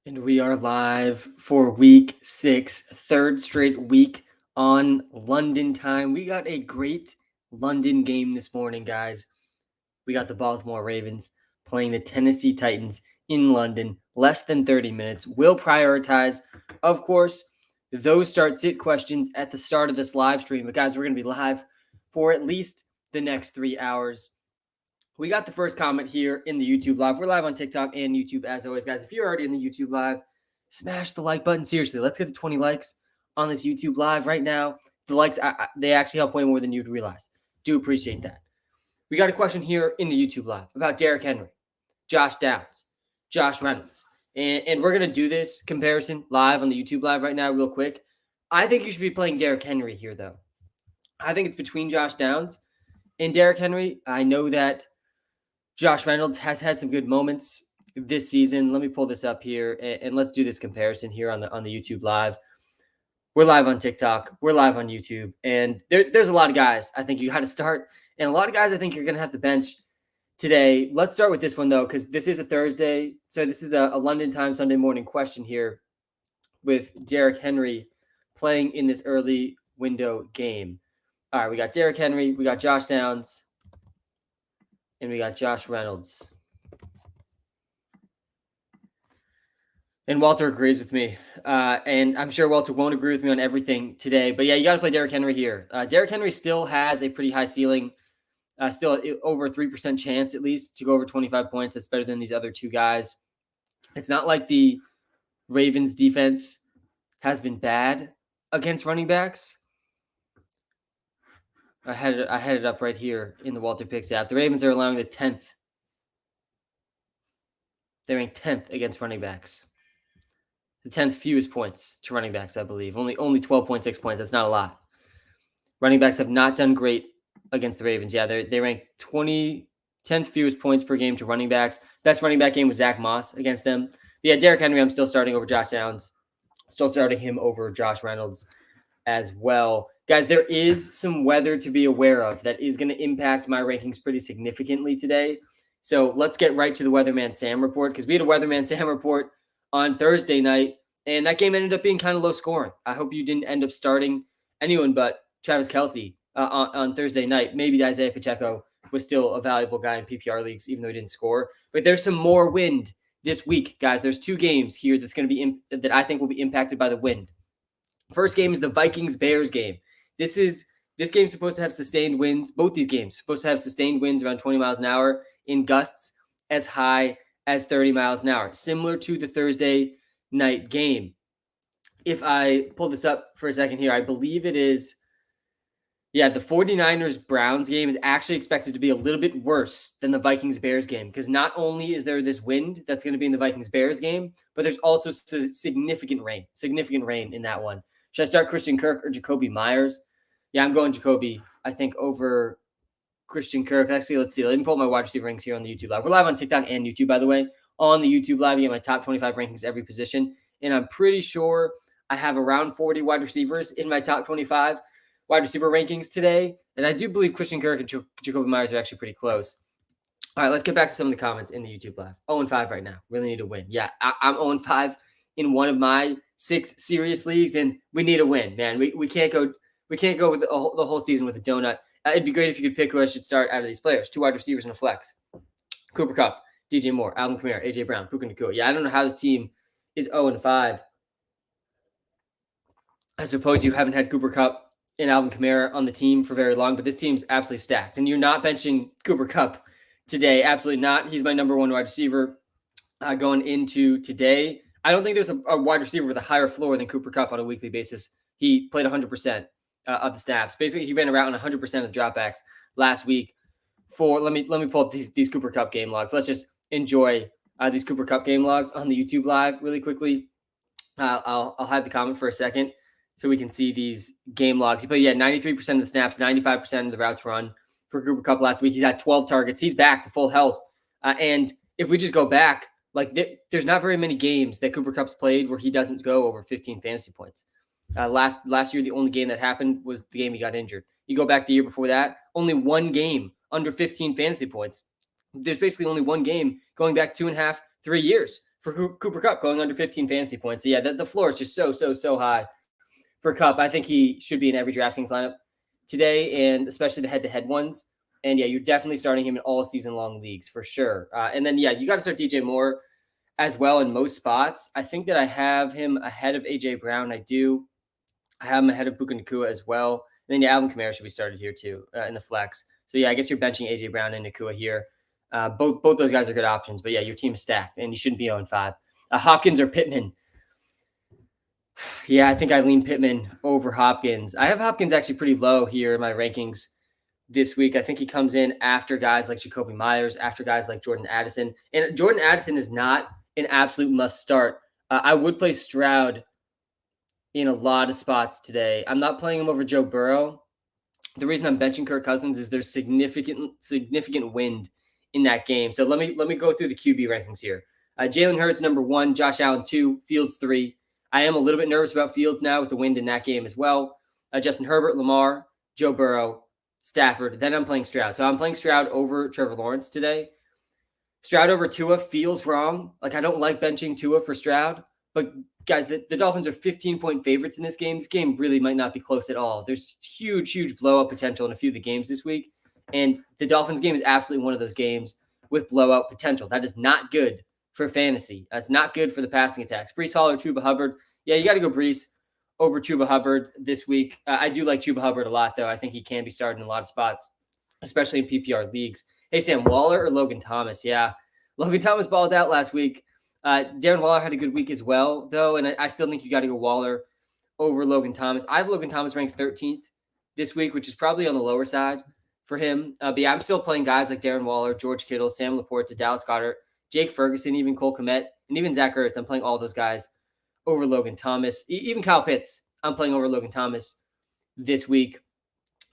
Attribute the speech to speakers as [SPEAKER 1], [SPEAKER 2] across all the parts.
[SPEAKER 1] And we are live for week 6, third straight week on London time. We got a great London game this morning, guys. We got the Baltimore Ravens playing the Tennessee Titans in London, less than 30 minutes. We'll prioritize, of course, those start-sit questions at the start of this live stream. But, guys, we're going to be live for at least the next 3 hours. We got the first comment here in the YouTube live. We're live on TikTok and YouTube as always, guys. If you're already in the YouTube live, smash the like button. Seriously, let's get to 20 likes on this YouTube live right now. The likes, they actually help way more than you'd realize. Do appreciate that. We got a question here in the YouTube live about Derrick Henry, Josh Downs, Josh Reynolds. And we're going to do this comparison live on the YouTube live right now real quick. I think you should be playing Derrick Henry here, though. I think it's between Josh Downs and Derrick Henry. I know that Josh Reynolds has had some good moments this season. Let me pull this up here and let's do this comparison here on the YouTube live. We're live on TikTok. We're live on YouTube. And there's a lot of guys I think you got to start. And a lot of guys I think you're going to have to bench today. Let's start with this one, though, because this is a Thursday. So this is a London time Sunday morning question here with Derrick Henry playing in this early window game. All right, we got Derrick Henry. We got Josh Downs. And we got Josh Reynolds. And Walter agrees with me. And I'm sure Walter won't agree with me on everything today. But, yeah, you got to play Derrick Henry here. Derrick Henry still has a pretty high ceiling. Still over a 3% chance, at least, to go over 25 points. That's better than these other two guys. It's not like the Ravens defense has been bad against running backs. I had it up right here in the WalterPicks app. The Ravens are allowing the 10th. They rank 10th against running backs. The 10th fewest points to running backs, I believe. Only 12.6 points. That's not a lot. Running backs have not done great against the Ravens. Yeah, they rank 10th fewest points per game to running backs. Best running back game was Zach Moss against them. But yeah, Derrick Henry, I'm still starting over Josh Downs. Still starting him over Josh Reynolds as well. Guys, there is some weather to be aware of that is going to impact my rankings pretty significantly today. So let's get right to the Weatherman Sam report, because we had a Weatherman Sam report on Thursday night, and that game ended up being kind of low scoring. I hope you didn't end up starting anyone but Travis Kelce on Thursday night. Maybe Isaiah Pacheco was still a valuable guy in PPR leagues, even though he didn't score. But there's some more wind this week, guys. There's two games here that's going to be that I think will be impacted by the wind. First game is the Vikings-Bears game. This game's supposed to have sustained winds. Both these games supposed to have sustained winds around 20 miles an hour in gusts as high as 30 miles an hour, similar to the Thursday night game. If I pull this up for a second here, I believe it is, the 49ers-Browns game is actually expected to be a little bit worse than the Vikings-Bears game, because not only is there this wind that's going to be in the Vikings-Bears game, but there's also significant rain in that one. Should I start Christian Kirk or Jacoby Myers? Yeah, I'm going Jacoby, I think, over Christian Kirk. Actually, let's see. Let me pull up my wide receiver rankings here on the YouTube live. We're live on TikTok and YouTube, by the way. On the YouTube live, you get my top 25 rankings every position. And I'm pretty sure I have around 40 wide receivers in my top 25 wide receiver rankings today. And I do believe Christian Kirk and Jacoby Myers are actually pretty close. All right, let's get back to some of the comments in the YouTube live. 0-5 right now. Really need to win. Yeah, I'm 0-5 in one of my 6 serious leagues, and we need a win, man. We can't go with the whole season with a donut. It'd be great if you could pick who I should start out of these players. 2 wide receivers and a flex. Cooper Kupp, DJ Moore, Alvin Kamara, AJ Brown, Puka Nacua. Yeah, I don't know how this team is 0-5. I suppose you haven't had Cooper Kupp and Alvin Kamara on the team for very long, but this team's absolutely stacked. And you're not benching Cooper Kupp today. Absolutely not. He's my number 1 wide receiver going into today. I don't think there's a wide receiver with a higher floor than Cooper Kupp on a weekly basis. He played 100% of the snaps. Basically, he ran around 100% of the dropbacks last week. Let me pull up these Cooper Kupp game logs. Let's just enjoy these Cooper Kupp game logs on the YouTube live really quickly. I'll hide the comment for a second so we can see these game logs. He played 93% of the snaps, 95% of the routes run for Cooper Kupp last week. He's had 12 targets. He's back to full health. And if we just go back, there's not very many games that Cooper Kupp's played where he doesn't go over 15 fantasy points. Last year, the only game that happened was the game he got injured. You go back the year before that, only one game under 15 fantasy points. There's basically only one game going back 2.5, 3 years for Cooper Kupp, going under 15 fantasy points. So yeah, the floor is just so high for Kupp. I think he should be in every DraftKings lineup today, and especially the head-to-head ones. And yeah, you're definitely starting him in all season-long leagues for sure. And then, yeah, you got to start DJ Moore as well in most spots. I think that I have him ahead of A.J. Brown. I do. I have him ahead of Puka Nacua as well. And then, yeah, Alvin Kamara should be started here too in the flex. So, yeah, I guess you're benching A.J. Brown and Nacua here. Both those guys are good options. But, yeah, your team's stacked, and you shouldn't be 0-5. Hopkins or Pittman? Yeah, I think I lean Pittman over Hopkins. I have Hopkins actually pretty low here in my rankings this week. I think he comes in after guys like Jacoby Myers, after guys like Jordan Addison. And Jordan Addison is not an absolute must start. I would play Stroud in a lot of spots today. I'm not playing him over Joe Burrow. The reason I'm benching Kirk Cousins is there's significant wind in that game. So let me go through the QB rankings here. Jalen Hurts, number 1, Josh Allen, 2, Fields, 3. I am a little bit nervous about Fields now with the wind in that game as well. Justin Herbert, Lamar, Joe Burrow, Stafford. Then I'm playing Stroud. So I'm playing Stroud over Trevor Lawrence today. Stroud over Tua feels wrong. Like, I don't like benching Tua for Stroud. But, guys, the Dolphins are 15-point favorites in this game. This game really might not be close at all. There's huge blowout potential in a few of the games this week. And the Dolphins game is absolutely one of those games with blowout potential. That is not good for fantasy. That's not good for the passing attacks. Breece Hall or Chuba Hubbard. Yeah, you got to go Breece over Chuba Hubbard this week. I do like Chuba Hubbard a lot, though. I think he can be started in a lot of spots, especially in PPR leagues. Hey, Sam, Waller or Logan Thomas? Yeah, Logan Thomas balled out last week. Darren Waller had a good week as well, though, and I still think you got to go Waller over Logan Thomas. I have Logan Thomas ranked 13th this week, which is probably on the lower side for him. But yeah, I'm still playing guys like Darren Waller, George Kittle, Sam Laporta, Dallas Goedert, Jake Ferguson, even Cole Kmet, and even Zach Ertz. I'm playing all those guys over Logan Thomas. Even Kyle Pitts, I'm playing over Logan Thomas this week.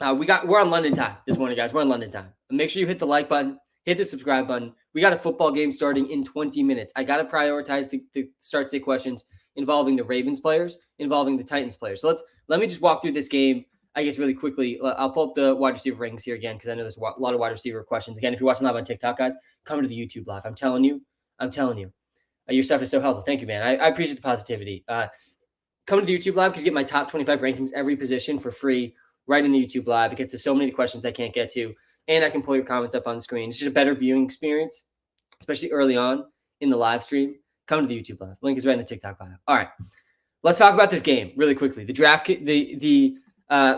[SPEAKER 1] We're on London time this morning, guys. We're on London time. Make sure you hit the like button, hit the subscribe button. We got a football game starting in 20 minutes. I got to prioritize the start sit questions involving the Ravens players, involving the Titans players. So let me just walk through this game, I guess, really quickly. I'll pull up the wide receiver rankings here again, because I know there's a lot of wide receiver questions. Again, if you're watching live on TikTok, guys, come to the YouTube live. I'm telling you. Your stuff is so helpful. Thank you, man. I appreciate the positivity. Come to the YouTube live because you get my top 25 rankings every position for free right in the YouTube live. It gets to so many questions I can't get to, and I can pull your comments up on the screen. It's just a better viewing experience, especially early on in the live stream. Come to the YouTube live. Link is right in the TikTok bio. All right, let's talk about this game really quickly. Let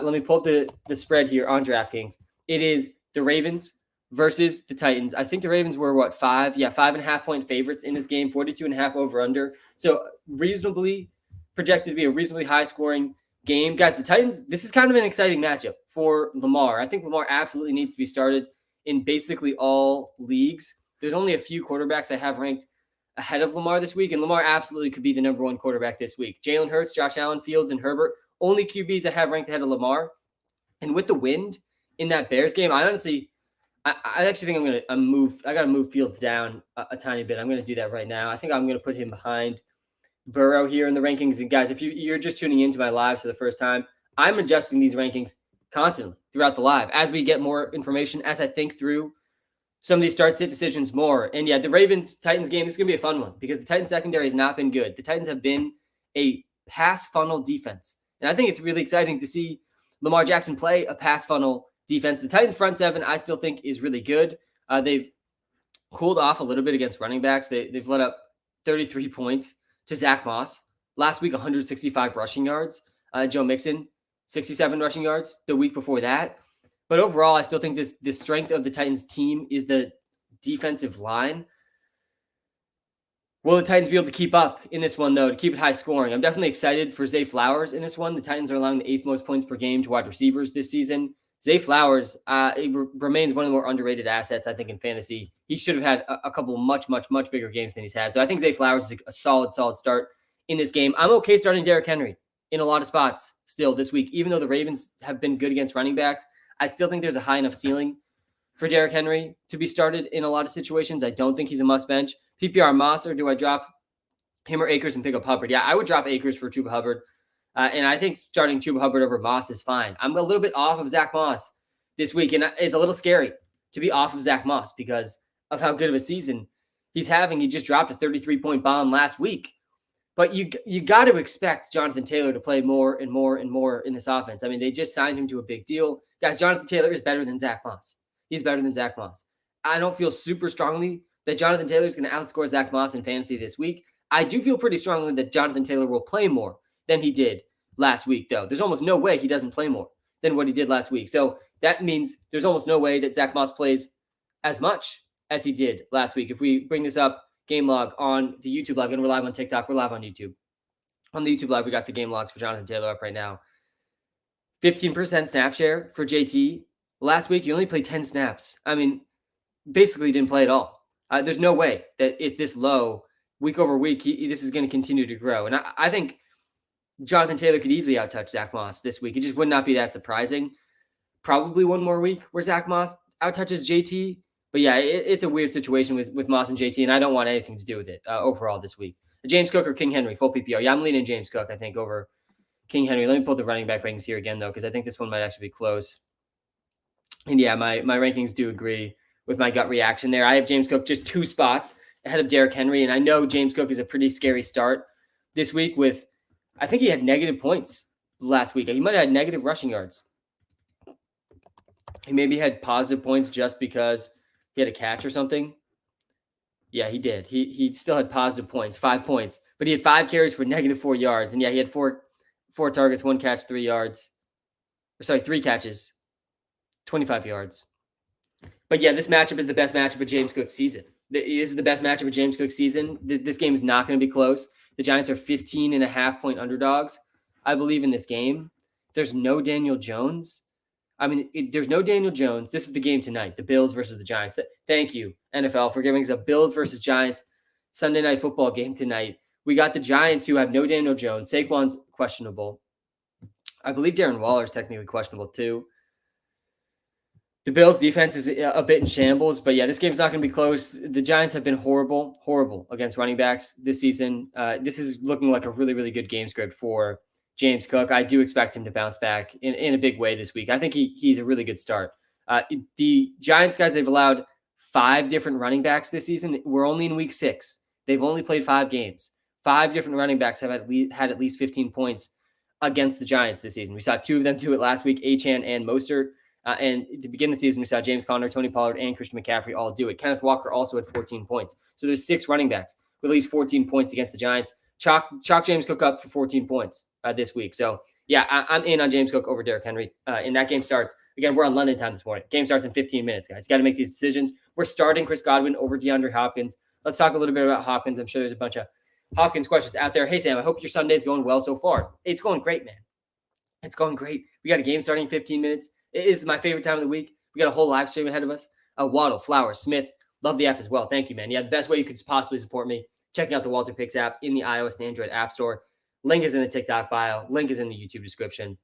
[SPEAKER 1] me pull up the spread here on DraftKings. It is the Ravens versus the Titans. I think the Ravens were 5.5 point favorites in this game, 42.5 over under. So reasonably projected to be a reasonably high scoring game. Guys, the Titans, this is kind of an exciting matchup for Lamar. I think Lamar absolutely needs to be started in basically all leagues. There's only a few quarterbacks I have ranked ahead of Lamar this week, and Lamar absolutely could be the number 1 quarterback this week. Jalen Hurts, Josh Allen, Fields, and Herbert, only QBs I have ranked ahead of Lamar. And with the wind in that Bears game, I actually think I got to move Fields down a tiny bit. I'm going to do that right now. I think I'm going to put him behind Burrow here in the rankings. And guys, if you're just tuning into my lives for the first time, I'm adjusting these rankings constantly throughout the live as we get more information, as I think through some of these start-sit decisions more. And yeah, the Ravens-Titans game, this is going to be a fun one because the Titans secondary has not been good. The Titans have been a pass funnel defense. And I think it's really exciting to see Lamar Jackson play a pass funnel defense. The Titans front seven, I still think, is really good. They've cooled off a little bit against running backs. They've let up 33 points to Zach Moss. Last week, 165 rushing yards. Joe Mixon, 67 rushing yards the week before that. But overall, I still think the strength of the Titans team is the defensive line. Will the Titans be able to keep up in this one, though, to keep it high scoring? I'm definitely excited for Zay Flowers in this one. The Titans are allowing the 8th most points per game to wide receivers this season. Zay Flowers remains one of the more underrated assets, I think, in fantasy. He should have had a couple much bigger games than he's had. So I think Zay Flowers is a solid start in this game. I'm okay starting Derrick Henry in a lot of spots still this week. Even though the Ravens have been good against running backs, I still think there's a high enough ceiling for Derrick Henry to be started in a lot of situations. I don't think he's a must bench. PPR Moss, or do I drop him or Akers and pick up Hubbard? Yeah, I would drop Akers for Chuba Hubbard. And I think starting Chuba Hubbard over Moss is fine. I'm a little bit off of Zach Moss this week, and it's a little scary to be off of Zach Moss because of how good of a season he's having. He just dropped a 33-point bomb last week. But you got to expect Jonathan Taylor to play more and more and more in this offense. I mean, they just signed him to a big deal. Guys, Jonathan Taylor is better than Zach Moss. He's better than Zach Moss. I don't feel super strongly that Jonathan Taylor is going to outscore Zach Moss in fantasy this week. I do feel pretty strongly that Jonathan Taylor will play more than he did last week, though. There's almost no way he doesn't play more than what he did last week. So that means there's almost no way that Zach Moss plays as much as he did last week. If we bring this up, game log on the YouTube live, and we're live on TikTok, we're live on YouTube. On the YouTube live, we got the game logs for Jonathan Taylor up right now. 15% snap share for JT. Last week, he only played 10 snaps. I mean, basically didn't play at all. There's no way that it's this low week over week. This is going to continue to grow. And I think Jonathan Taylor could easily outtouch Zach Moss this week. It just would not be that surprising. Probably one more week where Zach Moss outtouches JT. But yeah, it's a weird situation with Moss and JT, and I don't want anything to do with it overall this week. James Cook or King Henry, full PPR. Yeah, I'm leaning James Cook, I think, over King Henry. Let me pull the running back rankings here again, though, because I think this one might actually be close. And yeah, my rankings do agree with my gut reaction there. I have James Cook just 2 spots ahead of Derrick Henry, and I know James Cook is a pretty scary start this week with, I think he had negative points last week. He might have had negative rushing yards. He maybe had positive points just because he had a catch or something. Yeah, he did. He still had positive points, 5 points, but he had 5 carries for negative 4 yards. And yeah, he had four targets, 1 catch, 3 yards. 3 catches, 25 yards. But yeah, this matchup is the best matchup of James Cook's season. This is the best matchup of James Cook's season. This game is not going to be close. The Giants are 15.5-point underdogs, I believe, in this game. There's no Daniel Jones. I mean, there's no Daniel Jones. This is the game tonight, the Bills versus the Giants. Thank you, NFL, for giving us a Bills versus Giants Sunday night football game tonight. We got the Giants who have no Daniel Jones. Saquon's questionable. I believe Darren Waller is technically questionable too. The Bills' defense is a bit in shambles, but yeah, this game's not going to be close. The Giants have been horrible against running backs this season. This is looking like a really, really good game script for James Cook. I do expect him to bounce back in a big way this week. I think he's a really good start. The Giants, guys, they've allowed 5 different running backs this season. We're only in week 6. They've only played 5 games. 5 different running backs have had at least 15 points against the Giants this season. We saw 2 of them do it last week, Achane and Mostert. And to begin the season, we saw James Conner, Tony Pollard, and Christian McCaffrey all do it. Kenneth Walker also had 14 points. So there's 6 running backs with at least 14 points against the Giants. Chalk James Cook up for 14 points this week. So, yeah, I'm in on James Cook over Derrick Henry. And that game starts. Again, we're on London time this morning. Game starts in 15 minutes, guys. You got to make these decisions. We're starting Chris Godwin over DeAndre Hopkins. Let's talk a little bit about Hopkins. I'm sure there's a bunch of Hopkins questions out there. Hey, Sam, I hope your Sunday's going well so far. It's going great, man. It's going great. We got a game starting in 15 minutes. It is my favorite time of the week. We got a whole live stream ahead of us. Waddle, Flowers, Smith. Love the app as well. Thank you, man. Yeah, the best way you could possibly support me, checking out the WalterPicks app in the iOS and Android app store. Link is in the TikTok bio. Link is in the YouTube description.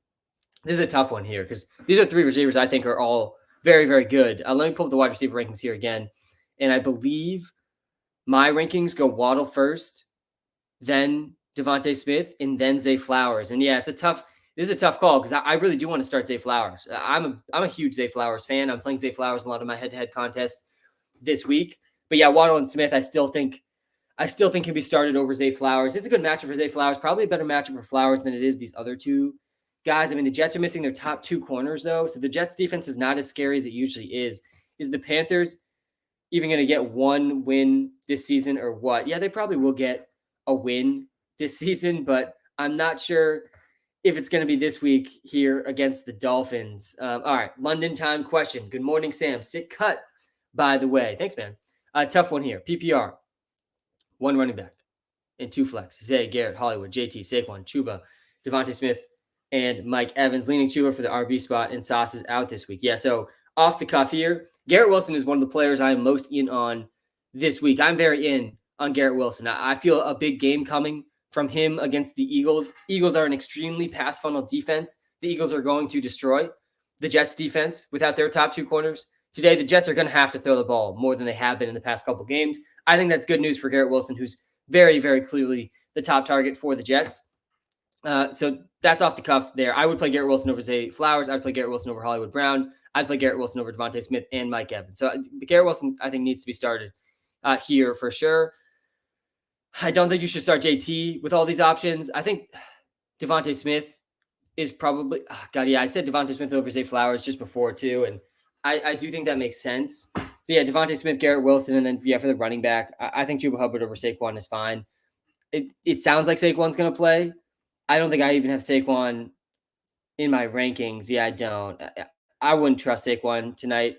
[SPEAKER 1] This is a tough one here because these are 3 receivers I think are all very, very good. Let me pull up the wide receiver rankings here again. And I believe my rankings go Waddle first, then Devontae Smith, and then Zay Flowers. And yeah, this is a tough call because I really do want to start Zay Flowers. I'm a huge Zay Flowers fan. I'm playing Zay Flowers in a lot of my head-to-head contests this week. But yeah, Waddle and Smith, I still think can be started over Zay Flowers. It's a good matchup for Zay Flowers. Probably a better matchup for Flowers than it is these other 2 guys. I mean, the Jets are missing their top 2 corners, though. So the Jets defense is not as scary as it usually is. Is the Panthers even going to get 1 win this season or what? Yeah, they probably will get a win this season, but I'm not sure if it's going to be this week here against the Dolphins. All right, London time question. Good morning, Sam. Sick cut, by the way. Thanks, man. Tough one here. PPR. 1 running back and 2 flex. Zay, Garrett, Hollywood, JT, Saquon, Chuba, Devontae Smith, and Mike Evans. Leaning Chuba for the RB spot, and Sauce is out this week. Yeah, so off the cuff here, Garrett Wilson is one of the players I am most in on this week. I'm very in on Garrett Wilson. I feel a big game coming from him against the Eagles. Eagles are an extremely pass funnel defense. The Eagles are going to destroy the Jets defense without their top 2 corners. Today, the Jets are going to have to throw the ball more than they have been in the past couple games. I think that's good news for Garrett Wilson, who's very, very clearly the top target for the Jets. So that's off the cuff there. I would play Garrett Wilson over Zay Flowers. I'd play Garrett Wilson over Hollywood Brown. I'd play Garrett Wilson over Devontae Smith and Mike Evans. So Garrett Wilson, I think, needs to be started here for sure. I don't think you should start JT with all these options. I think Devontae Smith is probably I said Devontae Smith over Zay Flowers just before too, and I do think that makes sense. So yeah, Devontae Smith, Garrett Wilson, and then for the running back, I think Chuba Hubbard over Saquon is fine. It sounds like Saquon's going to play. I don't think I even have Saquon in my rankings. Yeah, I don't. I wouldn't trust Saquon tonight.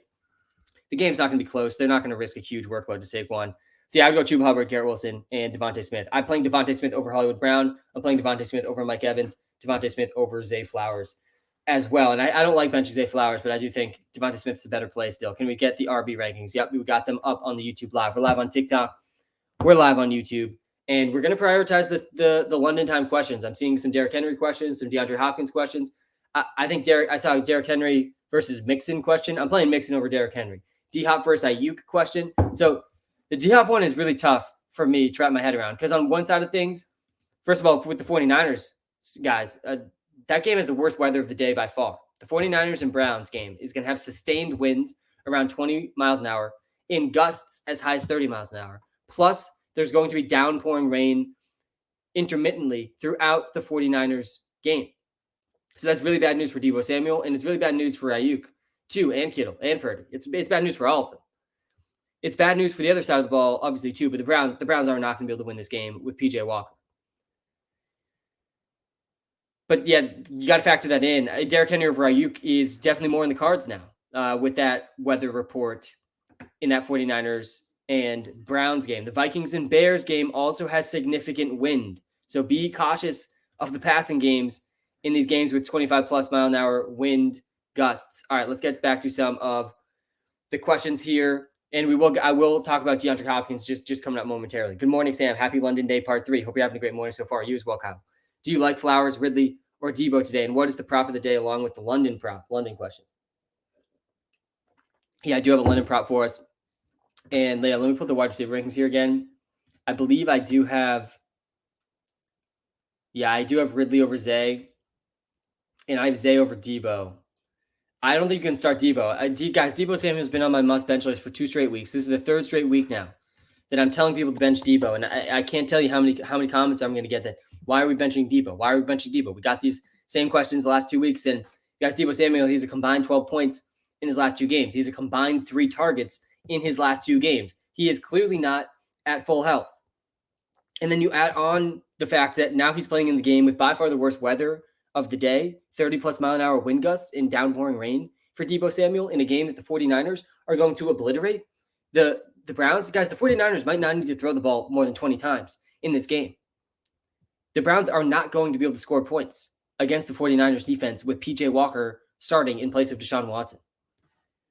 [SPEAKER 1] The game's not going to be close. They're not going to risk a huge workload to Saquon. So yeah, I'd go Chuba Hubbard, Garrett Wilson, and Devontae Smith. I'm playing Devontae Smith over Hollywood Brown. I'm playing Devontae Smith over Mike Evans. Devontae Smith over Zay Flowers as well. And I don't like benching Zay Flowers, but I do think Devontae Smith's a better play still. Can we get the RB rankings? Yep, we got them up on the YouTube Live. We're live on TikTok. We're live on YouTube. And we're going to prioritize the London time questions. I'm seeing some Derrick Henry questions, some DeAndre Hopkins questions. I think I saw a Derrick Henry versus Mixon question. I'm playing Mixon over Derrick Henry. D-Hop versus Ayuk question. So the D-Hop one is really tough for me to wrap my head around because on one side of things, first of all, with the 49ers, guys, that game is the worst weather of the day by far. The 49ers and Browns game is going to have sustained winds around 20 miles an hour in gusts as high as 30 miles an hour. Plus, there's going to be downpouring rain intermittently throughout the 49ers game. So that's really bad news for Deebo Samuel, and it's really bad news for Ayuk, too, and Kittle, and Purdy. It's bad news for all of them. It's bad news for the other side of the ball, obviously, too, but the Browns are not going to be able to win this game with P.J. Walker. But, yeah, you got to factor that in. Derrick Henry over Ayuk is definitely more in the cards now with that weather report in that 49ers and Browns game. The Vikings and Bears game also has significant wind. So be cautious of the passing games in these games with 25-plus mile-an-hour wind gusts. All right, let's get back to some of the questions here. And I will talk about DeAndre Hopkins just coming up momentarily. Good morning, Sam. Happy London Day, part 3. Hope you're having a great morning so far. You as well, Kyle. Do you like Flowers, Ridley, or Deebo today? And what is the prop of the day along with the London question? Yeah, I do have a London prop for us. And Leah, let me put the wide receiver rankings here again. I believe I do have Ridley over Zay. And I have Zay over Deebo. I don't think you can start Deebo. Guys, Deebo Samuel has been on my must bench list for 2 straight weeks. This is the 3rd straight week now that I'm telling people to bench Deebo. And I can't tell you how many comments I'm going to get that, why are we benching Deebo? Why are we benching Deebo? We got these same questions the last 2 weeks. And guys, Deebo Samuel, he's a combined 12 points in his last 2 games. He's a combined 3 targets in his last 2 games. He is clearly not at full health. And then you add on the fact that now he's playing in the game with by far the worst weather of the day, 30-plus mile-an-hour wind gusts and downpouring rain for Deebo Samuel in a game that the 49ers are going to obliterate. The Browns, guys, the 49ers might not need to throw the ball more than 20 times in this game. The Browns are not going to be able to score points against the 49ers defense with P.J. Walker starting in place of Deshaun Watson.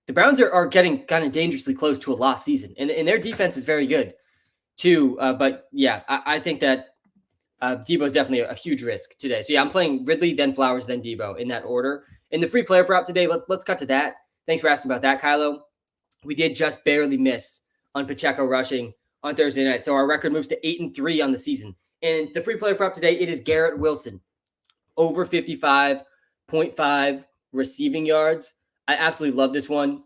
[SPEAKER 1] The Browns are getting kind of dangerously close to a lost season, and their defense is very good too. But yeah, I think that Deebo is definitely a huge risk today. So yeah, I'm playing Ridley, then Flowers, then Deebo in that order. In the free player prop today, let's cut to that. Thanks for asking about that, Kylo. We did just barely miss on Pacheco rushing on Thursday night. So our record moves to 8-3 on the season. And the free player prop today, it is Garrett Wilson over 55.5 receiving yards. I absolutely love this one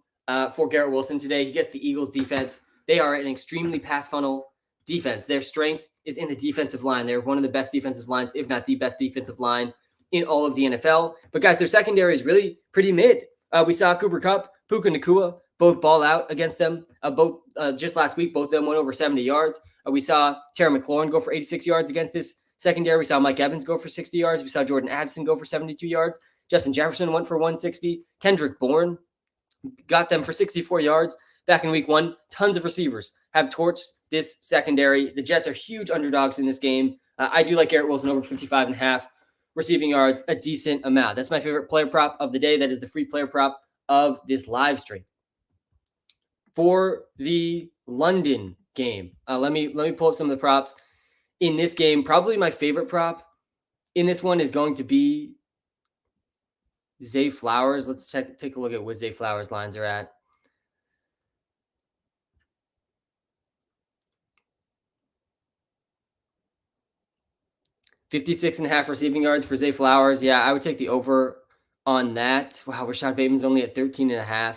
[SPEAKER 1] for Garrett Wilson today. He gets the Eagles defense. They are an extremely pass funnel defense. Their strength is in the defensive line. They're one of the best defensive lines, if not the best defensive line in all of the NFL. But guys, their secondary is really pretty mid. We saw Cooper Kupp, Puka Nacua both ball out against them. Just last week, both of them went over 70 yards. We saw Terry McLaurin go for 86 yards against this secondary. We saw Mike Evans go for 60 yards. We saw Jordan Addison go for 72 yards. Justin Jefferson went for 160. Kendrick Bourne got them for 64 yards back in week 1. Tons of receivers have torched this secondary. The Jets are huge underdogs in this game. I do like Garrett Wilson over 55.5 receiving yards, a decent amount. That's my favorite player prop of the day. That is the free player prop of this live stream. For the London game, let me pull up some of the props in this game. Probably my favorite prop in this one is going to be Zay Flowers. Let's take a look at what Zay Flowers lines are at. $56.5 receiving yards for Zay Flowers. Yeah, I would take the over on that. Wow, Rashad Bateman's only at 13.5.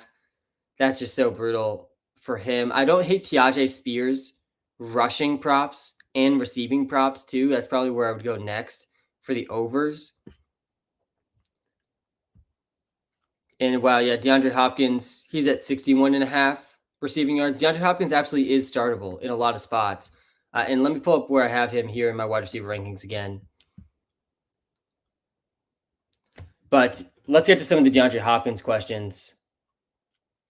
[SPEAKER 1] That's just so brutal for him. I don't hate Tiaje Spears rushing props and receiving props too. That's probably where I would go next for the overs. And wow, yeah, DeAndre Hopkins, he's at 61.5 receiving yards. DeAndre Hopkins absolutely is startable in a lot of spots. And let me pull up where I have him here in my wide receiver rankings again. But let's get to some of the DeAndre Hopkins questions.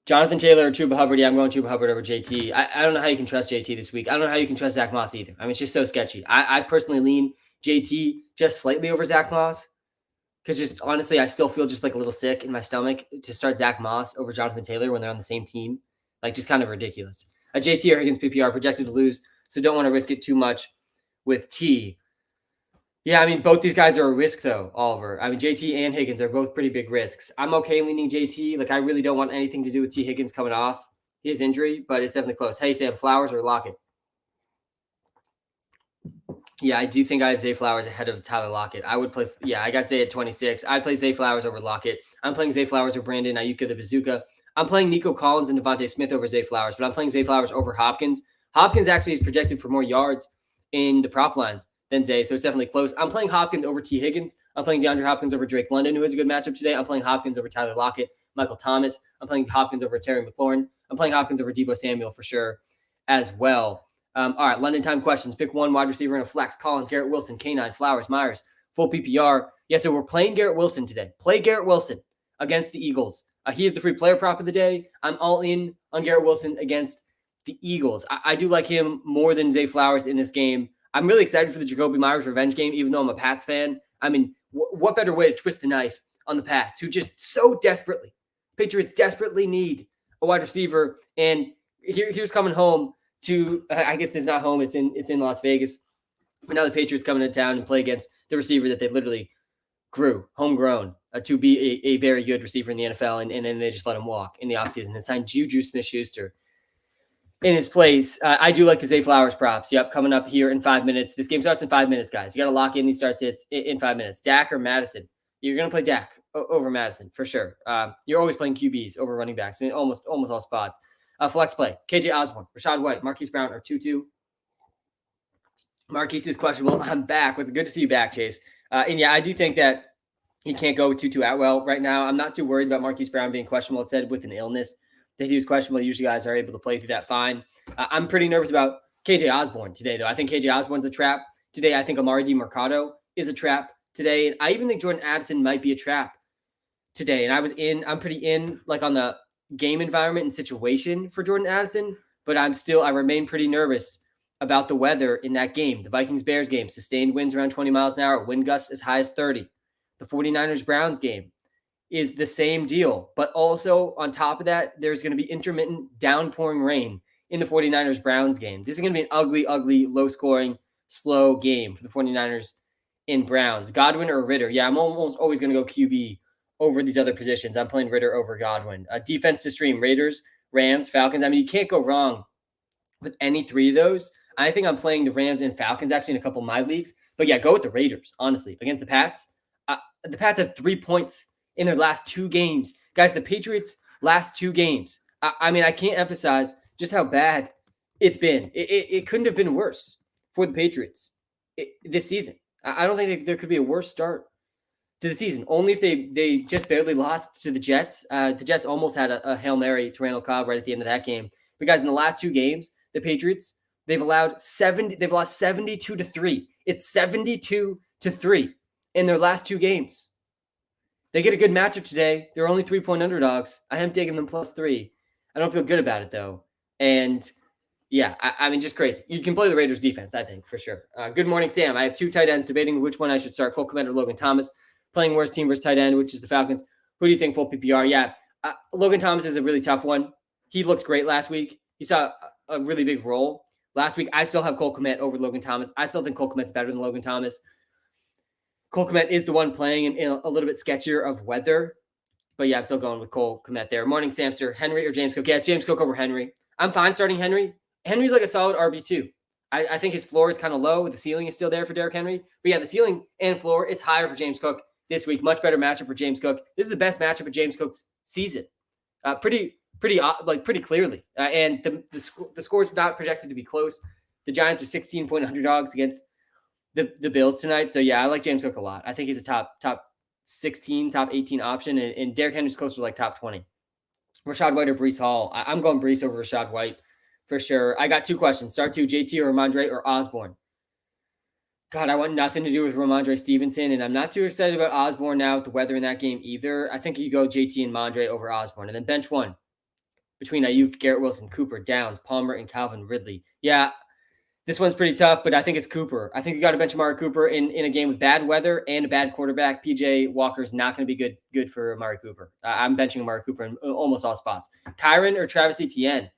[SPEAKER 1] Jonathan Taylor or Chuba Hubbard? Yeah, I'm going Chuba Hubbard over JT. I don't know how you can trust JT this week. I don't know how you can trust Zach Moss either. I mean, it's just so sketchy. I personally lean JT just slightly over Zach Moss because just honestly, I still feel just like a little sick in my stomach to start Zach Moss over Jonathan Taylor when they're on the same team. Like, just kind of ridiculous. JT or Higgins PPR projected to lose, so don't want to risk it too much with T. Yeah, I mean, both these guys are a risk, though, Oliver. I mean, JT and Higgins are both pretty big risks. I'm okay leaning JT. Like, I really don't want anything to do with T. Higgins coming off his injury, but it's definitely close. Hey, Sam, Flowers or Lockett? Yeah, I do think I have Zay Flowers ahead of Tyler Lockett. I would play, yeah, I got Zay at 26. I'd play Zay Flowers over Lockett. I'm playing Zay Flowers over Brandon Ayuka the Bazooka. I'm playing Nico Collins and Devontae Smith over Zay Flowers, but I'm playing Zay Flowers over Hopkins. Hopkins actually is projected for more yards in the prop lines than Zay, so it's definitely close. I'm playing Hopkins over T. Higgins. I'm playing DeAndre Hopkins over Drake London, who has a good matchup today. I'm playing Hopkins over Tyler Lockett, Michael Thomas. I'm playing Hopkins over Terry McLaurin. I'm playing Hopkins over Deebo Samuel for sure as well. All right, London time questions. Pick one wide receiver in a flex. Collins, Garrett Wilson, K9, Flowers, Myers, full PPR. Yeah, so we're playing Garrett Wilson today. Play Garrett Wilson against the Eagles. He is the free player prop of the day. I'm all in on Garrett Wilson against the Eagles. I do like him more than Zay Flowers in this game. I'm really excited for the Jacoby Myers revenge game, even though I'm a Pats fan. I mean, what better way to twist the knife on the Pats, who just so desperately, Patriots desperately need a wide receiver. And here's coming home to, I guess it's not home, it's in Las Vegas. But now the Patriots coming to town and play against the receiver that they literally grew, homegrown, to be a very good receiver in the NFL. And then they just let him walk in the offseason and signed Juju Smith-Schuster in his place. I do like the Zay Flowers props. Yep, coming up here in 5 minutes. This game starts in 5 minutes, guys. You got to lock in these start hits in 5 minutes. Dak or Madison? You're going to play Dak over Madison for sure. You're always playing QBs over running backs in almost all spots. Flex play. KJ Osborne, Rashad White, Marquise Brown, or Tutu. Marquise is questionable. I'm back. It's good to see you back, Chase. And yeah, I do think that he can't go with Tutu Atwell right now. I'm not too worried about Marquise Brown being questionable. It said with an illness that he was questionable. Usually guys are able to play through that fine. I'm pretty nervous about KJ Osborne today, though. I think KJ Osborne's a trap today. I think Amari DiMercado is a trap today. And I even think Jordan Addison might be a trap today. And I'm pretty in like on the game environment and situation for Jordan Addison, but I remain pretty nervous about the weather in that game. The Vikings-Bears game, sustained winds around 20 miles an hour, wind gusts as high as 30. The 49ers-Browns game is the same deal. But also on top of that, there's going to be intermittent downpouring rain in the 49ers-Browns game. This is going to be an ugly, ugly, low-scoring, slow game for the 49ers and Browns. Godwin or Ritter? Yeah, I'm almost always going to go QB over these other positions. I'm playing Ritter over Godwin. Defense to stream, Raiders, Rams, Falcons. I mean, you can't go wrong with any three of those. I think I'm playing the Rams and Falcons actually in a couple of my leagues. But yeah, go with the Raiders, honestly. Against the Pats, the Pats have 3 points in their last 2 games. Guys, the Patriots' last 2 games. I mean, I can't emphasize just how bad it's been. It couldn't have been worse for the Patriots this season. I don't think there could be a worse start to the season. Only if they just barely lost to the Jets. The Jets almost had a Hail Mary to Randall Cobb right at the end of that game. But guys, in the last 2 games, the Patriots, they've lost 72-3. It's 72-3 in their last 2 games. They get a good matchup today. They're only 3-point underdogs. I am taking them +3. I don't feel good about it, though. And, yeah, I mean, just crazy. You can play the Raiders defense, I think, for sure. Good morning, Sam. I have 2 tight ends debating which one I should start, Cole Kmet or Logan Thomas. Playing worst team versus tight end, which is the Falcons. Who do you think full PPR? Yeah, Logan Thomas is a really tough one. He looked great last week. He saw a really big role last week. I still have Cole Kmet over Logan Thomas. I still think Cole Kmet's better than Logan Thomas. Cole Kmet is the one playing in a little bit sketchier of weather. But yeah, I'm still going with Cole Kmet there. Morning, Samster. Henry or James Cook? Yeah, it's James Cook over Henry. I'm fine starting Henry. Henry's like a solid RB2. I think his floor is kind of low. The ceiling is still there for Derrick Henry. But yeah, the ceiling and floor, it's higher for James Cook this week. Much better matchup for James Cook. This is the best matchup of James Cook's season. Pretty pretty clearly. And the score is not projected to be close. The Giants are 16-point underdogs against the Bills tonight. So yeah, I like James Cook a lot. I think he's a top 16, top 18 option, and Derrick Henry's closer to like top 20. Rachaad White or Breece Hall. I'm going Breece over Rachaad White for sure. I got 2 questions. Start 2, JT or Ramondre or Osborne. God, I want nothing to do with Ramondre Stevenson, and I'm not too excited about Osborne now with the weather in that game either. I think you go JT and Mondre over Osborne. And then bench 1 between Ayuk, Garrett Wilson, Cooper, Downs, Palmer, and Calvin Ridley. Yeah, this one's pretty tough, but I think it's Cooper. I think you got to bench Amari Cooper in a game with bad weather and a bad quarterback. PJ Walker's not going to be good for Amari Cooper. I'm benching Amari Cooper in almost all spots. Kyren or Travis Etienne?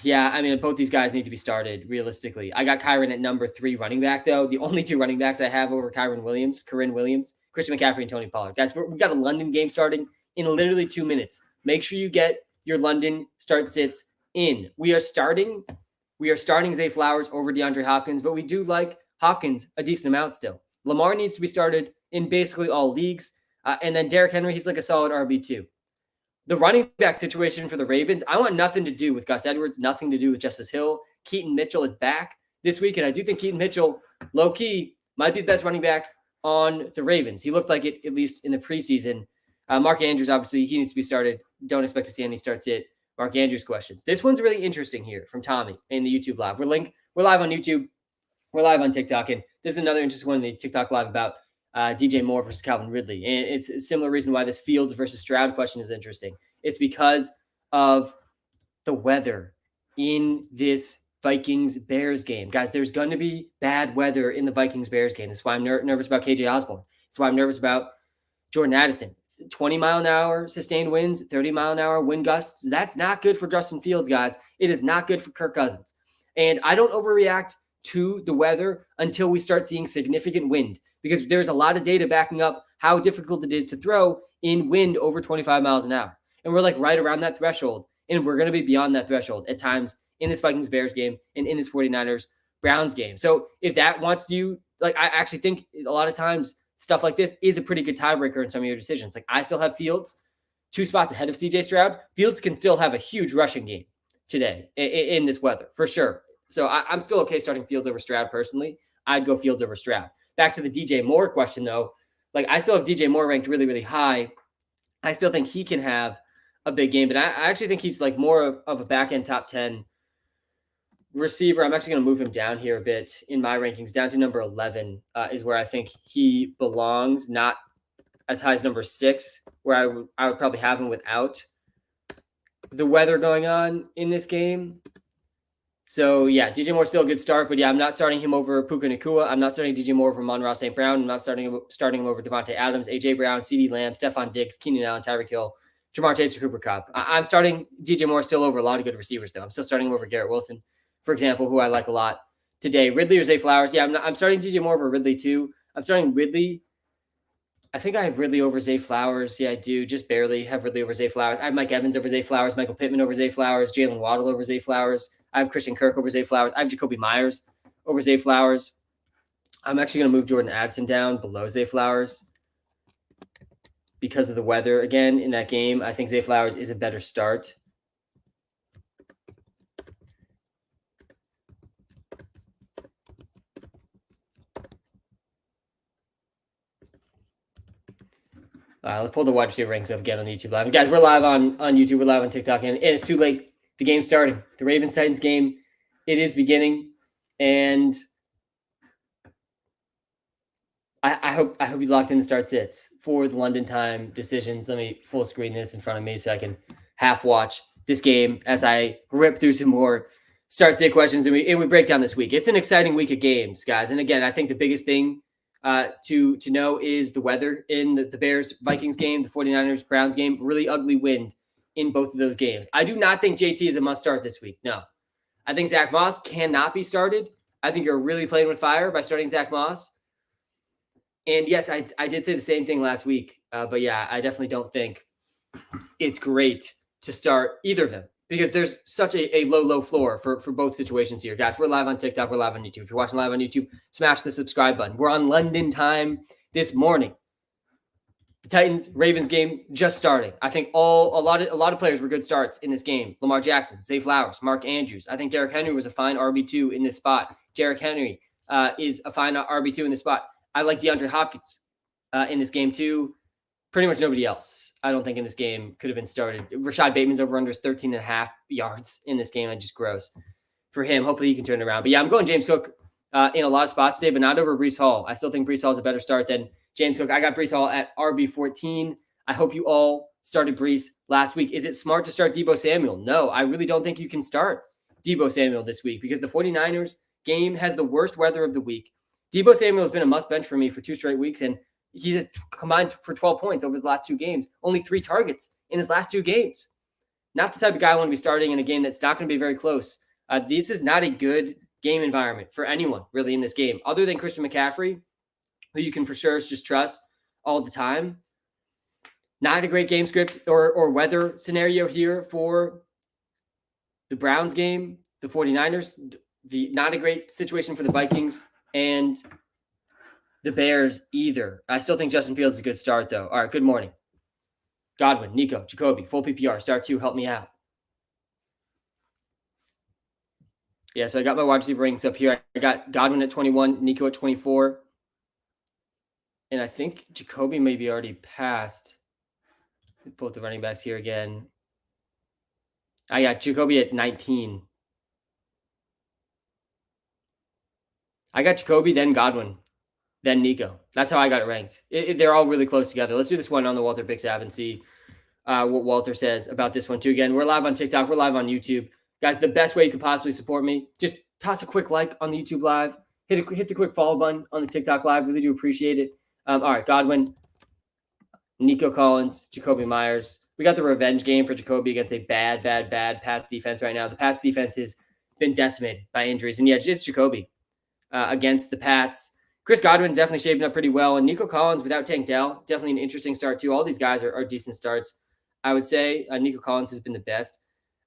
[SPEAKER 1] Yeah, I mean, both these guys need to be started realistically. I got Kyren at number 3 running back, though. The only 2 running backs I have over Corinne Williams, Christian McCaffrey, and Tony Pollard. Guys, we got a London game starting in literally 2 minutes. Make sure you get your London start sits in. We are starting Zay Flowers over DeAndre Hopkins, but we do like Hopkins a decent amount still. Lamar needs to be started in basically all leagues. And then Derrick Henry, he's like a solid RB2. The running back situation for the Ravens, I want nothing to do with Gus Edwards, nothing to do with Justice Hill. Keaton Mitchell is back this week, and I do think Keaton Mitchell, low-key, might be the best running back on the Ravens. He looked like it, at least in the preseason. Mark Andrews, obviously, he needs to be started. Don't expect to see any starts yet. Mark Andrews questions. This one's really interesting here from Tommy in the YouTube live. We're live on YouTube. We're live on TikTok, and this is another interesting one in the TikTok live about DJ Moore versus Calvin Ridley. And it's a similar reason why this Fields versus Stroud question is interesting. It's because of the weather in this Vikings-Bears game. Guys, there's going to be bad weather in the Vikings-Bears game. That's why I'm nervous about KJ Osborne. That's why I'm nervous about Jordan Addison. 20-mile-an-hour sustained winds, 30-mile-an-hour wind gusts. That's not good for Justin Fields, guys. It is not good for Kirk Cousins. And I don't overreact to the weather until we start seeing significant wind, because there's a lot of data backing up how difficult it is to throw in wind over 25 miles an hour. And we're like right around that threshold, and we're going to be beyond that threshold at times in this Vikings-Bears game and in this 49ers-Browns game. So if that wants you, like, I actually think a lot of times stuff like this is a pretty good tiebreaker in some of your decisions. Like, I still have Fields 2 spots ahead of CJ Stroud. Fields can still have a huge rushing game today in this weather, for sure. So I'm still okay starting Fields over Stroud personally. I'd go Fields over Stroud. Back to the DJ Moore question, though. Like, I still have DJ Moore ranked really, really high. I still think he can have a big game, but I actually think he's like more of a back-end top 10 receiver. I'm actually going to move him down here a bit in my rankings. Down to number 11 is where I think he belongs, not as high as number 6, where I would probably have him without the weather going on in this game. So, yeah, DJ Moore's still a good start, but yeah, I'm not starting him over Puka Nacua. I'm not starting DJ Moore over Amon-Ra St. Brown. I'm not starting him over Devontae Adams, A.J. Brown, CeeDee Lamb, Stephon Diggs, Keenan Allen, Tyreek Hill, Jamar Chase, or Cooper Kupp. I'm starting DJ Moore still over a lot of good receivers, though. I'm still starting him over Garrett Wilson, for example, who I like a lot today. Ridley or Zay Flowers? Yeah, I'm starting DJ Moore over Ridley, too. I'm starting Ridley. I think I have Ridley over Zay Flowers. Yeah, I do. Just barely have Ridley over Zay Flowers. I have Mike Evans over Zay Flowers, Michael Pittman over Zay Flowers, Jalen Waddle over Zay Flowers. I have Christian Kirk over Zay Flowers. I have Jacoby Myers over Zay Flowers. I'm actually going to move Jordan Addison down below Zay Flowers because of the weather. Again, in that game, I think Zay Flowers is a better start. Let's pull the wide receiver ranks up again on the YouTube Live. And guys, we're live on YouTube. We're live on TikTok. And it's too late. The game's starting. The Ravens-Titans game, it is beginning. And I hope you locked in the start sits for the London time decisions. Let me full screen this in front of me so I can half watch this game as I rip through some more start sit questions and we break down this week. It's an exciting week of games, guys. And again, I think the biggest thing to know is the weather in the Bears-Vikings game, the 49ers-Browns game. Really ugly wind in both of those games. I do not think JT is a must start this week. No. I think Zach Moss cannot be started. I think you're really playing with fire by starting Zach Moss. And yes, I did say the same thing last week. But yeah, I definitely don't think it's great to start either of them because there's such a low floor for both situations here. Guys, we're live on TikTok. We're live on YouTube. If you're watching live on YouTube, smash the subscribe button. We're on London time this morning. The Titans-Ravens game just starting. I think a lot of players were good starts in this game. Lamar Jackson, Zay Flowers, Mark Andrews. I think Derrick Henry was a fine RB2 in this spot. Derrick Henry is a fine RB2 in this spot. I like DeAndre Hopkins in this game too. Pretty much nobody else, I don't think, in this game could have been started. Rashad Bateman's over-under is 13.5 yards in this game. That's just gross for him. Hopefully he can turn it around. But yeah, I'm going James Cook in a lot of spots today, but not over Breece Hall. I still think Breece Hall is a better start than James Cook. I got Breece Hall at RB14. I hope you all started Breece last week. Is it smart to start Deebo Samuel? No, I really don't think you can start Deebo Samuel this week because the 49ers game has the worst weather of the week. Deebo Samuel has been a must bench for me for 2 straight weeks, and he has combined for 12 points over the last 2 games. Only 3 targets in his last 2 games. Not the type of guy I want to be starting in a game that's not going to be very close. This is not a good game environment for anyone really in this game, other than Christian McCaffrey, who you can for sure just trust all the time. Not a great game script or weather scenario here for the Browns game, the 49ers, not a great situation for the Vikings and the Bears either. I still think Justin Fields is a good start, though. All right, good morning. Godwin, Nico, Jacoby, full PPR, start 2, help me out. Yeah, so I got my wide receiver rankings up here. I got Godwin at 21, Nico at 24. And I think Jacoby may be already passed. Pull the running backs here again. I got Jacoby at 19. I got Jacoby, then Godwin, then Nico. That's how I got it ranked. They're all really close together. Let's do this one on the WalterPicks app and see what Walter says about this one too. Again, we're live on TikTok. We're live on YouTube. Guys, the best way you could possibly support me, just toss a quick like on the YouTube live. Hit the quick follow button on the TikTok live. Really do appreciate it. All right, Godwin, Nico Collins, Jacoby Myers. We got the revenge game for Jacoby against a bad Pats defense right now. The Pats defense has been decimated by injuries. And yeah, it's Jacoby against the Pats. Chris Godwin's definitely shaping up pretty well. And Nico Collins without Tank Dell, definitely an interesting start too. All these guys are decent starts. I would say Nico Collins has been the best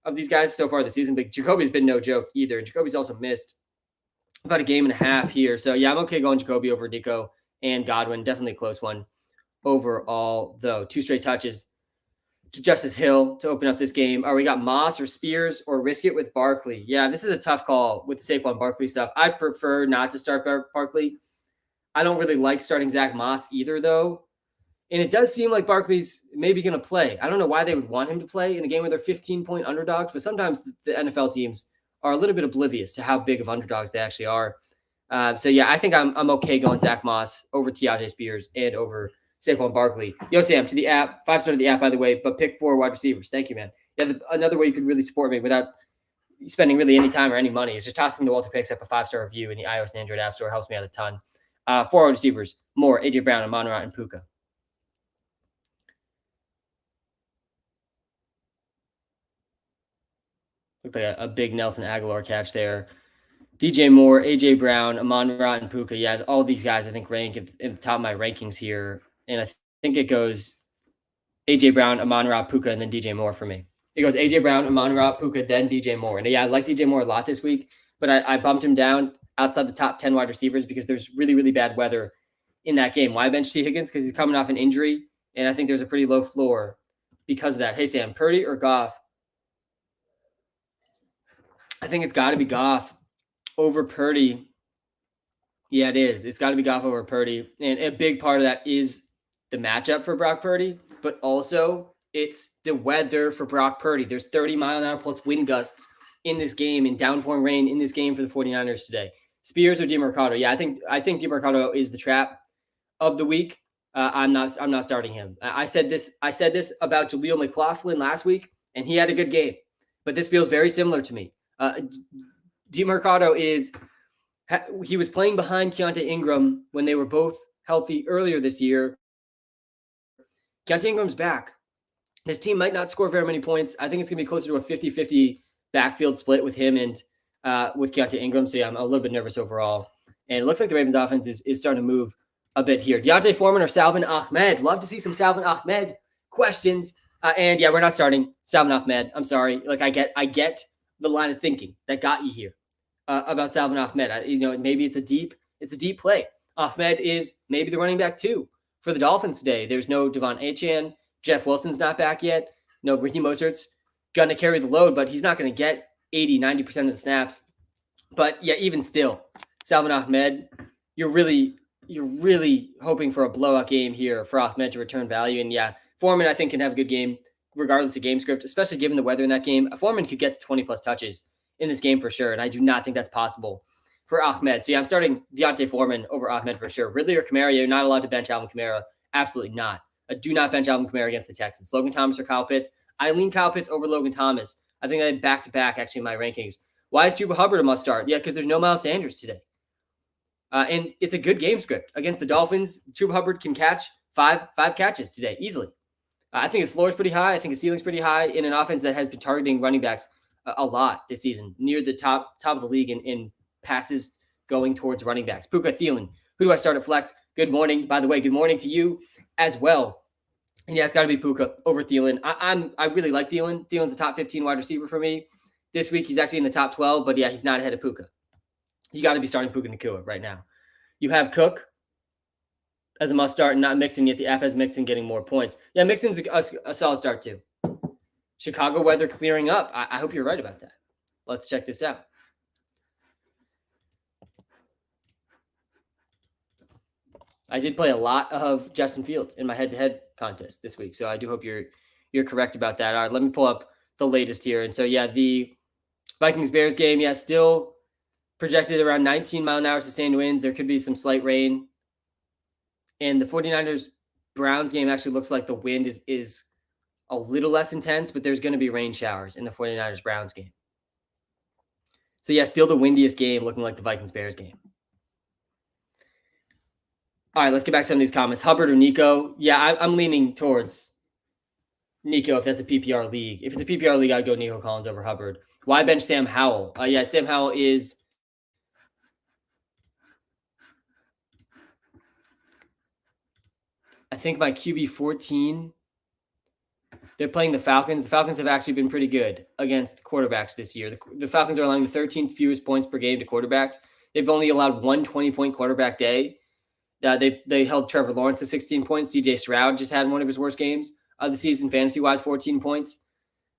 [SPEAKER 1] of these guys so far this season. But Jacoby's been no joke either. Jacoby's also missed about a game and a half here. So yeah, I'm okay going Jacoby over Nico and Godwin. Definitely a close one overall, though. 2 straight touches to Justice Hill to open up this game. We got Moss or Spears or risk it with Barkley. Yeah, this is a tough call with the Saquon Barkley stuff. I'd prefer not to start Barkley. I don't really like starting Zach Moss either, though. And it does seem like Barkley's maybe going to play. I don't know why they would want him to play in a game where they're 15-point underdogs, but sometimes the NFL teams are a little bit oblivious to how big of underdogs they actually are. So yeah, I think I'm okay going Zach Moss over Te'Ajay Spears and over Saquon Barkley. Yo, Sam, to the app. 5-star to the app, by the way, but pick 4 wide receivers. Thank you, man. Yeah, another way you could really support me without spending really any time or any money is just tossing the WalterPicks up a 5-star review in the iOS and Android app store. It helps me out a ton. 4 wide receivers, Moore, AJ Brown, Amon-Ra, and Puka. Looked like a big Nelson Aguilar catch there. DJ Moore, AJ Brown, Amon-Ra, and Puka. Yeah, all these guys I think rank at the top of my rankings here. And I think it goes AJ Brown, Amon-Ra, Puka, and then DJ Moore for me. It goes AJ Brown, Amon-Ra, Puka, then DJ Moore. And yeah, I like DJ Moore a lot this week, but I bumped him down outside the top 10 wide receivers because there's really, really bad weather in that game. Why bench T. Higgins? Because he's coming off an injury, and I think there's a pretty low floor because of that. Hey, Sam, Purdy or Goff? I think it's got to be Goff over Purdy. Yeah, it is. It's got to be Goff over Purdy. And a big part of that is the matchup for Brock Purdy, but also it's the weather for Brock Purdy. There's 30-mile-an-hour plus wind gusts in this game and downpouring rain in this game for the 49ers today. Spears or DeMarcado? Yeah, I think DeMarcado is the trap of the week. I'm not starting him. I said this about Jaleel McLaughlin last week, and he had a good game. But this feels very similar to me. DeMarcado he was playing behind Keontae Ingram when they were both healthy earlier this year. Keontae Ingram's back. This team might not score very many points. I think it's going to be closer to a 50-50 backfield split with him and with Keontae Ingram. So yeah, I'm a little bit nervous overall. And it looks like the Ravens offense is starting to move a bit here. Deontay Foreman or Salvin Ahmed? Love to see some Salvin Ahmed questions. And yeah, we're not starting Salvin Ahmed. I'm sorry. Like I get the line of thinking that got you here about Salvin Ahmed. Maybe it's a deep play. Ahmed is maybe the running back 2 For the Dolphins today, there's no Devon Achane. Jeff Wilson's not back yet. No, Ricky Mostert's going to carry the load, but he's not going to get 80, 90% of the snaps. But yeah, even still, Salvin Ahmed, you're really hoping for a blowout game here for Ahmed to return value. And yeah, Foreman, I think, can have a good game regardless of game script, especially given the weather in that game. Foreman could get to 20 plus touches in this game for sure. And I do not think that's possible for Ahmed. So yeah, I'm starting Deontay Foreman over Ahmed for sure. Ridley or Kamara, you're not allowed to bench Alvin Kamara. Absolutely not. Do not bench Alvin Kamara against the Texans. Logan Thomas or Kyle Pitts. I lean Kyle Pitts over Logan Thomas. I think I had back-to-back actually in my rankings. Why is Chuba Hubbard a must start? Yeah, because there's no Miles Sanders today. And it's a good game script. Against the Dolphins, Chuba Hubbard can catch five catches today easily. I think his floor is pretty high. I think his ceiling's pretty high in an offense that has been targeting running backs a lot this season, near the top of the league in passes going towards running backs. Puka Thielen. Who do I start at flex? Good morning. By the way, good morning to you as well. And yeah, it's got to be Puka over Thielen. I really like Thielen. Thielen's a top 15 wide receiver for me. This week, he's actually in the top 12, but yeah, he's not ahead of Puka. You got to be starting Puka Nacua right now. You have Cook as a must start and not Mixon, yet the app has Mixon getting more points. Yeah, Mixon's a solid start too. Chicago weather clearing up. I hope you're right about that. Let's check this out. I did play a lot of Justin Fields in my head-to-head contest this week, so I do hope you're correct about that. All right, let me pull up the latest here. And so, yeah, the Vikings-Bears game, yeah, still projected around 19-mile-an-hour sustained winds. There could be some slight rain. And the 49ers-Browns game actually looks like the wind is a little less intense, but there's going to be rain showers in the 49ers-Browns game. So, yeah, still the windiest game, looking like the Vikings-Bears game. All right, let's get back to some of these comments. Hubbard or Nico? Yeah, I'm leaning towards Nico if that's a PPR league. If it's a PPR league, I'd go Nico Collins over Hubbard. Why bench Sam Howell? Yeah, Sam Howell is I think my QB 14. They're playing the Falcons. The Falcons have actually been pretty good against quarterbacks this year. The Falcons are allowing the 13th fewest points per game to quarterbacks. They've only allowed one 20-point quarterback day. They held Trevor Lawrence to 16 points. CJ Stroud just had one of his worst games of the season, fantasy-wise, 14 points.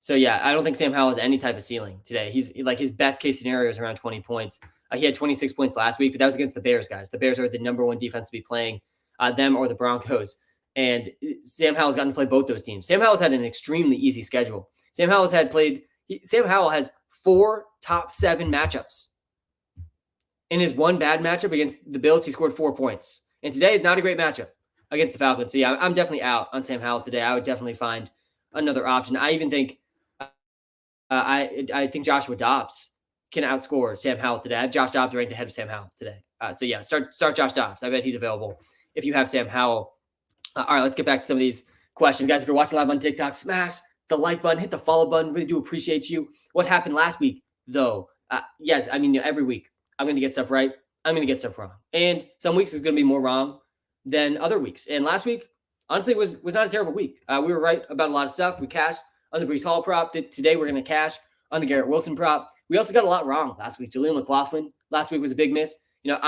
[SPEAKER 1] So, yeah, I don't think Sam Howell has any type of ceiling today. He's like his best-case scenario is around 20 points. He had 26 points last week, but that was against the Bears, guys. The Bears are the number one defense to be playing, them or the Broncos. And Sam Howell's gotten to play both those teams. Sam Howell's had an extremely easy schedule. Sam Howell has 4 top 7 matchups. In his one bad matchup against the Bills, he scored 4 points. And today is not a great matchup against the Falcons. So, yeah, I'm definitely out on Sam Howell today. I would definitely find another option. I even think I think Joshua Dobbs can outscore Sam Howell today. I have Josh Dobbs ranked ahead of Sam Howell today. So, yeah, start Josh Dobbs. I bet he's available if you have Sam Howell. All right, let's get back to some of these questions. Guys, if you're watching live on TikTok, smash the like button, hit the follow button. Really do appreciate you. What happened last week, though? Yes, I mean, every week I'm going to get stuff right. I'm going to get stuff wrong. And some weeks is going to be more wrong than other weeks. And last week, honestly, was not a terrible week. We were right about a lot of stuff. We cashed on the Breece Hall prop. Today, we're going to cash on the Garrett Wilson prop. We also got a lot wrong last week. Jaleel McLaughlin last week was a big miss. You know,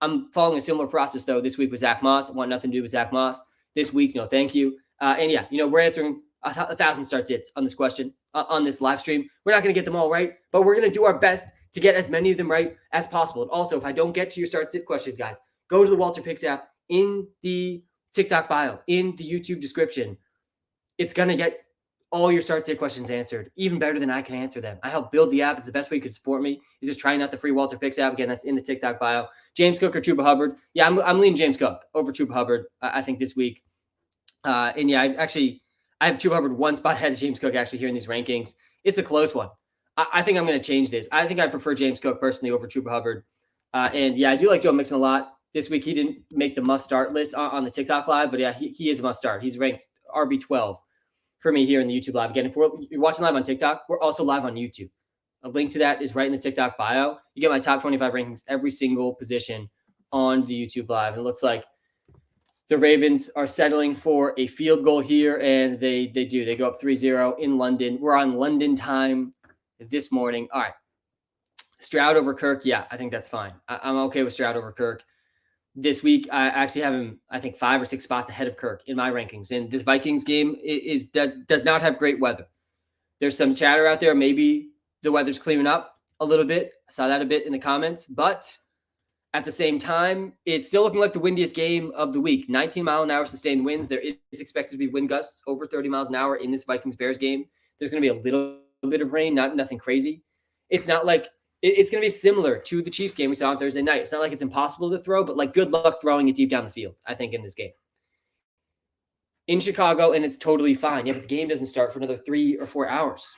[SPEAKER 1] I'm following a similar process, though, this week with Zach Moss. I want nothing to do with Zach Moss this week. No, thank you. And yeah, we're answering 1,000 start sits on this question, on this live stream. We're not going to get them all right, but we're going to do our best to get as many of them right as possible. And also, if I don't get to your start sit questions, guys, go to the WalterPicks app in the TikTok bio, in the YouTube description. It's going to get all your start sit questions answered, even better than I can answer them. I help build the app. It's the best way you could support me is just trying out the free WalterPicks app. Again, that's in the TikTok bio. James Cook or Chuba Hubbard? Yeah, I'm leaning James Cook over Chuba Hubbard, I think, this week. And yeah, I have Chuba Hubbard one spot ahead of James Cook actually here in these rankings. It's a close one. I think I'm going to change this. I think I prefer James Cook personally over Chuba Hubbard. And yeah, I do like Joe Mixon a lot. This week he didn't make the must-start list on the TikTok live, but yeah, he is a must-start. He's ranked RB12 for me here in the YouTube live. Again, if you're watching live on TikTok, we're also live on YouTube. A link to that is right in the TikTok bio. You get my top 25 rankings, every single position on the YouTube live. And it looks like the Ravens are settling for a field goal here, and they do. They go up 3-0 in London. We're on London time this morning. All right. Stroud over Kirk. Yeah, I think that's fine. I'm okay with Stroud over Kirk. this week. I actually have him, I think, 5 or 6 spots ahead of Kirk in my rankings. And this Vikings game does not have great weather. There's some chatter out there. Maybe the weather's clearing up a little bit. I saw that a bit in the comments. But at the same time, it's still looking like the windiest game of the week. 19-mile-an-hour sustained winds. There is expected to be wind gusts over 30 miles an hour in this Vikings-Bears game. There's going to be a little bit of rain, nothing crazy. It's not like it's going to be similar to the Chiefs game we saw on Thursday night. It's not like it's impossible to throw, but like good luck throwing it deep down the field, I think, in this game. In Chicago, and it's totally fine. Yeah, but the game doesn't start for another 3 or 4 hours.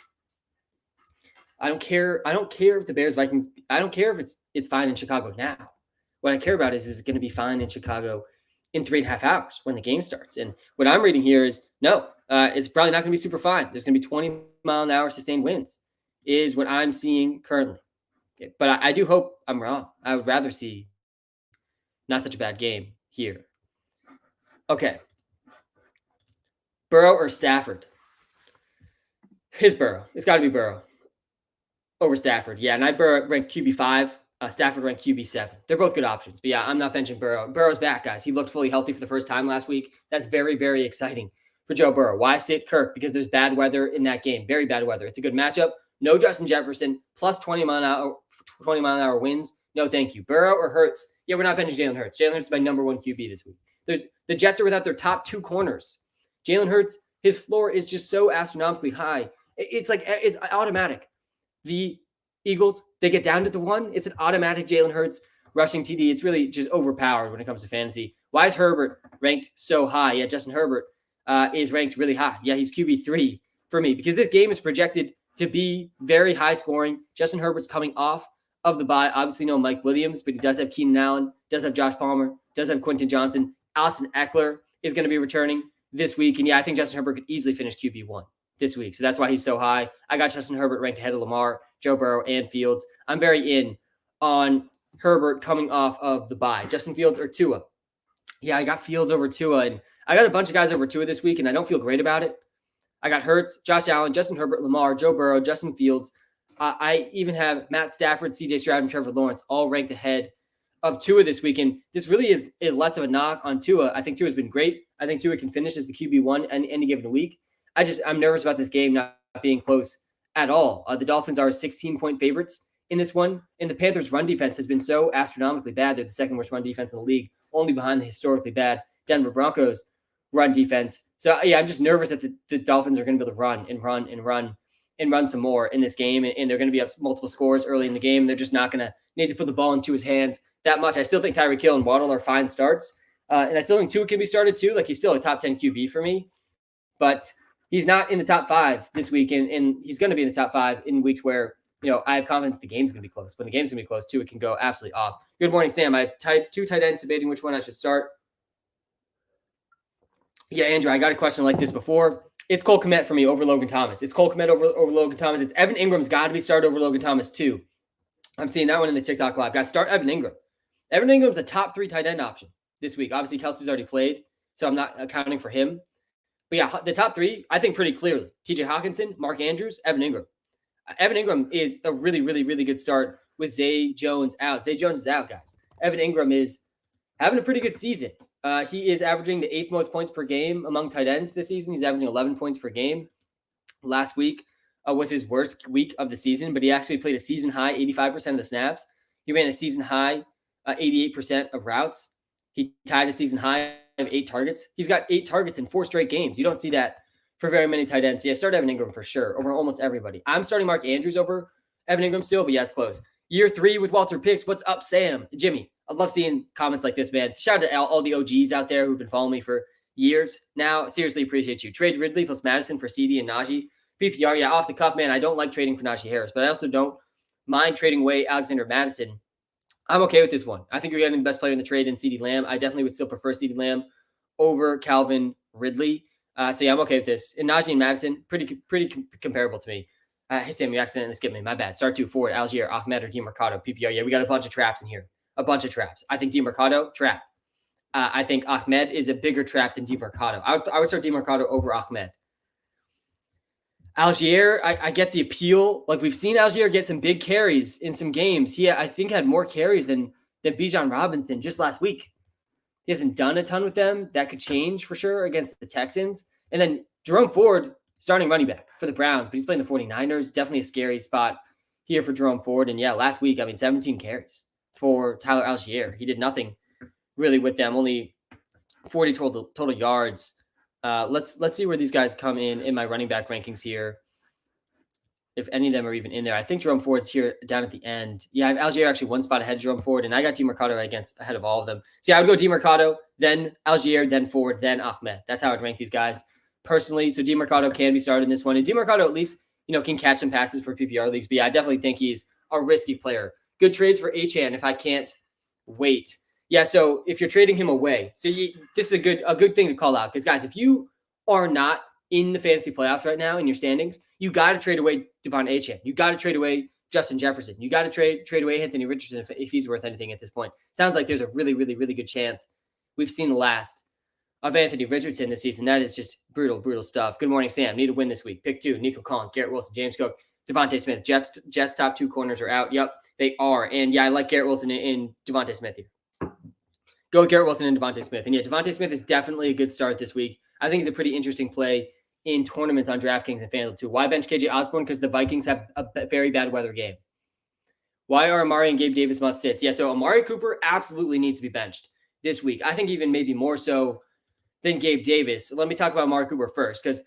[SPEAKER 1] I don't care. I don't care if the Bears Vikings. I don't care if it's fine in Chicago now. What I care about is it going to be fine in Chicago in 3.5 hours when the game starts? And what I'm reading here is no. It's probably not going to be super fine. There's going to be 20-mile-an-hour sustained winds, is what I'm seeing currently. But I do hope I'm wrong. I would rather see not such a bad game here. Okay. Burrow or Stafford? His Burrow. It's got to be Burrow over Stafford. Yeah, and I Burrow ranked QB5. Stafford ranked QB7. They're both good options. But yeah, I'm not benching Burrow. Burrow's back, guys. He looked fully healthy for the first time last week. That's very, very exciting for Joe Burrow. Why sit Kirk? Because there's bad weather in that game. Very bad weather. It's a good matchup. No Justin Jefferson, plus 20-mile-an-hour winds. No, thank you. Burrow or Hurts? Yeah, we're not benching Jalen Hurts. Jalen Hurts is my number 1 QB this week. The Jets are without their top 2 corners. Jalen Hurts, his floor is just so astronomically high. It's like it's automatic. The Eagles, they get down to the 1. It's an automatic Jalen Hurts rushing TD. It's really just overpowered when it comes to fantasy. Why is Herbert ranked so high? Yeah, Justin Herbert is ranked really high. Yeah, he's QB3 for me because this game is projected to be very high scoring. Justin Herbert's coming off of the bye. Obviously, no Mike Williams, but he does have Keenan Allen, does have Josh Palmer, does have Quentin Johnson. Austin Eckler is going to be returning this week. And yeah, I think Justin Herbert could easily finish QB1 this week. So that's why he's so high. I got Justin Herbert ranked ahead of Lamar, Joe Burrow, and Fields. I'm very in on Herbert coming off of the bye. Justin Fields or Tua? Yeah, I got Fields over Tua. And I got a bunch of guys over Tua this week, and I don't feel great about it. I got Hurts, Josh Allen, Justin Herbert, Lamar, Joe Burrow, Justin Fields. I even have Matt Stafford, CJ Stroud, and Trevor Lawrence all ranked ahead of Tua this weekend. This really is less of a knock on Tua. I think Tua's been great. I think Tua can finish as the QB1 any given week. I'm nervous about this game not being close at all. The Dolphins are 16-point favorites in this one, and the Panthers' run defense has been so astronomically bad. They're the second worst run defense in the league, only behind the historically bad Denver Broncos run defense. So yeah, I'm just nervous that the Dolphins are going to be able to run some more in this game, and they're going to be up multiple scores early in the game. They're just not going to need to put the ball into his hands that much. I still think Tyreek Hill and Waddle are fine starts, and I still think Tua can be started too. Like he's still a top 10 QB for me, but he's not in the top 5 this week, and he's going to be in the top 5 in weeks where I have confidence the game's going to be close. When the game's going to be close too, it can go absolutely off. Good morning, Sam. I have 2 tight ends debating which one I should start. Yeah, Andrew, I got a question like this before. It's Cole Kmet for me over Logan Thomas. It's Cole Kmet over Logan Thomas. It's Evan Ingram's got to be started over Logan Thomas too. I'm seeing that one in the TikTok live. Guys, start Evan Ingram. Evan Ingram's a top 3 tight end option this week. Obviously, Kelsey's already played, so I'm not accounting for him. But yeah, the top 3, I think pretty clearly. TJ Hawkinson, Mark Andrews, Evan Ingram. Evan Ingram is a really, really, really good start with Zay Jones out. Zay Jones is out, guys. Evan Ingram is having a pretty good season. He is averaging the 8th most points per game among tight ends this season. He's averaging 11 points per game. Last week was his worst week of the season, but he actually played a season high 85% of the snaps. He ran a season high 88% of routes. He tied a season high of 8 targets. He's got 8 targets in 4 straight games. You don't see that for very many tight ends. So yeah, start Evan Ingram for sure over almost everybody. I'm starting Mark Andrews over Evan Ingram still, but yeah, it's close. Year 3 with WalterPicks. What's up, Sam? Jimmy. I love seeing comments like this, man. Shout out to all the OGs out there who've been following me for years now. Seriously appreciate you. Trade Ridley plus Madison for CD and Najee. PPR, yeah, off the cuff, man. I don't like trading for Najee Harris, but I also don't mind trading away Alexander Madison. I'm okay with this one. I think you're getting the best player in the trade in CD Lamb. I definitely would still prefer CD Lamb over Calvin Ridley. So yeah, I'm okay with this. And Najee and Madison, pretty comparable to me. Hey, Sam, you accidentally skipped me. My bad. Start 2 forward. Algier, Ahmed, or DeMarcado. PPR. Yeah, we got a bunch of traps in here. A bunch of traps. I think DeMarcado, trap. I think Ahmed is a bigger trap than DeMarcado. I would start DeMarcado over Ahmed. Algier, I get the appeal. Like we've seen Algier get some big carries in some games. He, I think, had more carries than Bijan Robinson just last week. He hasn't done a ton with them. That could change for sure against the Texans. And then Jerome Ford, starting running back for the Browns, but he's playing the 49ers. Definitely a scary spot here for Jerome Ford. And yeah, last week, 17 carries for Tyler Algier. He did nothing really with them, only 40 total yards. Let's see where these guys come in my running back rankings here, if any of them are even in there. I think Jerome Ford's here down at the end. Yeah, I have Algier actually one spot ahead of Jerome Ford, and I got DeMarcado ahead of all of them. So yeah, I would go DeMarcado, then Algier, then Ford, then Ahmed. That's how I'd rank these guys personally. So DeMarcado can be started in this one, and DeMarcado at least can catch some passes for PPR leagues. But yeah, I definitely think he's a risky player. Good trades for Achane if I can't wait. Yeah, so if you're trading him away, this is a good thing to call out, because guys, if you are not in the fantasy playoffs right now in your standings, you got to trade away Devon Achane. You got to trade away Justin Jefferson. You got to trade away Anthony Richardson if he's worth anything at this point. Sounds like there's a really, really, really good chance we've seen the last of Anthony Richardson this season. That is just brutal, brutal stuff. Good morning, Sam. Need a win this week. Pick 2, Nico Collins, Garrett Wilson, James Cook, Devontae Smith. Jets top 2 corners are out. Yep, they are. And yeah, I like Garrett Wilson and Devontae Smith here. Go with Garrett Wilson and Devontae Smith. And yeah, Devontae Smith is definitely a good start this week. I think he's a pretty interesting play in tournaments on DraftKings and FanDuel too. Why bench KJ Osborne? Because the Vikings have a very bad weather game. Why are Amari and Gabe Davis must sits? Yeah, so Amari Cooper absolutely needs to be benched this week. I think even maybe more so than Gabe Davis. Let me talk about Amari Cooper first, because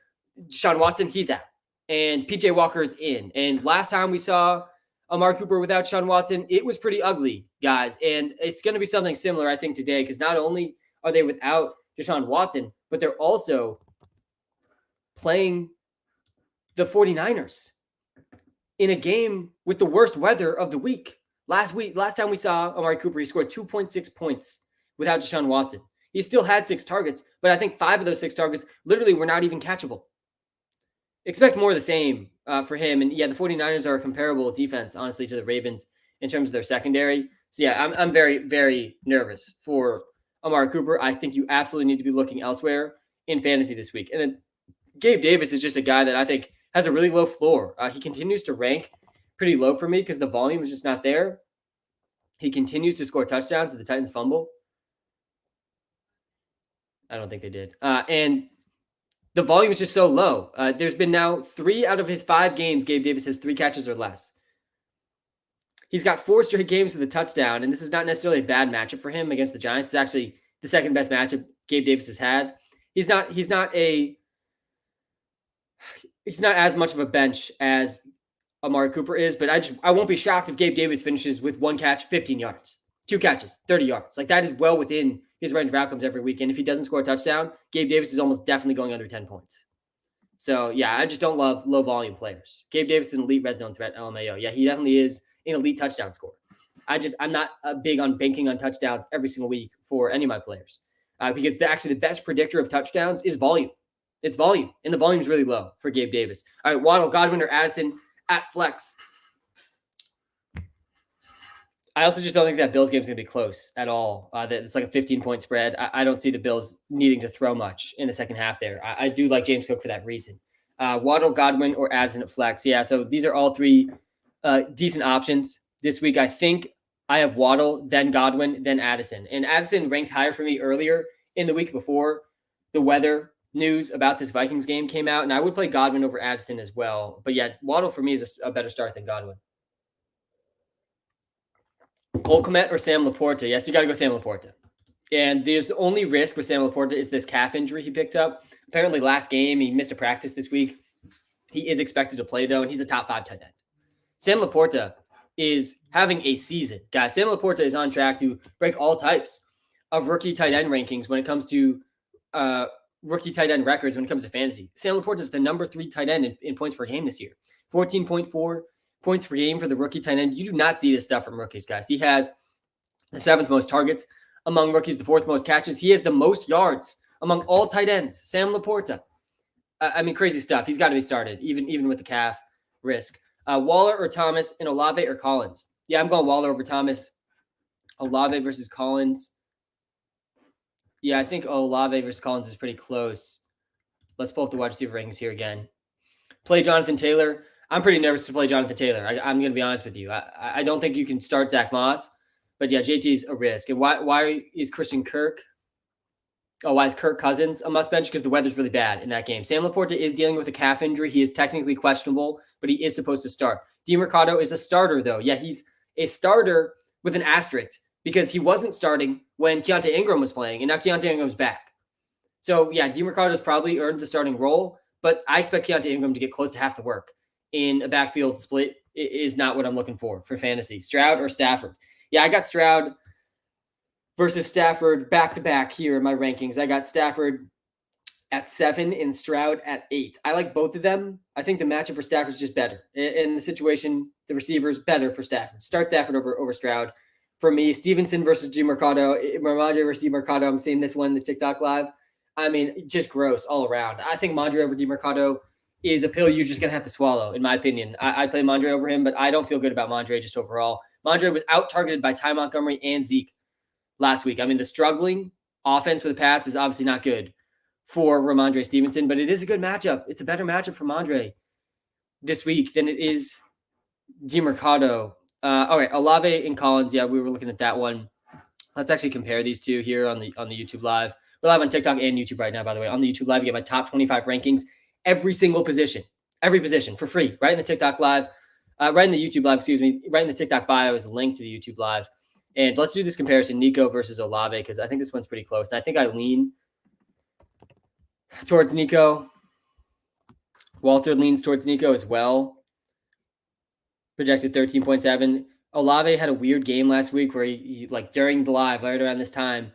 [SPEAKER 1] Deshaun Watson, he's out. And PJ Walker is in. And last time we saw Amari Cooper without Deshaun Watson, it was pretty ugly, guys. And it's going to be something similar, I think, today, because not only are they without Deshaun Watson, but they're also playing the 49ers in a game with the worst weather of the week. Last time we saw Amari Cooper, he scored 2.6 points without Deshaun Watson. He still had 6 targets, but I think 5 of those 6 targets literally were not even catchable. Expect more of the same for him. And yeah, the 49ers are a comparable defense, honestly, to the Ravens in terms of their secondary. So yeah, I'm very, very nervous for Amari Cooper. I think you absolutely need to be looking elsewhere in fantasy this week. And then Gabe Davis is just a guy that I think has a really low floor. He continues to rank pretty low for me because the volume is just not there. He continues to score touchdowns at the Titans fumble. I don't think they did. And the volume is just so low. There's been now 3 out of his 5 games, Gabe Davis has 3 catches or less. He's got 4 straight games with a touchdown, and this is not necessarily a bad matchup for him against the Giants. It's actually the second best matchup Gabe Davis has had. He's not as much of a bench as Amari Cooper is, but I won't be shocked if Gabe Davis finishes with 1 catch, 15 yards, 2 catches, 30 yards. Like, that is well within his range of outcomes every week. And if he doesn't score a touchdown, Gabe Davis is almost definitely going under 10 points. So yeah, I just don't love low volume players. Gabe Davis is an elite red zone threat, LMAO. Yeah, he definitely is an elite touchdown scorer. I'm not big on banking on touchdowns every single week for any of my players because actually the best predictor of touchdowns is volume. It's volume, and the volume is really low for Gabe Davis. All right, Waddle, Godwin, or Addison at flex. I also just don't think that Bills game is going to be close at all. It's like a 15-point spread. I don't see the Bills needing to throw much in the second half there. I do like James Cook for that reason. Waddle, Godwin, or Addison at flex. Yeah, so these are all 3 decent options this week. I think I have Waddle, then Godwin, then Addison. And Addison ranked higher for me earlier in the week before the weather news about this Vikings game came out, and I would play Godwin over Addison as well. But yeah, Waddle for me is a better start than Godwin. Cole Kmet or Sam Laporta? Yes, you got to go Sam Laporta. And there's the only risk with Sam Laporta is this calf injury he picked up. Apparently last game, he missed a practice this week. He is expected to play, though, and he's a top 5 tight end. Sam Laporta is having a season. Guys, Sam Laporta is on track to break all types of rookie tight end rankings when it comes to rookie tight end records when it comes to fantasy. Sam Laporta is the number 3 tight end in points per game this year. 14.4 points per game for the rookie tight end. You do not see this stuff from rookies, guys. He has the 7th most targets among rookies, the 4th most catches. He has the most yards among all tight ends. Sam Laporta. Crazy stuff. He's got to be started, even with the calf risk. Waller or Thomas, and Olave or Collins. Yeah, I'm going Waller over Thomas. Olave versus Collins. Yeah, I think Olave versus Collins is pretty close. Let's pull up the wide receiver rankings here again. Play Jonathan Taylor. I'm pretty nervous to play Jonathan Taylor. I'm going to be honest with you. I don't think you can start Zach Moss, but yeah, JT's a risk. And why is Christian Kirk Oh, why is Kirk Cousins a must bench? Because the weather's really bad in that game. Sam Laporta is dealing with a calf injury. He is technically questionable, but he is supposed to start. DeMarcado is a starter, though. Yeah, he's a starter with an asterisk because he wasn't starting when Keontae Ingram was playing, and now Keontae Ingram's back. So, yeah, DeMarcado's probably earned the starting role, but I expect Keontae Ingram to get close to half the work in a backfield split is not what I'm looking for fantasy. Stroud or Stafford? Yeah, I got Stroud versus Stafford back-to-back here in my rankings. I got Stafford at 7 and Stroud at 8. I like both of them. I think the matchup for Stafford is just better. In the situation, the receiver's better for Stafford. Start Stafford over Stroud. For me, Stevenson versus DeMarcado, Ramondre versus DeMarcado. I'm seeing this one in the TikTok live. I mean, just gross all around. I think Mondre over DeMarcado is a pill you're just going to have to swallow, in my opinion. I play Mondre over him, but I don't feel good about Mondre just overall. Mondre was out-targeted by Ty Montgomery and Zeke last week. I mean, the struggling offense for the Pats is obviously not good for Ramondre Stevenson, but it is a good matchup. It's a better matchup for Mondre this week than it is DeMarcado. All right, Olave and Collins. Yeah, we were looking at that one. Let's actually compare these two here on the YouTube live. We're live on TikTok and YouTube right now, by the way. On the YouTube live, you get my top 25 rankings, every position for free, right in the TikTok live, right in the YouTube live, right in the TikTok bio is a link to the YouTube live. And let's do this comparison, Nico versus Olave, because I think this one's pretty close. And I think I lean towards Nico. Walter leans towards Nico as well. Projected 13.7. Olave had a weird game last week where he like during the live, right around this time,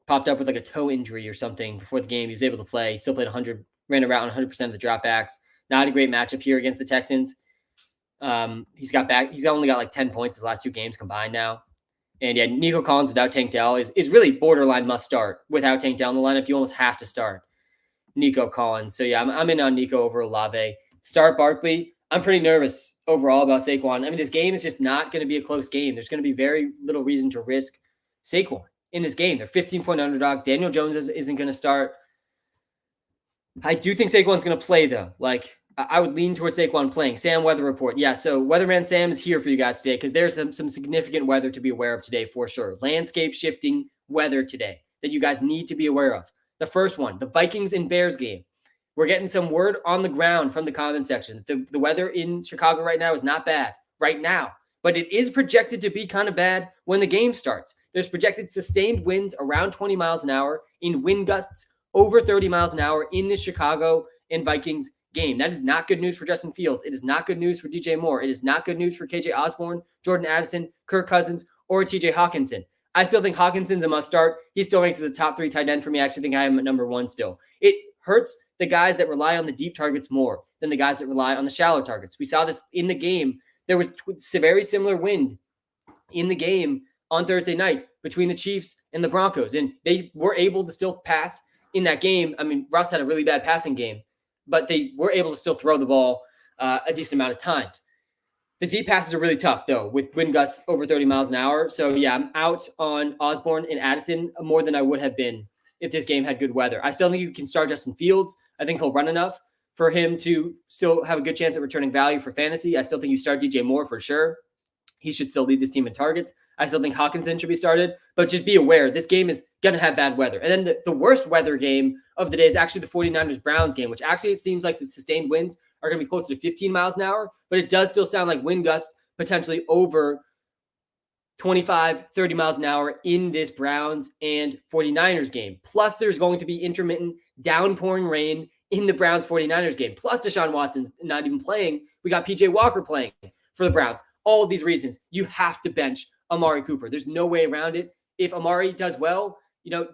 [SPEAKER 1] popped up with like a toe injury or something before the game. He was able to play. He still played 100, ran around 100% of the dropbacks. Not a great matchup here against the Texans. He's only got like 10 points his last two games combined now. And yeah, Nico Collins without Tank Dell is really borderline must start. Without Tank Dell in the lineup, you almost have to start Nico Collins. So yeah, I'm in on Nico over Olave. Start Barkley. I'm pretty nervous overall about Saquon. I mean, this game is just not going to be a close game. There's going to be very little reason to risk Saquon in this game. They're 15-point underdogs. Daniel Jones isn't going to start. I do think Saquon's going to play, though. Like, I would lean towards Saquon playing. Sam Weather Report. Yeah, so Weatherman Sam is here for you guys today because there's some significant weather to be aware of today for sure. Landscape shifting weather today that you guys need to be aware of. The first one, the Vikings and Bears game. We're getting some word on the ground from the comment section. The weather in Chicago right now is not bad right now, but it is projected to be kind of bad when the game starts. There's projected sustained winds around 20 miles an hour in wind gusts over 30 miles an hour in the Chicago and Vikings game. That is not good news for Justin Fields. It is not good news for DJ Moore. It is not good news for KJ Osborne, Jordan Addison, Kirk Cousins, or TJ Hawkinson. I still think Hawkinson's a must start. He still ranks as a top 3 tight end for me. I actually think I have him at number 1 still. It hurts the guys that rely on the deep targets more than the guys that rely on the shallow targets. We saw this in the game. There was very similar wind in the game on Thursday night between the Chiefs and the Broncos, and they were able to still pass in that game. I mean, Russ had a really bad passing game, but they were able to still throw the ball a decent amount of times. The deep passes are really tough, though, with wind gusts over 30 miles an hour. So, yeah, I'm out on Osborne and Addison more than I would have been if this game had good weather. I still think you can start Justin Fields. I think he'll run enough for him to still have a good chance at returning value for fantasy. I still think you start DJ Moore for sure. He should still lead this team in targets. I still think Hawkinson should be started, but just be aware, this game is going to have bad weather. And then the worst weather game of the day is actually the 49ers-Browns game, which actually it seems like the sustained winds are going to be closer to 15 miles an hour, but it does still sound like wind gusts potentially over 25, 30 miles an hour in this Browns and 49ers game. Plus, there's going to be intermittent downpouring rain in the Browns 49ers game. Plus, Deshaun Watson's not even playing. We got PJ Walker playing for the Browns. All of these reasons, you have to bench Amari Cooper. There's no way around it. If Amari does well,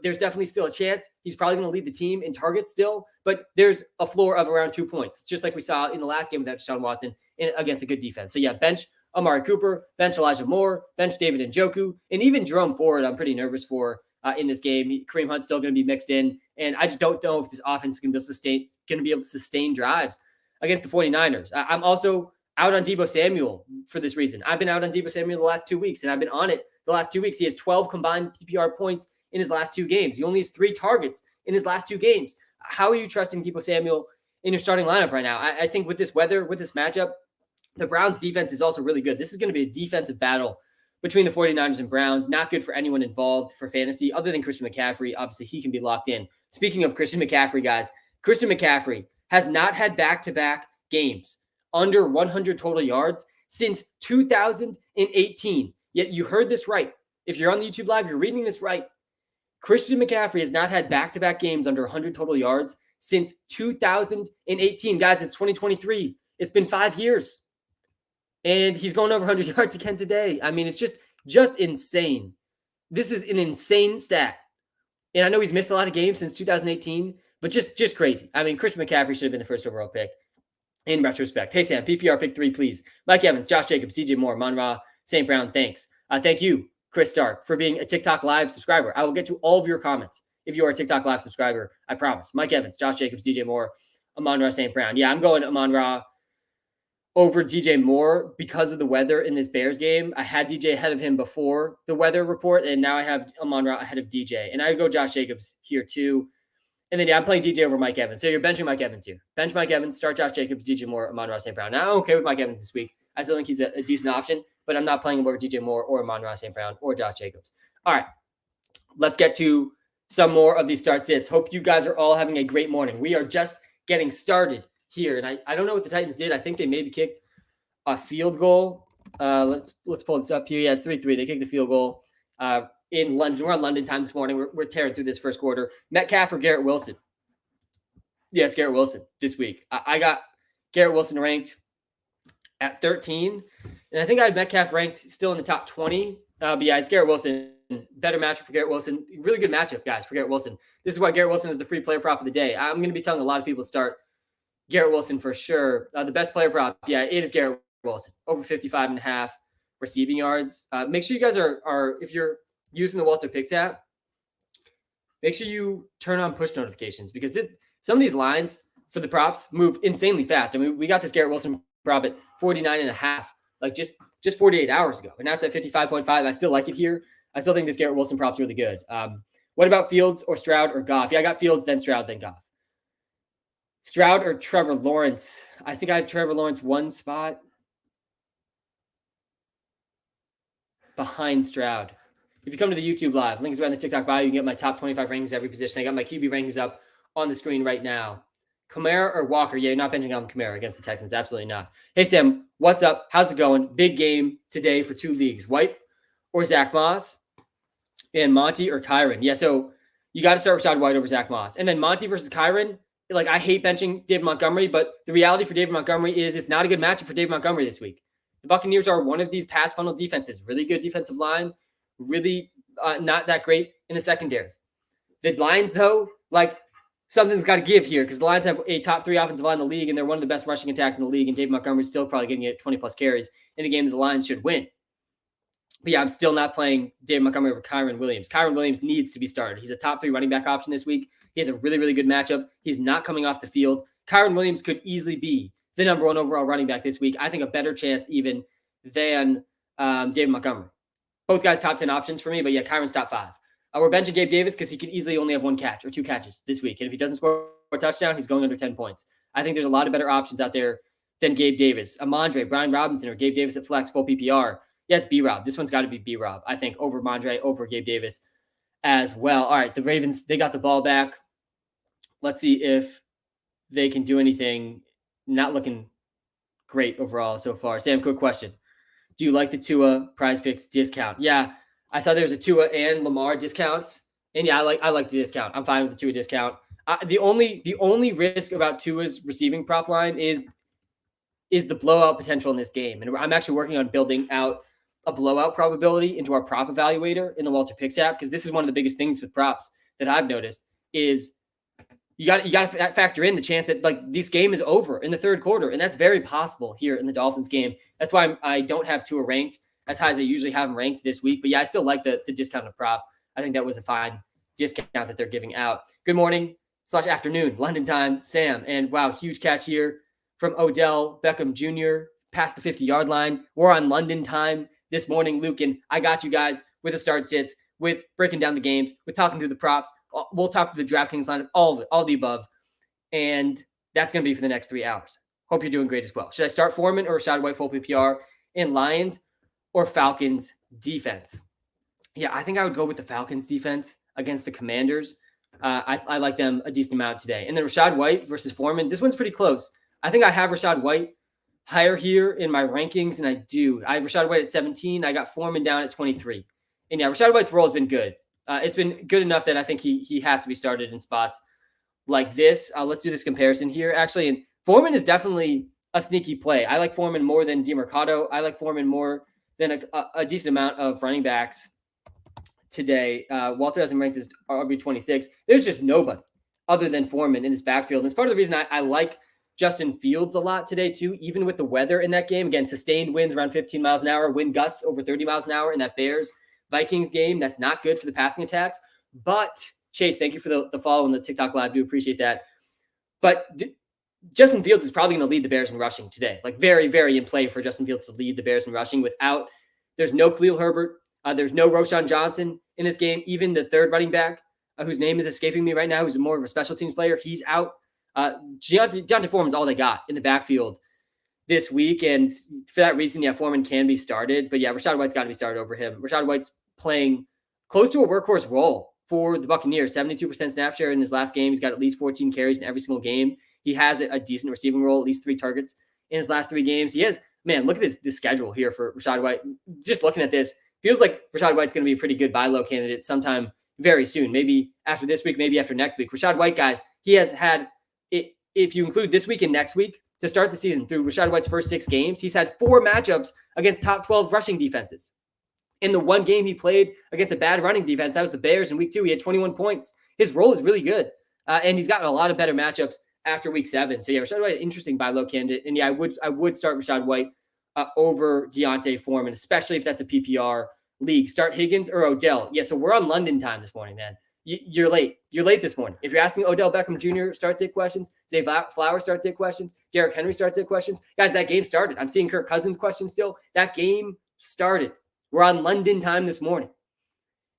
[SPEAKER 1] there's definitely still a chance. He's probably going to lead the team in targets still, but there's a floor of around 2 points. It's just like we saw in the last game without Deshaun Watson against a good defense. So yeah, bench Amari Cooper, bench Elijah Moore, bench David Njoku, and even Jerome Ford I'm pretty nervous for in this game. Kareem Hunt's still going to be mixed in, and I just don't know if this offense is going to be able to sustain drives against the 49ers. I'm also out on Deebo Samuel for this reason. I've been out on Deebo Samuel the last 2 weeks, and I've been on it the last 2 weeks. He has 12 combined PPR points in his last 2 games. He only has 3 targets in his last 2 games. How are you trusting Deebo Samuel in your starting lineup right now? I think with this weather, with this matchup, the Browns defense is also really good. This is going to be a defensive battle between the 49ers and Browns. Not good for anyone involved for fantasy other than Christian McCaffrey. Obviously, he can be locked in. Speaking of Christian McCaffrey, guys, Christian McCaffrey has not had back-to-back games under 100 total yards since 2018. Yet you heard this right. If you're on the YouTube Live, you're reading this right. Christian McCaffrey has not had back-to-back games under 100 total yards since 2018. Guys, it's 2023. It's been 5 years. And he's going over 100 yards again today. I mean, it's just insane. This is an insane stat. And I know he's missed a lot of games since 2018, but just crazy. I mean, Christian McCaffrey should have been the first overall pick in retrospect. Hey, Sam, PPR pick 3, please. Mike Evans, Josh Jacobs, DJ Moore, Monra, St. Brown, thanks. Thank you, Chris Stark, for being a TikTok Live subscriber. I will get to all of your comments if you are a TikTok Live subscriber. I promise. Mike Evans, Josh Jacobs, DJ Moore, Amon-Ra St. Brown. Yeah, I'm going Amon-Ra over DJ Moore because of the weather in this Bears game. I had DJ ahead of him before the weather report, and now I have Amon-Ra ahead of DJ. And I would go Josh Jacobs here too. And then, yeah, I'm playing DJ over Mike Evans. So you're benching Mike Evans here. Bench Mike Evans, start Josh Jacobs, DJ Moore, Amon-Ra St. Brown. Now I'm okay with Mike Evans this week. I still think he's a decent option, but I'm not playing him over DJ Moore or Amon-Ra St. Brown or Josh Jacobs. All right, let's get to some more of these start sits. Hope you guys are all having a great morning. We are just getting started here. And I don't know what the Titans did. I think they maybe kicked a field goal. Let's pull this up here. Yeah, it's 3-3. They kicked the field goal in London. We're on London time this morning. We're tearing through this first quarter. Metcalf or Garrett Wilson? Yeah, it's Garrett Wilson this week. I got Garrett Wilson ranked at 13. And I think I had Metcalf ranked still in the top 20. But yeah, it's Garrett Wilson. Better matchup for Garrett Wilson. Really good matchup, guys, for Garrett Wilson. This is why Garrett Wilson is the free player prop of the day. I'm going to be telling a lot of people to start Garrett Wilson for sure. The best player prop, yeah, it is Garrett Wilson. Over 55.5 receiving yards. Make sure you guys are if you're using the WalterPicks app, make sure you turn on push notifications because some of these lines for the props move insanely fast. I mean, we got this Garrett Wilson prop at 49.5, like just 48 hours ago. And now it's at 55.5. I still like it here. I still think this Garrett Wilson prop's really good. What about Fields or Stroud or Goff? Yeah, I got Fields, then Stroud, then Goff. Stroud or Trevor Lawrence? I think I have Trevor Lawrence one spot behind Stroud. If you come to the YouTube Live, link is right in the TikTok bio. You can get my top 25 rankings every position. I got my QB rankings up on the screen right now. Kamara or Walker? Yeah, you're not benching on Kamara against the Texans. Absolutely not. Hey, Sam, what's up? How's it going? Big game today for 2 leagues. White or Zach Moss? And Monty or Kyron? Yeah, so you got to start with Rashad White over Zach Moss. And then Monty versus Kyron. Like, I hate benching David Montgomery, but the reality for David Montgomery is it's not a good matchup for David Montgomery this week. The Buccaneers are one of these pass funnel defenses. Really good defensive line. Really not that great in the secondary. The Lions, though, like, something's got to give here because the Lions have a top 3 offensive line in the league, and they're one of the best rushing attacks in the league, and David Montgomery's still probably getting it 20-plus carries in a game that the Lions should win. But yeah, I'm still not playing David Montgomery over Kyron Williams. Kyron Williams needs to be started. He's a top 3 running back option this week. He has a really, really good matchup. He's not coming off the field. Kyron Williams could easily be the number 1 overall running back this week. I think a better chance even than David Montgomery. Both guys top 10 options for me, but yeah, Kyron's top 5. We're benching Gabe Davis because he could easily only have 1 catch or 2 catches this week. And if he doesn't score a touchdown, he's going under 10 points. I think there's a lot of better options out there than Gabe Davis. Amandre, Brian Robinson, or Gabe Davis at flex, full PPR. Yeah, it's B-Rob. This one's got to be B-Rob, I think, over Mondre, over Gabe Davis as well. All right, the Ravens, they got the ball back. Let's see if they can do anything. Not looking great overall so far. Sam, quick question. Do you like the Tua Prize Picks discount? Yeah, I saw there's a Tua and Lamar discounts. And yeah, I like the discount. I'm fine with the Tua discount. The only risk about Tua's receiving prop line is the blowout potential in this game. And I'm actually working on building out a blowout probability into our prop evaluator in the WalterPicks app, because this is one of the biggest things with props that I've noticed is you got to factor in the chance that like this game is over in the third quarter, and that's very possible here in the Dolphins game. That's why I don't have Tua ranked as high as I usually have him ranked this week. But yeah, I still like the discounted prop. I think that was a fine discount that they're giving out. Good morning / afternoon, London time, Sam. And wow, huge catch here from Odell Beckham Jr. past the 50-yard line. We're on London time this morning, Luke, and I got you guys with the start sits, with breaking down the games, with talking through the props. We'll talk to the DraftKings line, all of it, all the above. And that's going to be for the next 3 hours. Hope you're doing great as well. Should I start Foreman or Rashad White full PPR in Lions or Falcons defense. Yeah, I think I would go with the Falcons defense against the Commanders. I like them a decent amount today. And then Rachaad White versus Foreman. This one's pretty close. I think I have Rachaad White higher here in my rankings, and I do. I have Rachaad White at 17. I got Foreman down at 23. And yeah, Rachaad White's role has been good. It's been good enough that I think he has to be started in spots like this. Let's do this comparison here, actually. And Foreman is definitely a sneaky play. I like Foreman more than DeMarcado. I like Foreman more than a decent amount of running backs today. Walter has him ranked as RB26. There's just nobody other than Foreman in this backfield. And it's part of the reason I like Justin Fields a lot today, too, even with the weather in that game. Again, sustained winds around 15 miles an hour, wind gusts over 30 miles an hour in that Bears-Vikings game. That's not good for the passing attacks. But, Chase, thank you for the follow on the TikTok Live. I do appreciate that. But Justin Fields is probably going to lead the Bears in rushing today. Like, very, very in play for Justin Fields to lead the Bears in rushing there's no Khalil Herbert. There's no Roschon Johnson in this game. Even the third running back, whose name is escaping me right now, who's more of a special teams player, he's out. Deontay Foreman's all they got in the backfield this week. And for that reason, yeah, Foreman can be started. But yeah, Rachaad White's got to be started over him. Rachaad White's playing close to a workhorse role for the Buccaneers. 72% snap share in his last game. He's got at least 14 carries in every single game. He has a decent receiving role, at least 3 targets in his last 3 games. He has, man, look at this schedule here for Rachaad White. Just looking at this, feels like Rachaad White's going to be a pretty good buy low candidate sometime very soon. Maybe after this week, maybe after next week. Rachaad White, guys, he has had, if you include this week and next week, to start the season through Rachaad White's first 6 games, he's had 4 matchups against top 12 rushing defenses. In the one game he played against a bad running defense, that was the Bears in week 2, he had 21 points. His role is really good. And he's gotten a lot of better matchups after week 7. So yeah, Rachaad White, interesting buy low candidate. And yeah, I would start Rachaad White over Deontay Foreman, especially if that's a PPR league. Start Higgins or Odell. Yeah, so we're on London time this morning, man. You're late. You're late this morning. If you're asking Odell Beckham Jr. start take questions, Zay Flowers start take questions, Derrick Henry start take questions, guys, that game started. I'm seeing Kirk Cousins questions still. That game started. We're on London time this morning,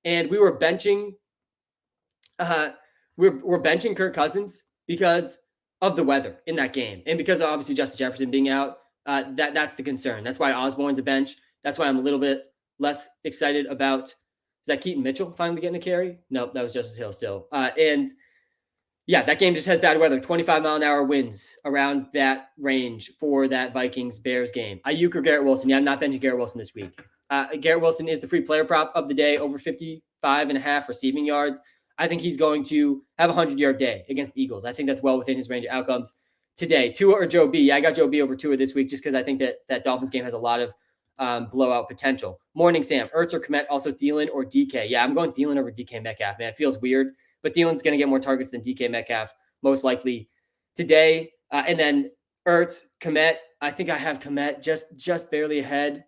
[SPEAKER 1] and we were benching. We're benching Kirk Cousins because of the weather in that game, and because of obviously Justin Jefferson being out. That's the concern. That's why Osborne's a bench. That's why I'm a little bit less excited about. Is that Keaton Mitchell finally getting a carry? No, that was Justice Hill still. And yeah, that game just has bad weather. 25-mile-an-hour winds around that range for that Vikings-Bears game. Ayuk or Garrett Wilson? Yeah, I'm not benching Garrett Wilson this week. Garrett Wilson is the free player prop of the day, over 55.5 receiving yards. I think he's going to have a 100-yard day against the Eagles. I think that's well within his range of outcomes today. Tua or Joe B? Yeah, I got Joe B over Tua this week just because I think that Dolphins game has a lot of blowout potential. Morning, Sam. Ertz or Kmet, also Thielen or DK? Yeah, I'm going Thielen over DK Metcalf, man. It feels weird, but Thielen's going to get more targets than DK Metcalf, most likely today. And then Ertz, Kmet. I think I have Kmet just barely ahead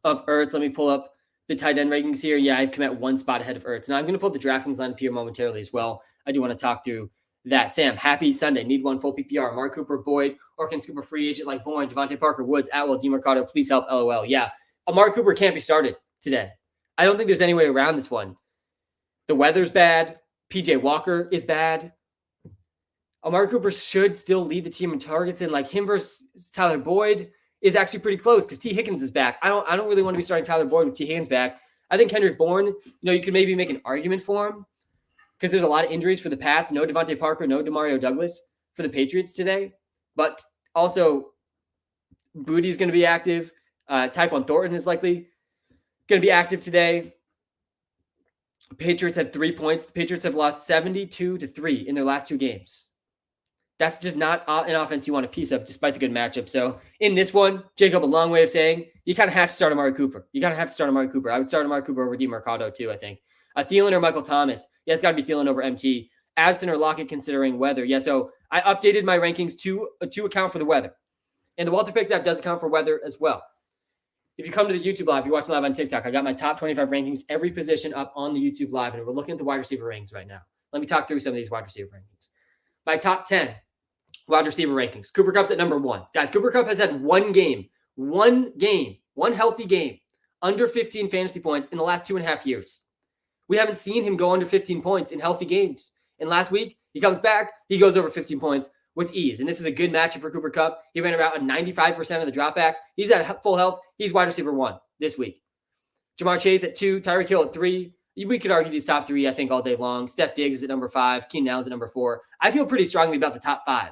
[SPEAKER 1] of Ertz. Let me pull up the tight end rankings here. Yeah, I have Kmet 1 spot ahead of Ertz. Now I'm going to pull the DraftKings line up here momentarily as well. I do want to talk through that. Sam, happy Sunday. Need one full PPR. Mark Cooper, Boyd, or can scoop a free agent like Bourne, Devontae Parker, Woods, Atwell, DeMarcado. Please help. LOL. Yeah, Mark Cooper can't be started today. I don't think there's any way around this one. The weather's bad. PJ Walker is bad. Amari Cooper should still lead the team in targets, and like him versus Tyler Boyd is actually pretty close because T. Higgins is back. I don't really want to be starting Tyler Boyd with T. Higgins back. I think Kendrick Bourne, you could maybe make an argument for him because there's a lot of injuries for the Pats. No Devontae Parker, no Demario Douglas for the Patriots today. But also, Booty's going to be active. Tyquan Thornton is likely going to be active today. Patriots have 3 points. The Patriots have lost 72-3 in their last 2 games. That's just not an offense you want a piece of, despite the good matchup. So in this one, Jacob, a long way of saying you kind of have to start Amari Cooper. I would start Amari Cooper over DeMarcado too, I think. Thielen or Michael Thomas? Yeah, it's got to be Thielen over MT. Addison or Lockett considering weather? Yeah, so I updated my rankings to account for the weather. And the WalterPicks app does account for weather as well. If you come to the YouTube live, if you're watching live on TikTok, I got my top 25 rankings, every position up on the YouTube live, and we're looking at the wide receiver rankings right now. Let me talk through some of these wide receiver rankings. My top 10 wide receiver rankings. Cooper Kupp's at number 1. Guys, Cooper Kupp has had one healthy game, under 15 fantasy points in the last 2.5 years. We haven't seen him go under 15 points in healthy games. And last week, he comes back, he goes over 15 points with ease. And this is a good matchup for Cooper Kupp. He ran about 95% of the dropbacks. He's at full health. He's wide receiver 1 this week. Jamar Chase at 2, Tyreek Hill at 3. We could argue these top 3, I think, all day long. Steph Diggs is at number 5. Keenan Allen's at number 4. I feel pretty strongly about the top 5.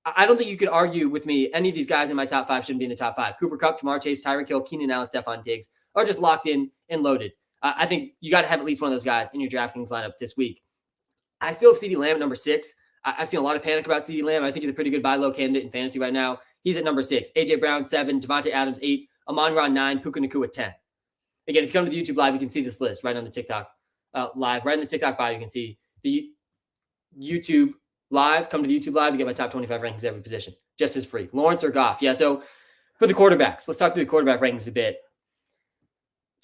[SPEAKER 1] I don't think you could argue with me. Any of these guys in my top 5 shouldn't be in the top 5. Cooper Kupp, Jamar Chase, Tyreek Hill, Keenan Allen, Stephon Diggs are just locked in and loaded. I think you got to have at least one of those guys in your DraftKings lineup this week. I still have CeeDee Lamb at number 6. I've seen a lot of panic about CeeDee Lamb. I think he's a pretty good buy low candidate in fantasy right now. He's at number 6. AJ Brown 7, Devontae Adams 8, Amon-Ra 9, Puka Nacua 10. Again, if you come to the YouTube live, you can see this list right on the TikTok live. Right in the TikTok bio, you can see the YouTube live. Come to the YouTube live, you get my top 25 rankings every position, just as free. Lawrence or Goff. Yeah, so for the quarterbacks, let's talk through the quarterback rankings a bit.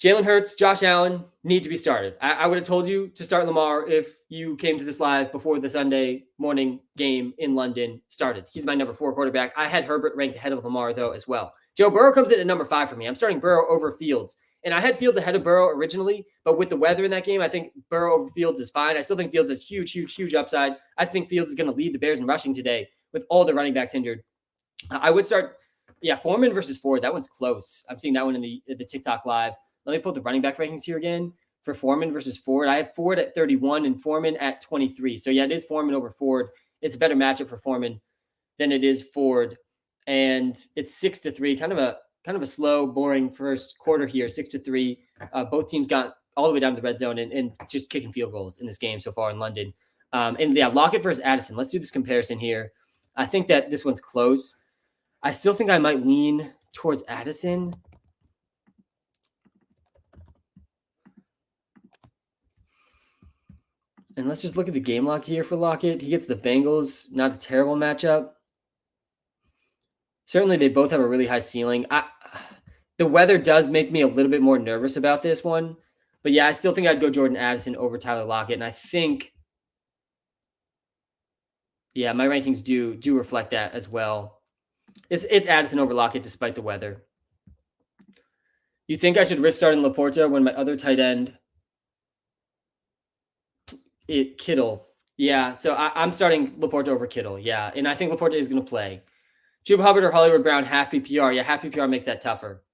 [SPEAKER 1] Jalen Hurts, Josh Allen need to be started. I would have told you to start Lamar if you came to this live before the Sunday morning game in London started. He's my number 4 quarterback. I had Herbert ranked ahead of Lamar, though, as well. Joe Burrow comes in at number 5 for me. I'm starting Burrow over Fields. And I had Fields ahead of Burrow originally, but with the weather in that game, I think Burrow over Fields is fine. I still think Fields has huge upside. I think Fields is going to lead the Bears in rushing today with all the running backs injured. I would start, Foreman versus Ford. That one's close. I'm seeing that one in the TikTok live. Let me pull the running back rankings here again for Foreman versus Ford. I have Ford at 31 and Foreman at 23. So yeah, it is Foreman over Ford. It's a better matchup for Foreman than it is Ford. And it's 6-3, kind of a slow, boring first quarter here, 6-3. Both teams got all the way down to the red zone and just kicking field goals in this game so far in London. Lockett versus Addison. Let's do this comparison here. I think that this one's close. I still think I might lean towards Addison. And let's just look at the game log here for Lockett. He gets the Bengals, not a terrible matchup. Certainly, they both have a really high ceiling. The weather does make me a little bit more nervous about this one. But yeah, I still think I'd go Jordan Addison over Tyler Lockett. And I think, my rankings do reflect that as well. It's Addison over Lockett despite the weather. You think I should risk starting Laporta when my other tight end, Kittle. Yeah, so I'm starting Laporta over Kittle. Yeah, and I think Laporta is going to play. Chuba Hubbard or Hollywood Brown, half PPR. Yeah, half PPR makes that tougher.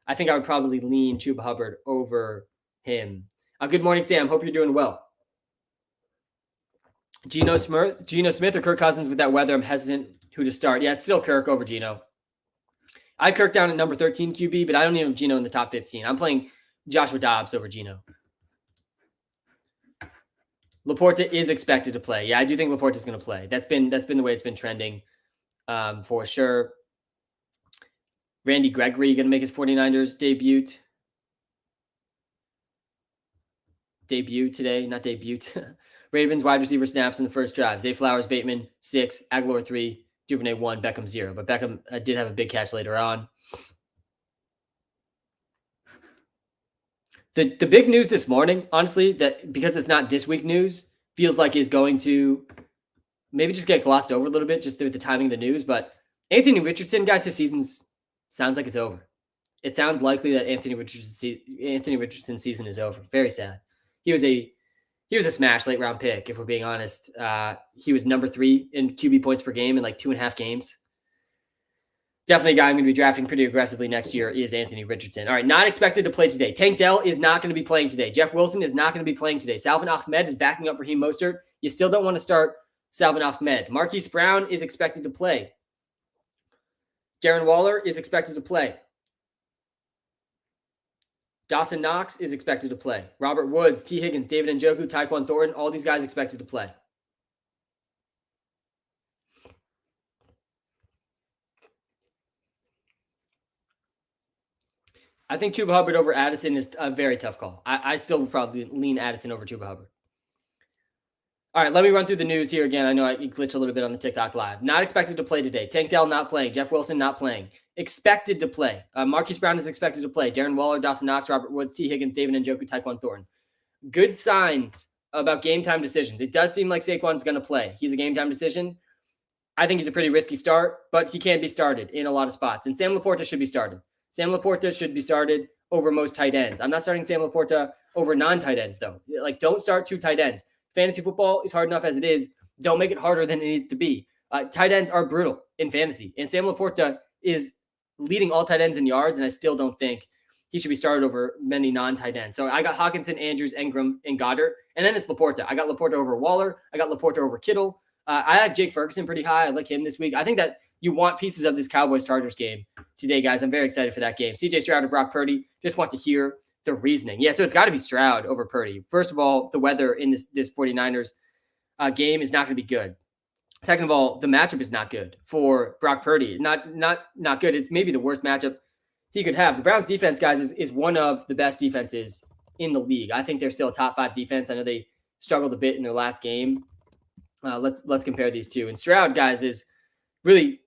[SPEAKER 1] I think I would probably lean Chuba Hubbard over him. Good morning, Sam. Hope you're doing well. Geno Smith or Kirk Cousins with that weather, I'm hesitant who to start. Yeah, it's still Kirk over Geno. I had Kirk down at number 13 QB, but I don't even have Geno in the top 15. I'm playing Joshua Dobbs over Geno. Laporta is expected to play. Yeah, I do think Laporta is going to play. That's been the way it's been trending for sure. Randy Gregory going to make his 49ers debut today, not debut. Ravens wide receiver snaps in the first drive. Zay Flowers, Bateman 6, Aguilar 3, Duvernay 1, Beckham 0. But Beckham did have a big catch later on. The big news this morning, honestly, that because it's not this week news, feels like is going to maybe just get glossed over a little bit just through the timing of the news. But Anthony Richardson, guys, his season sounds like it's over. It sounds likely that Anthony Richardson's season is over. Very sad. He was a smash late round pick, if we're being honest. He was number 3 in QB points per game in like 2.5 games. Definitely a guy I'm going to be drafting pretty aggressively next year is Anthony Richardson. All right, not expected to play today. Tank Dell is not going to be playing today. Jeff Wilson is not going to be playing today. Salvin Ahmed is backing up Raheem Mostert. You still don't want to start Salvin Ahmed. Marquise Brown is expected to play. Darren Waller is expected to play. Dawson Knox is expected to play. Robert Woods, T. Higgins, David Njoku, Tyquan Thornton, all these guys expected to play. I think Chuba Hubbard over Addison is a very tough call. I still would probably lean Addison over Chuba Hubbard. All right, let me run through the news here again. I know I glitched a little bit on the TikTok live. Not expected to play today. Tank Dell not playing. Jeff Wilson not playing. Expected to play. Marquise Brown is expected to play. Darren Waller, Dawson Knox, Robert Woods, T. Higgins, David Njoku, Tyquan Thornton. Good signs about game time decisions. It does seem like Saquon's going to play. He's a game time decision. I think he's a pretty risky start, but he can be started in a lot of spots. And Sam Laporta should be started. Sam Laporta should be started over most tight ends. I'm not starting Sam Laporta over non-tight ends, though. Like, don't start 2 tight ends. Fantasy football is hard enough as it is. Don't make it harder than it needs to be. Tight ends are brutal in fantasy. And Sam Laporta is leading all tight ends in yards, and I still don't think he should be started over many non-tight ends. So I got Hawkinson, Andrews, Ingram, and Goddard. And then it's Laporta. I got Laporta over Waller. I got Laporta over Kittle. I have Jake Ferguson pretty high. I like him this week. I think that you want pieces of this Cowboys-Chargers game today, guys. I'm very excited for that game. CJ Stroud or Brock Purdy. Just want to hear the reasoning. Yeah, so it's got to be Stroud over Purdy. First of all, the weather in this 49ers game is not going to be good. Second of all, the matchup is not good for Brock Purdy. Not good. It's maybe the worst matchup he could have. The Browns defense, guys, is one of the best defenses in the league. I think they're still a top 5 defense. I know they struggled a bit in their last game. Let's compare these two. And Stroud, guys, is really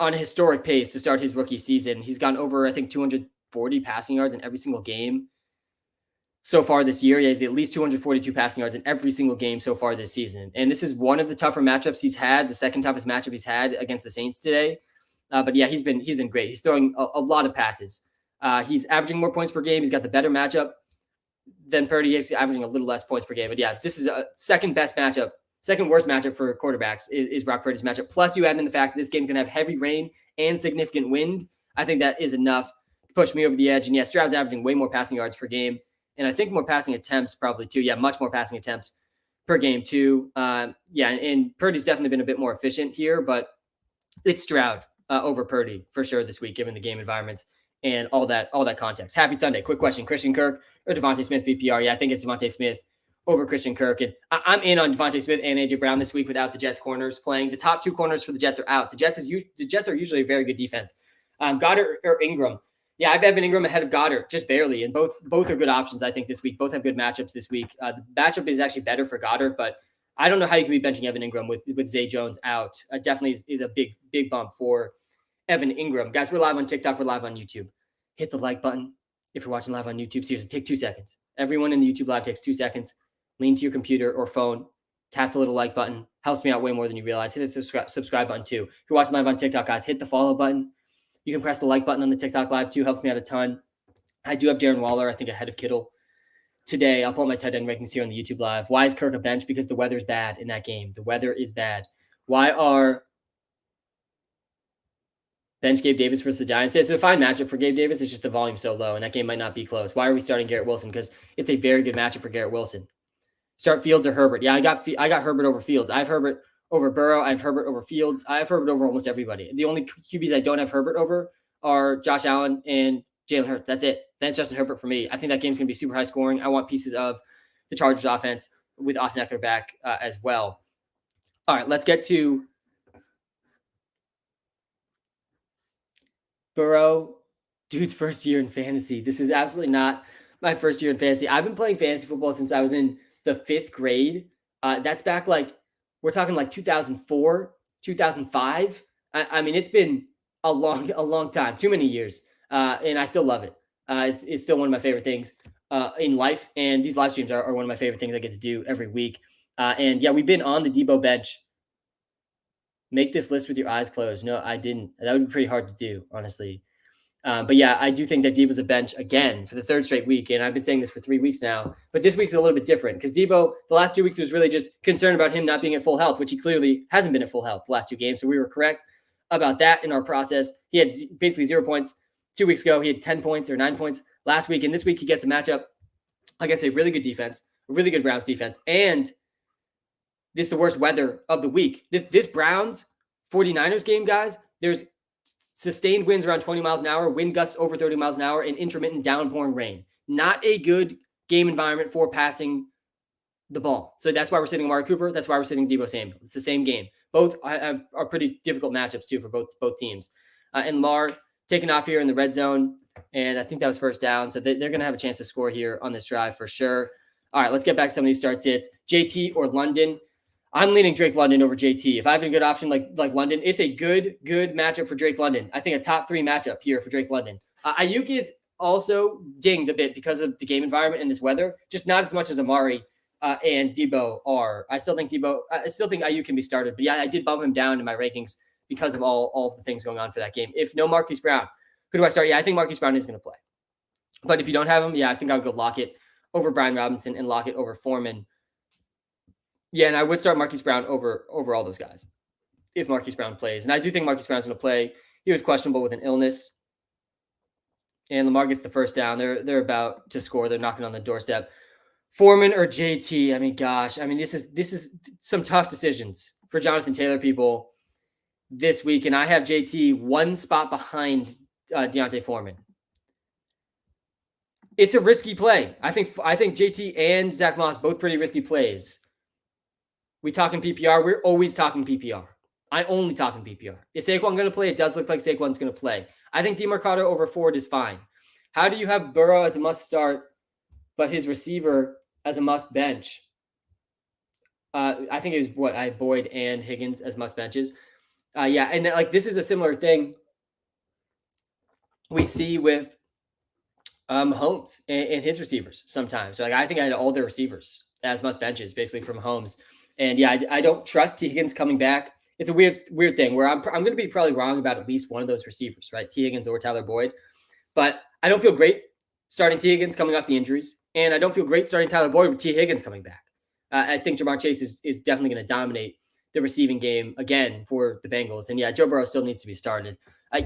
[SPEAKER 1] on a historic pace to start his rookie season. He's gone over, I think, 240 passing yards in every single game so far this year. He has at least 242 passing yards in every single game so far this season. And this is one of the tougher matchups he's had, the second toughest matchup he's had against the Saints today. But yeah, he's been great. He's throwing a lot of passes. He's averaging more points per game. He's got the better matchup than Purdy. He's averaging a little less points per game. But yeah, this is a second worst matchup for quarterbacks is Brock Purdy's matchup. Plus, you add in the fact that this game can have heavy rain and significant wind. I think that is enough to push me over the edge. And yeah, Stroud's averaging way more passing yards per game. And I think more passing attempts probably too. Yeah, much more passing attempts per game too. And Purdy's definitely been a bit more efficient here, but it's Stroud over Purdy for sure this week, given the game environments and all that context. Happy Sunday. Quick question: Christian Kirk or Devontae Smith PPR? Yeah, I think it's Devontae Smith over Christian Kirk. And I'm in on Devontae Smith and AJ Brown this week without the Jets corners playing. The top 2 corners for the Jets are out. The Jets are usually a very good defense. Goddard or Ingram. Yeah, I've Evan Ingram ahead of Goddard, just barely. And both are good options, I think, this week. Both have good matchups this week. The matchup is actually better for Goddard, but I don't know how you can be benching Evan Ingram with Zay Jones out. Definitely is a big bump for Evan Ingram. Guys, we're live on TikTok. We're live on YouTube. Hit the like button if you're watching live on YouTube. Seriously, take 2 seconds. Everyone in the YouTube live takes 2 seconds. Lean to your computer or phone. Tap the little like button. Helps me out way more than you realize. Hit the subscribe button too. If you're watching live on TikTok, guys, hit the follow button. You can press the like button on the TikTok live too. Helps me out a ton. I do have Darren Waller, I think, ahead of Kittle today. I'll pull my tight end rankings here on the YouTube live. Why is Kirk a bench? Because the weather's bad in that game. The weather is bad. Why are bench Gabe Davis versus the Giants? It's a fine matchup for Gabe Davis. It's just the volume so low, and that game might not be close. Why are we starting Garrett Wilson? Because it's a very good matchup for Garrett Wilson. Start Fields or Herbert. Yeah, I got Herbert over Fields. I have Herbert over Burrow. I have Herbert over Fields. I have Herbert over almost everybody. The only QBs I don't have Herbert over are Josh Allen and Jalen Hurts. That's it. That's Justin Herbert for me. I think that game's going to be super high scoring. I want pieces of the Chargers offense with Austin Eckler back as well. All right, let's get to Burrow, dude's first year in fantasy. This is absolutely not my first year in fantasy. I've been playing fantasy football since I was in the 5th grade. That's back we're talking 2004, 2005. I mean, it's been a long time, too many years. And I still love it. It's still one of my favorite things in life. And these live streams are one of my favorite things I get to do every week. And yeah, we've been on the Debo bench. Make this list with your eyes closed. No, I didn't. That would be pretty hard to do, honestly. But yeah, I do think that Debo's a bench again for the 3rd straight week. And I've been saying this for 3 weeks now. But this week's a little bit different because Debo, the last 2 weeks, was really just concerned about him not being at full health, which he clearly hasn't been at full health the last 2 games. So we were correct about that in our process. He had basically 0 points 2 weeks ago. He had 10 points or 9 points last week. And this week he gets a matchup against a really good defense, a really good Browns defense. And this is the worst weather of the week. This Browns 49ers game, guys, there's sustained winds around 20 miles an hour, wind gusts over 30 miles an hour, and intermittent downpouring rain. Not a good game environment for passing the ball. So that's why we're sitting Amari Cooper. That's why we're sitting Debo Samuel. It's the same game. Both are pretty difficult matchups too for both teams. And Lamar taking off here in the red zone, and I think that was first down. So they're going to have a chance to score here on this drive for sure. All right, let's get back to some of these start sits. JT or London. I'm leaning Drake London over JT. If I have a good option like London, it's a good matchup for Drake London. I think a top 3 matchup here for Drake London. Ayuk is also dinged a bit because of the game environment and this weather, just not as much as Amari and Debo are. I still think Ayuk can be started, but yeah, I did bump him down in my rankings because of all of the things going on for that game. If no Marquise Brown, who do I start? Yeah, I think Marquise Brown is going to play. But if you don't have him, yeah, I think I would go Lockett over Brian Robinson and Lockett over Foreman. Yeah, and I would start Marquise Brown over all those guys if Marquise Brown plays. And I do think Marquise Brown's going to play. He was questionable with an illness and Lamar gets the first down. They're about to score. They're knocking on the doorstep. Foreman or JT? I mean, gosh. I mean, this is some tough decisions for Jonathan Taylor people this week, and I have JT one spot behind Deontay Foreman. It's a risky play. I think JT and Zach Moss both pretty risky plays. We talking PPR. We're always talking PPR. I only talk in PPR. Is Saquon going to play? It does look like Saquon's going to play. I think DeMarcado over Ford is fine. How do you have Burrow as a must start, but his receiver as a must bench? I think it was I had Boyd and Higgins as must benches. Yeah, and like this is a similar thing we see with Mahomes and his receivers sometimes. So, like I think I had all their receivers as must benches, basically from Mahomes. And yeah, I don't trust T. Higgins coming back. It's a weird thing where I'm going to be probably wrong about at least one of those receivers, right? T. Higgins or Tyler Boyd. But I don't feel great starting T. Higgins coming off the injuries. And I don't feel great starting Tyler Boyd with T. Higgins coming back. I think Jamar Chase is definitely going to dominate the receiving game again for the Bengals. And yeah, Joe Burrow still needs to be started.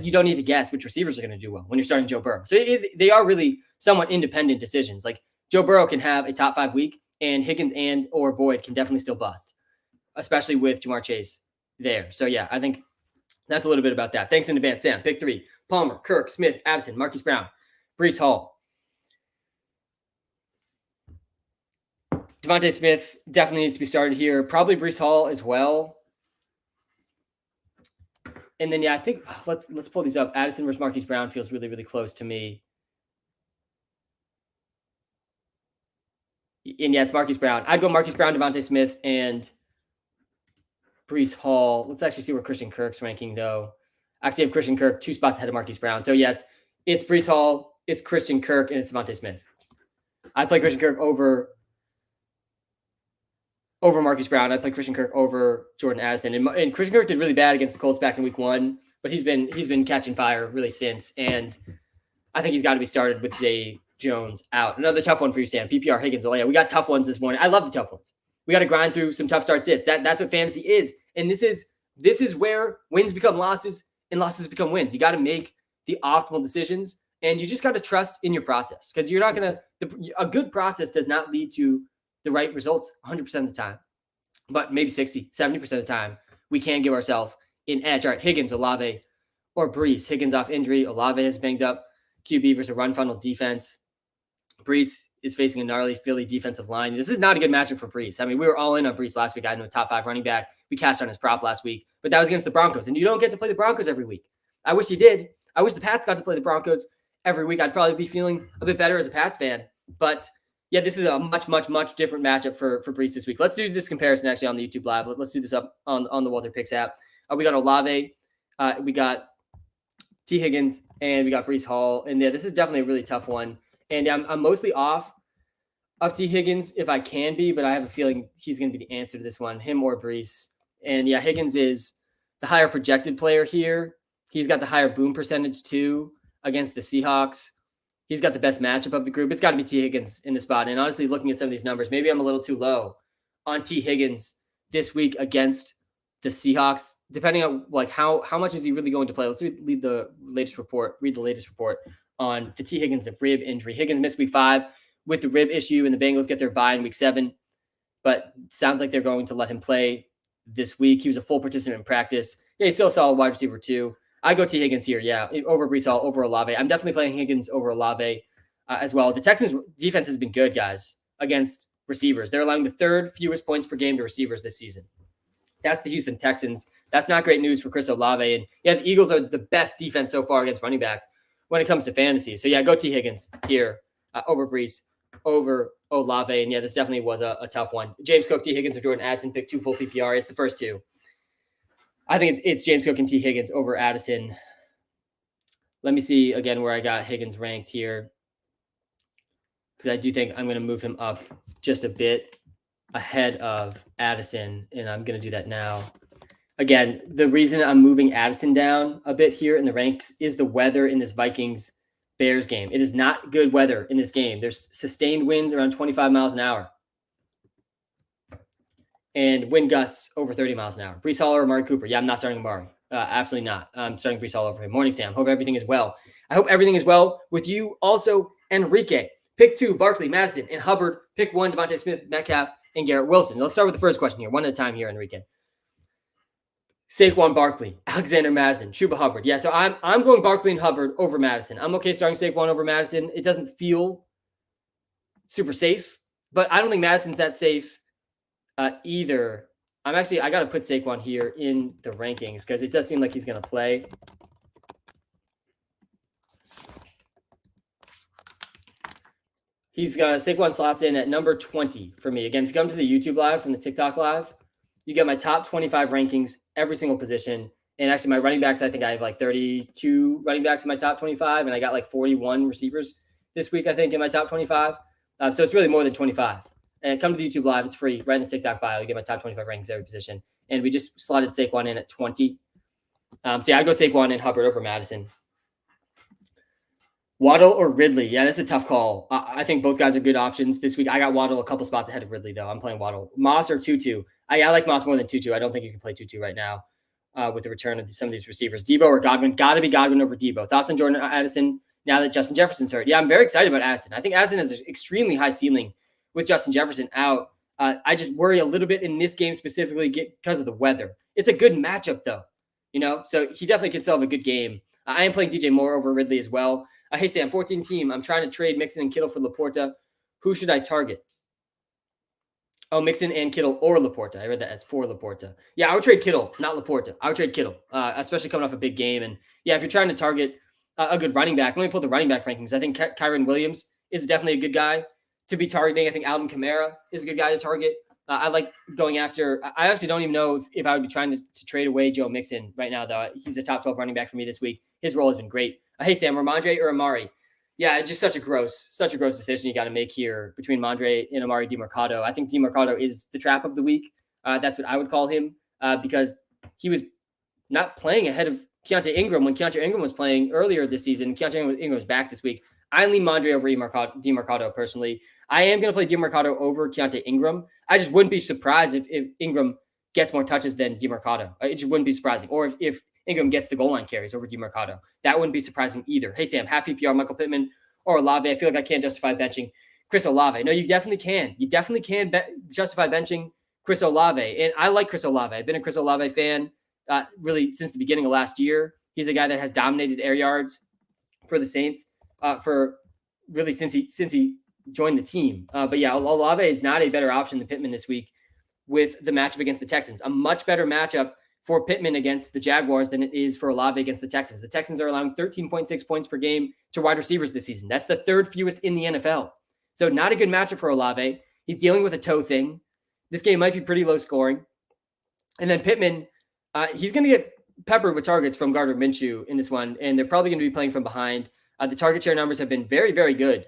[SPEAKER 1] You don't need to guess which receivers are going to do well when you're starting Joe Burrow. So they are really somewhat independent decisions. Like Joe Burrow can have a top 5 week, and Higgins and or Boyd can definitely still bust, especially with Jamar Chase there. So yeah, I think that's a little bit about that. Thanks in advance, Sam. Pick 3: Palmer, Kirk, Smith, Addison, Marquise Brown, Breece Hall. Devontae Smith definitely needs to be started here. Probably Breece Hall as well. And then yeah, I think let's pull these up. Addison versus Marquise Brown feels really, really close to me. And yeah, it's Marquise Brown. I'd go Marquise Brown, Devontae Smith, and Breece Hall. Let's actually see where Christian Kirk's ranking though. Actually, I have Christian Kirk 2 spots ahead of Marquise Brown. So yeah, it's Breece Hall, it's Christian Kirk, and it's Devontae Smith. I play Christian Kirk over Marquise Brown. I play Christian Kirk over Jordan Addison. And Christian Kirk did really bad against the Colts back in week 1, but he's been catching fire really since. And I think he's got to be started with Zay Jones out. Another tough one for you, Sam. PPR Higgins. Oh yeah, we got tough ones this morning. I love the tough ones. We got to grind through some tough start sits. That's what fantasy is. And this is where wins become losses and losses become wins. You got to make the optimal decisions, and you just got to trust in your process, because you're not going to. A good process does not lead to the right results 100% of the time, but maybe 60, 70% of the time, we can give ourselves an edge. All right, Higgins, Olave, or Breece. Higgins off injury. Olave is banged up. QB versus a run funnel defense. Breece is facing a gnarly Philly defensive line. This is not a good matchup for Breece. I mean, we were all in on Breece last week. I had him a top 5 running back. We cashed on his prop last week, but that was against the Broncos, and you don't get to play the Broncos every week. I wish you did. I wish the Pats got to play the Broncos every week. I'd probably be feeling a bit better as a Pats fan, but yeah, this is a much, much, much different matchup for Breece this week. Let's do this comparison actually on the YouTube Live. Let's do this up on the WalterPicks app. We got Olave, we got T. Higgins, and we got Breece Hall. And yeah, this is definitely a really tough one. And I'm mostly off of T. Higgins if I can be, but I have a feeling he's going to be the answer to this one, him or Breece. And yeah, Higgins is the higher projected player here. He's got the higher boom percentage too against the Seahawks. He's got the best matchup of the group. It's got to be T. Higgins in the spot. And honestly, looking at some of these numbers, maybe I'm a little too low on T. Higgins this week against the Seahawks, depending on like how much is he really going to play. Let's read the latest report on the T. Higgins rib injury. Higgins missed week 5 with the rib issue, and the Bengals get their bye in week 7. But sounds like they're going to let him play this week. He was a full participant in practice. Yeah, he's still a solid wide receiver too. I go T. Higgins here, yeah, over Breece Hall, over Olave. I'm definitely playing Higgins over Olave as well. The Texans' defense has been good, guys, against receivers. They're allowing the 3rd fewest points per game to receivers this season. That's the Houston Texans. That's not great news for Chris Olave. And yeah, the Eagles are the best defense so far against running backs when it comes to fantasy. So yeah, go T. Higgins here over Breece, over Olave. And yeah, this definitely was a tough one. James Cook, T. Higgins, or Jordan Addison, pick 2 full PPR. It's the first 2. I think it's James Cook and T. Higgins over Addison. Let me see again where I got Higgins ranked here, because I do think I'm going to move him up just a bit ahead of Addison, and I'm going to do that now. Again, the reason I'm moving Addison down a bit here in the ranks is the weather in this Vikings-Bears game. It is not good weather in this game. There's sustained winds around 25 miles an hour. And wind gusts over 30 miles an hour. Breece Hall or Amari Cooper? Yeah, I'm not starting Amari. Absolutely not. I'm starting Breece Hall over him. Morning, Sam. Hope everything is well. I hope everything is well with you. Also, Enrique, pick 2, Barkley, Madison, and Hubbard. Pick 1, Devontae Smith, Metcalf, and Garrett Wilson. Let's start with the first question here, one at a time here, Enrique. Saquon Barkley, Alexander Madison, Chuba Hubbard. Yeah, so I'm going Barkley and Hubbard over Madison. I'm okay starting Saquon over Madison. It doesn't feel super safe, but I don't think Madison's that safe either. I got to put Saquon here in the rankings because it does seem like he's going to play. Saquon slots in at number 20 for me. Again, if you come to the YouTube live from the TikTok live, you get my top 25 rankings, every single position. And actually my running backs, I think I have like 32 running backs in my top 25, and I got like 41 receivers this week, I think, in my top 25. So it's really more than 25. And come to the YouTube live, it's free, right in the TikTok bio. You get my top 25 rankings every position. And we just slotted Saquon in at 20. So yeah, I'd go Saquon and Hubbard over Madison. Waddle or Ridley? Yeah, that's a tough call. I think both guys are good options this week. I got Waddle a couple spots ahead of Ridley, though. I'm playing Waddle. Moss or Tutu? I like Moss more than Tutu. I don't think you can play Tutu right now with the return of some of these receivers. Debo or Godwin? Got to be Godwin over Debo. Thoughts on Jordan Addison now that Justin Jefferson's hurt? Yeah, I'm very excited about Addison. I think Addison has an extremely high ceiling with Justin Jefferson out. I just worry a little bit in this game specifically because of the weather. It's a good matchup, though. So he definitely can still have a good game. I am playing DJ Moore over Ridley as well. Hey, Sam, 14 team. I'm trying to trade Mixon and Kittle for Laporta. Who should I target? Oh, Mixon and Kittle or Laporta. I read that as for Laporta. Yeah, I would trade Kittle, not Laporta. I would trade Kittle, especially coming off a big game. And yeah, if you're trying to target a good running back, let me pull the running back rankings. I think Kyron Williams is definitely a good guy to be targeting. I think Alvin Kamara is a good guy to target. I like going after. I actually don't even know if I would be trying to trade away Joe Mixon right now, though. He's a top 12 running back for me this week. His role has been great. Hey, Sam, Ramondre or Amari? Yeah, just such a gross decision you got to make here between Mondre and Amari DiMercado. I think DiMercado is the trap of the week. That's what I would call him because he was not playing ahead of Keontae Ingram when Keontae Ingram was playing earlier this season. Keontae Ingram was back this week. I lean Mondre over DiMercado personally. I am going to play DiMercado over Keontae Ingram. I just wouldn't be surprised if Ingram gets more touches than DiMercado. It just wouldn't be surprising. Or if Ingram gets the goal line carries over DiMercado. That wouldn't be surprising either. Hey, Sam, half PPR, Michael Pittman or Olave. I feel like I can't justify benching Chris Olave. No, you definitely can. You definitely can justify benching Chris Olave. And I like Chris Olave. I've been a Chris Olave fan really since the beginning of last year. He's a guy that has dominated air yards for the Saints for really since he joined the team. But yeah, Olave is not a better option than Pittman this week with the matchup against the Texans. A much better matchup for Pittman against the Jaguars than it is for Olave against the Texans. The Texans are allowing 13.6 points per game to wide receivers this season. That's the third fewest in the NFL. So not a good matchup for Olave. He's dealing with a toe thing. This game might be pretty low scoring. And then Pittman, he's going to get peppered with targets from Gardner Minshew in this one, and they're probably going to be playing from behind. The target share numbers have been very, very good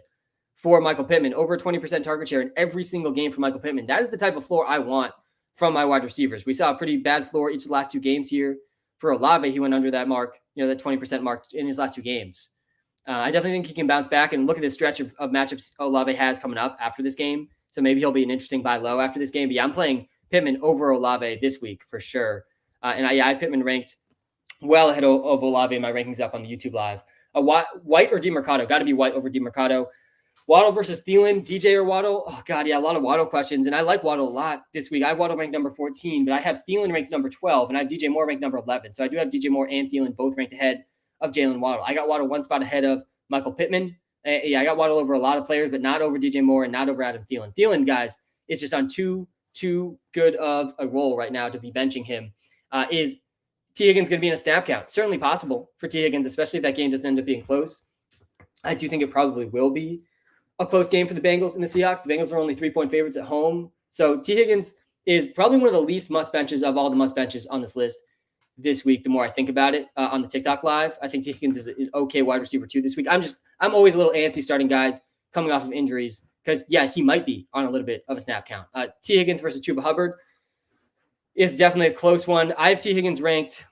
[SPEAKER 1] for Michael Pittman. Over 20% target share in every single game for Michael Pittman. That is the type of floor I want from my wide receivers. We saw a pretty bad floor each of the last 2 games here. For Olave, he went under that mark, that 20% mark in his last 2 games. I definitely think he can bounce back, and look at this stretch of matchups Olave has coming up after this game. So maybe he'll be an interesting buy low after this game. But yeah, I'm playing Pittman over Olave this week for sure. And I have Pittman ranked well ahead of Olave in my rankings up on the YouTube live. White or DiMercado? Got to be White over DiMercado. Waddle versus Thielen, DJ or Waddle? Oh, God, yeah, a lot of Waddle questions. And I like Waddle a lot this week. I have Waddle ranked number 14, but I have Thielen ranked number 12, and I have DJ Moore ranked number 11. So I do have DJ Moore and Thielen both ranked ahead of Jalen Waddle. I got Waddle one spot ahead of Michael Pittman. Yeah, I got Waddle over a lot of players, but not over DJ Moore and not over Adam Thielen. Thielen, guys, is just on too good of a roll right now to be benching him. Is T. Higgins going to be in a snap count? Certainly possible for T. Higgins, especially if that game doesn't end up being close. I do think it probably will be a close game for the Bengals and the Seahawks. The Bengals are only 3-point favorites at home. So T. Higgins is probably one of the least must benches of all the must benches on this list this week. The more I think about it on the TikTok live, I think T. Higgins is an okay wide receiver too this week. I'm always a little antsy starting guys coming off of injuries because, yeah, he might be on a little bit of a snap count. T. Higgins versus Chuba Hubbard is definitely a close one. I have T. Higgins ranked.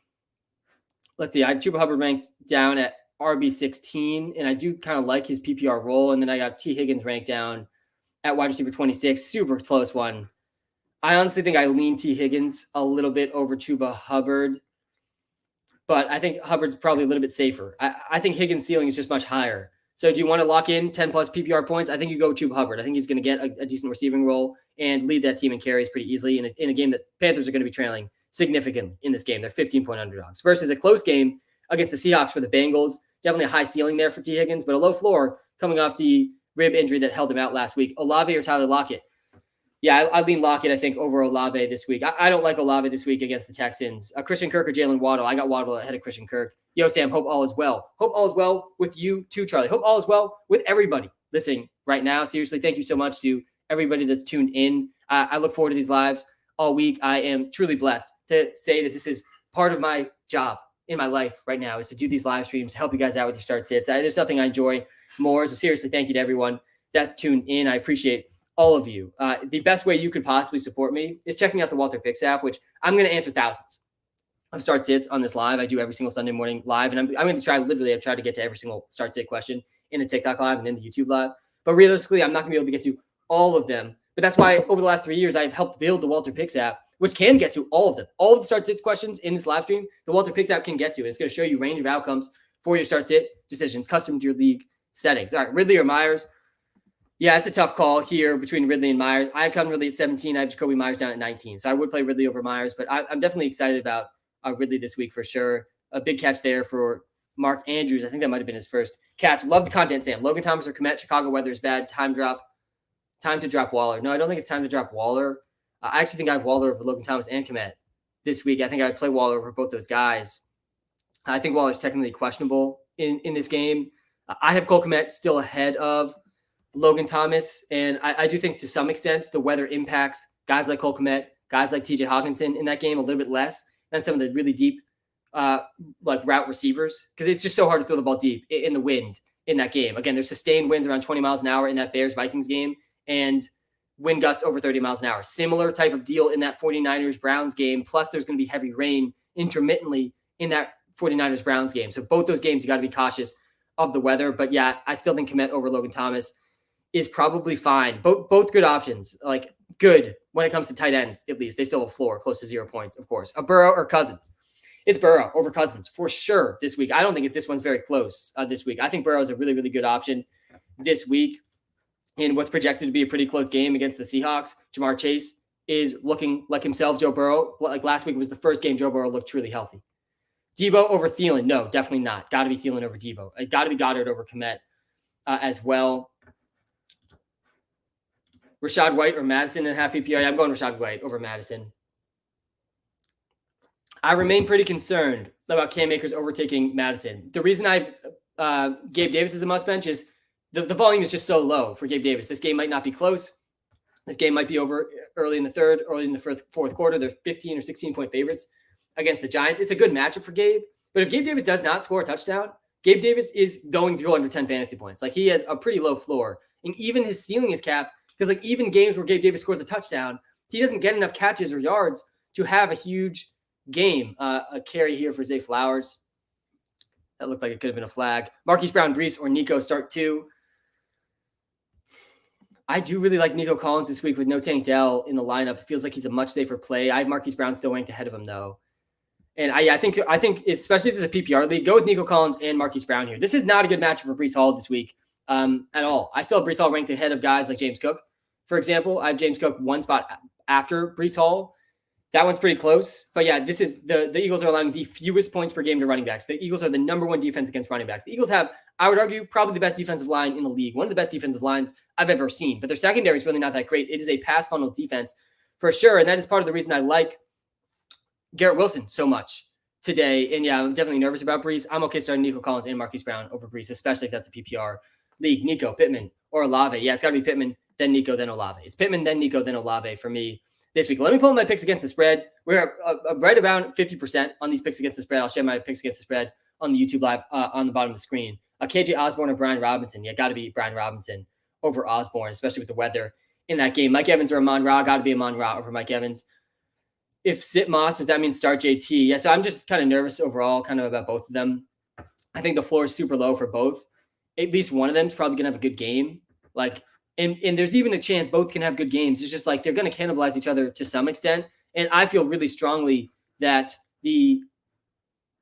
[SPEAKER 1] Let's see. I have Chuba Hubbard ranked down at RB16, and I do kind of like his PPR role. And then I got T. Higgins ranked down at wide receiver 26. Super close one. I honestly think I lean T. Higgins a little bit over Chuba Hubbard. but I think Hubbard's probably a little bit safer. I think Higgins' ceiling is just much higher. So do you want to lock in 10 plus PPR points? I think you go to Hubbard. I think he's going to get a decent receiving role and lead that team in carries pretty easily in a game that Panthers are going to be trailing significantly in this game. They're 15-point underdogs versus a close game against the Seahawks for the Bengals. Definitely a high ceiling there for T. Higgins, but a low floor coming off the rib injury that held him out last week. Olave or Tyler Lockett? Yeah, I lean Lockett, I think, over Olave this week. I don't like Olave this week against the Texans. Christian Kirk or Jalen Waddle? I got Waddle ahead of Christian Kirk. Yo, Sam, hope all is well. Hope all is well with you too, Charlie. Hope all is well with everybody listening right now. Seriously, thank you so much to everybody that's tuned in. I look forward to these lives all week. I am truly blessed to say that this is part of my job in my life right now, is to do these live streams, to help you guys out with your start sits. There's nothing I enjoy more. So seriously, thank you to everyone that's tuned in. I appreciate all of you. The best way you could possibly support me is checking out the WalterPicks app, which I'm going to answer thousands of start sits on this live. I do every single Sunday morning live, and I'm going to try, literally, I've tried to get to every single start sit question in the TikTok live and in the YouTube live. But realistically, I'm not going to be able to get to all of them. But that's why over the last 3 years, I've helped build the WalterPicks app, which can get to all of them. All of the start sits questions in this live stream, the WalterPicks app can get to. It's going to show you range of outcomes for your start sit decisions, custom to your league settings. All right, Ridley or Myers? Yeah, it's a tough call here between Ridley and Myers. I have Ridley at 17. I have Jacoby Myers down at 19. So I would play Ridley over Myers, but I'm definitely excited about Ridley this week for sure. A big catch there for Mark Andrews. I think that might have been his first catch. Love the content, Sam. Logan Thomas or Kmet. Chicago weather is bad. Time to drop Waller. No, I don't think it's time to drop Waller. I actually think I have Waller over Logan Thomas and Kmet this week. I think I would play Waller over both those guys. I think Waller's technically questionable in this game. I have Cole Kmet still ahead of Logan Thomas, and I do think to some extent the weather impacts guys like Cole Kmet, guys like TJ Hawkinson in that game a little bit less than some of the really deep like route receivers, because it's just so hard to throw the ball deep in the wind in that game. Again, there's sustained winds around 20 miles an hour in that Bears-Vikings game and wind gusts over 30 miles an hour. Similar type of deal in that 49ers-Browns game, plus there's going to be heavy rain intermittently in that 49ers-Browns game. So both those games, you got to be cautious of the weather. But yeah, I still think Kmet over Logan Thomas is probably fine. Both good options, like good when it comes to tight ends, at least. They still have a floor close to 0 points, of course. A Burrow or Cousins? It's Burrow over Cousins for sure this week. I don't think this one's very close this week. I think Burrow is a really, really good option this week in what's projected to be a pretty close game against the Seahawks. Jamar Chase is looking like himself. Joe Burrow, like last week was the first game Joe Burrow looked truly healthy. Debo over Thielen? No, definitely not. Got to be Thielen over Debo. Got to be Goddard over Kmet as well. Rashad White or Madison in half PPR? I'm going Rashad White over Madison. I remain pretty concerned about Cam Akers overtaking Madison. The reason I've Gabe Davis is a must bench is the volume is just so low for Gabe Davis. This game might not be close. This game might be over early in the third, early in the fourth quarter. They're 15 or 16-point favorites against the Giants. It's a good matchup for Gabe. But if Gabe Davis does not score a touchdown, Gabe Davis is going to go under 10 fantasy points. Like, he has a pretty low floor. And even his ceiling is capped because, like, even games where Gabe Davis scores a touchdown, he doesn't get enough catches or yards to have a huge game. A carry here for Zay Flowers. That looked like it could have been a flag. Marquise Brown, Brees, or Nico start two. I do really like Nico Collins this week with no Tank Dell in the lineup. It feels like he's a much safer play. I have Marquise Brown still ranked ahead of him, though. And I think especially if there's a PPR league, go with Nico Collins and Marquise Brown here. This is not a good matchup for Brees Hall this week at all. I still have Brees Hall ranked ahead of guys like James Cook. For example, I have James Cook one spot after Brees Hall. That one's pretty close. But yeah, this is the Eagles are allowing the fewest points per game to running backs. The Eagles are the number one defense against running backs. The Eagles have, I would argue, probably the best defensive line in the league. One of the best defensive lines I've ever seen. But their secondary is really not that great. It is a pass funnel defense for sure. And that is part of the reason I like Garrett Wilson so much today. And yeah, I'm definitely nervous about Brees. I'm okay starting Nico Collins and Marquise Brown over Brees, especially if that's a PPR league. Nico, Pittman, or Olave. Yeah, it's got to be Pittman, then Nico, then Olave. It's Pittman, then Nico, then Olave for me this week. Let me pull up my picks against the spread. We're right around 50% on these picks against the spread. I'll share my picks against the spread on the YouTube live on the bottom of the screen. KJ Osborne or Brian Robinson? Yeah, got to be Brian Robinson over Osborne, especially with the weather in that game. Mike Evans or Amon Ra? Got to be Amon Ra over Mike Evans. If sit Moss, does that mean start JT? Yeah, so I'm just kind of nervous overall, kind of about both of them. I think the floor is super low for both. At least one of them is probably going to have a good game. And there's even a chance both can have good games. It's just like they're going to cannibalize each other to some extent. And I feel really strongly that the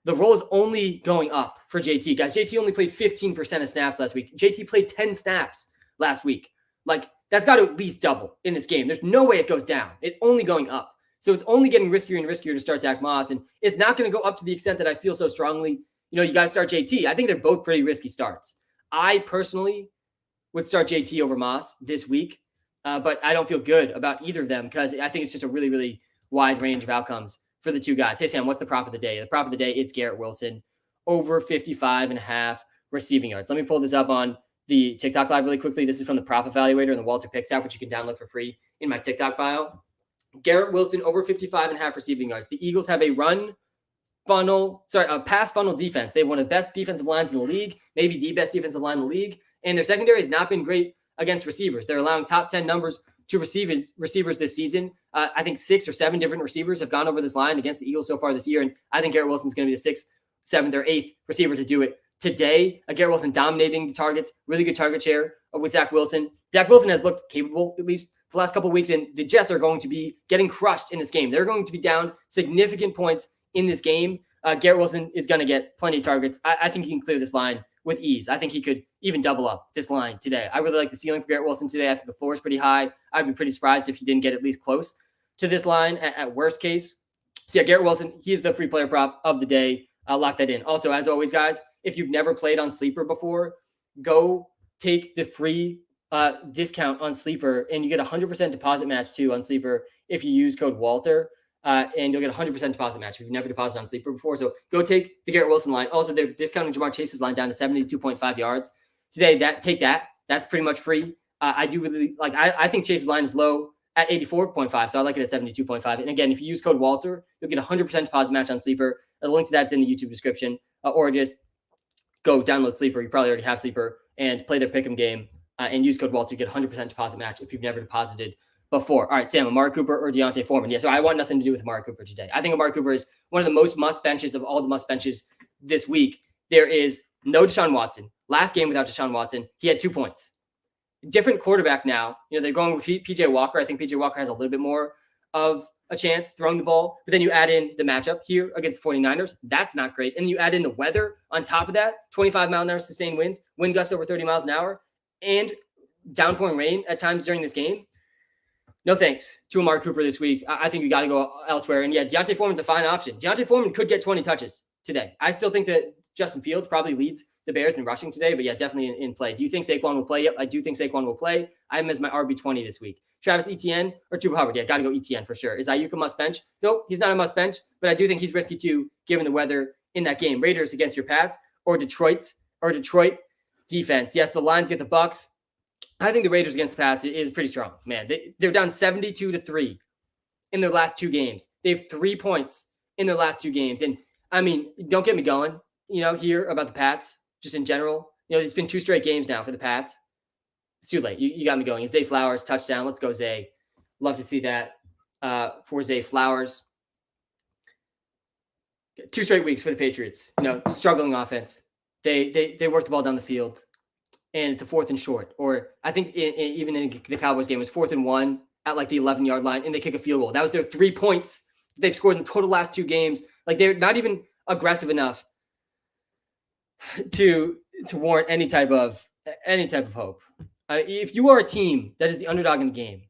[SPEAKER 1] the role is only going up for JT. Guys, JT only played 15% of snaps last week. JT played 10 snaps last week. Like, that's got to at least double in this game. There's no way it goes down. It's only going up. So it's only getting riskier and riskier to start Zach Moss. And it's not going to go up to the extent that I feel so strongly. You got to start JT. I think they're both pretty risky starts. I personally would start JT over Moss this week. But I don't feel good about either of them because I think it's just a really, really wide range of outcomes for the two guys. Hey, Sam, what's the prop of the day? The prop of the day, it's Garrett Wilson over 55.5 receiving yards. Let me pull this up on the TikTok live really quickly. This is from the prop evaluator and the WalterPicks app, which you can download for free in my TikTok bio. Garrett Wilson over 55.5 receiving yards. The Eagles have a pass funnel defense. They have one of the best defensive lines in the league, maybe the best defensive line in the league. And their secondary has not been great against receivers. They're allowing top 10 numbers to receivers this season. I think 6 or 7 different receivers have gone over this line against the Eagles so far this year. And I think Garrett Wilson's going to be the 6th, 7th, or 8th receiver to do it today. Garrett Wilson dominating the targets, really good target share with Zach Wilson. Zach Wilson has looked capable, at least the last couple of weeks, and the Jets are going to be getting crushed in this game. They're going to be down significant points in this game. Garrett Wilson is going to get plenty of targets. I think he can clear this line with ease. I think he could even double up this line today. I really like the ceiling for Garrett Wilson today. I think the floor is pretty high. I'd be pretty surprised if he didn't get at least close to this line at worst case. So yeah, Garrett Wilson, he's the free player prop of the day. I'll lock that in. Also, as always, guys, if you've never played on Sleeper before, go take the free discount on Sleeper, and you get 100% deposit match too on Sleeper if you use code Walter. And you'll get 100% deposit match if you've never deposited on Sleeper before. So go take the Garrett Wilson line. Also, they're discounting Jamar Chase's line down to 72.5 yards today. That's pretty much free. I do really like. I think Chase's line is low at 84.5, so I like it at 72.5. And again, if you use code Walter, you'll get 100% deposit match on Sleeper. The link to that's in the YouTube description, or just go download Sleeper. You probably already have Sleeper and play their pick'em game and use code Walter. You get 100% deposit match if you've never deposited before. All right, Sam, Amari Cooper or Deontay Foreman? Yeah, so I want nothing to do with Amari Cooper today. I think Amari Cooper is one of the most must benches of all the must benches this week. There is no Deshaun Watson. Last game without Deshaun Watson, he had 2 points. Different quarterback now. They're going with PJ Walker. I think PJ Walker has a little bit more of a chance throwing the ball. But then you add in the matchup here against the 49ers. That's not great. And you add in the weather on top of that, 25-mile-an-hour sustained winds, wind gusts over 30 miles an hour, and downpouring rain at times during this game. No thanks to Amari Cooper this week. I think you got to go elsewhere. And yeah, Deontay Foreman's a fine option. Deontay Foreman could get 20 touches today. I still think that Justin Fields probably leads the Bears in rushing today, but yeah, definitely in play. Do you think Saquon will play? Yep, I do think Saquon will play. I have him as my RB20 this week. Travis Etienne or Chuba Hubbard? Yeah, got to go Etienne for sure. Is Ayuk a must bench? Nope, he's not a must bench, but I do think he's risky too, given the weather in that game. Raiders against your Pats or Detroit defense. Yes, the Lions get the Bucks. I think the Raiders against the Pats is pretty strong, man. They're down 72-3 in their last 2 games. They have 3 points in their last 2 games. And I mean, don't get me going, here about the Pats, just in general. It's been 2 straight games now for the Pats. It's too late. You got me going. Zay Flowers, touchdown. Let's go, Zay. Love to see that for Zay Flowers. 2 straight weeks for the Patriots. Struggling offense. They work the ball down the field. And it's a 4th and short. Or I think even in the Cowboys game, it was 4th and 1 at like the 11-yard line, and they kick a field goal. That was their 3 points they've scored in the total last 2 games. Like, they're not even aggressive enough to warrant any type of hope. If you are a team that is the underdog in the game,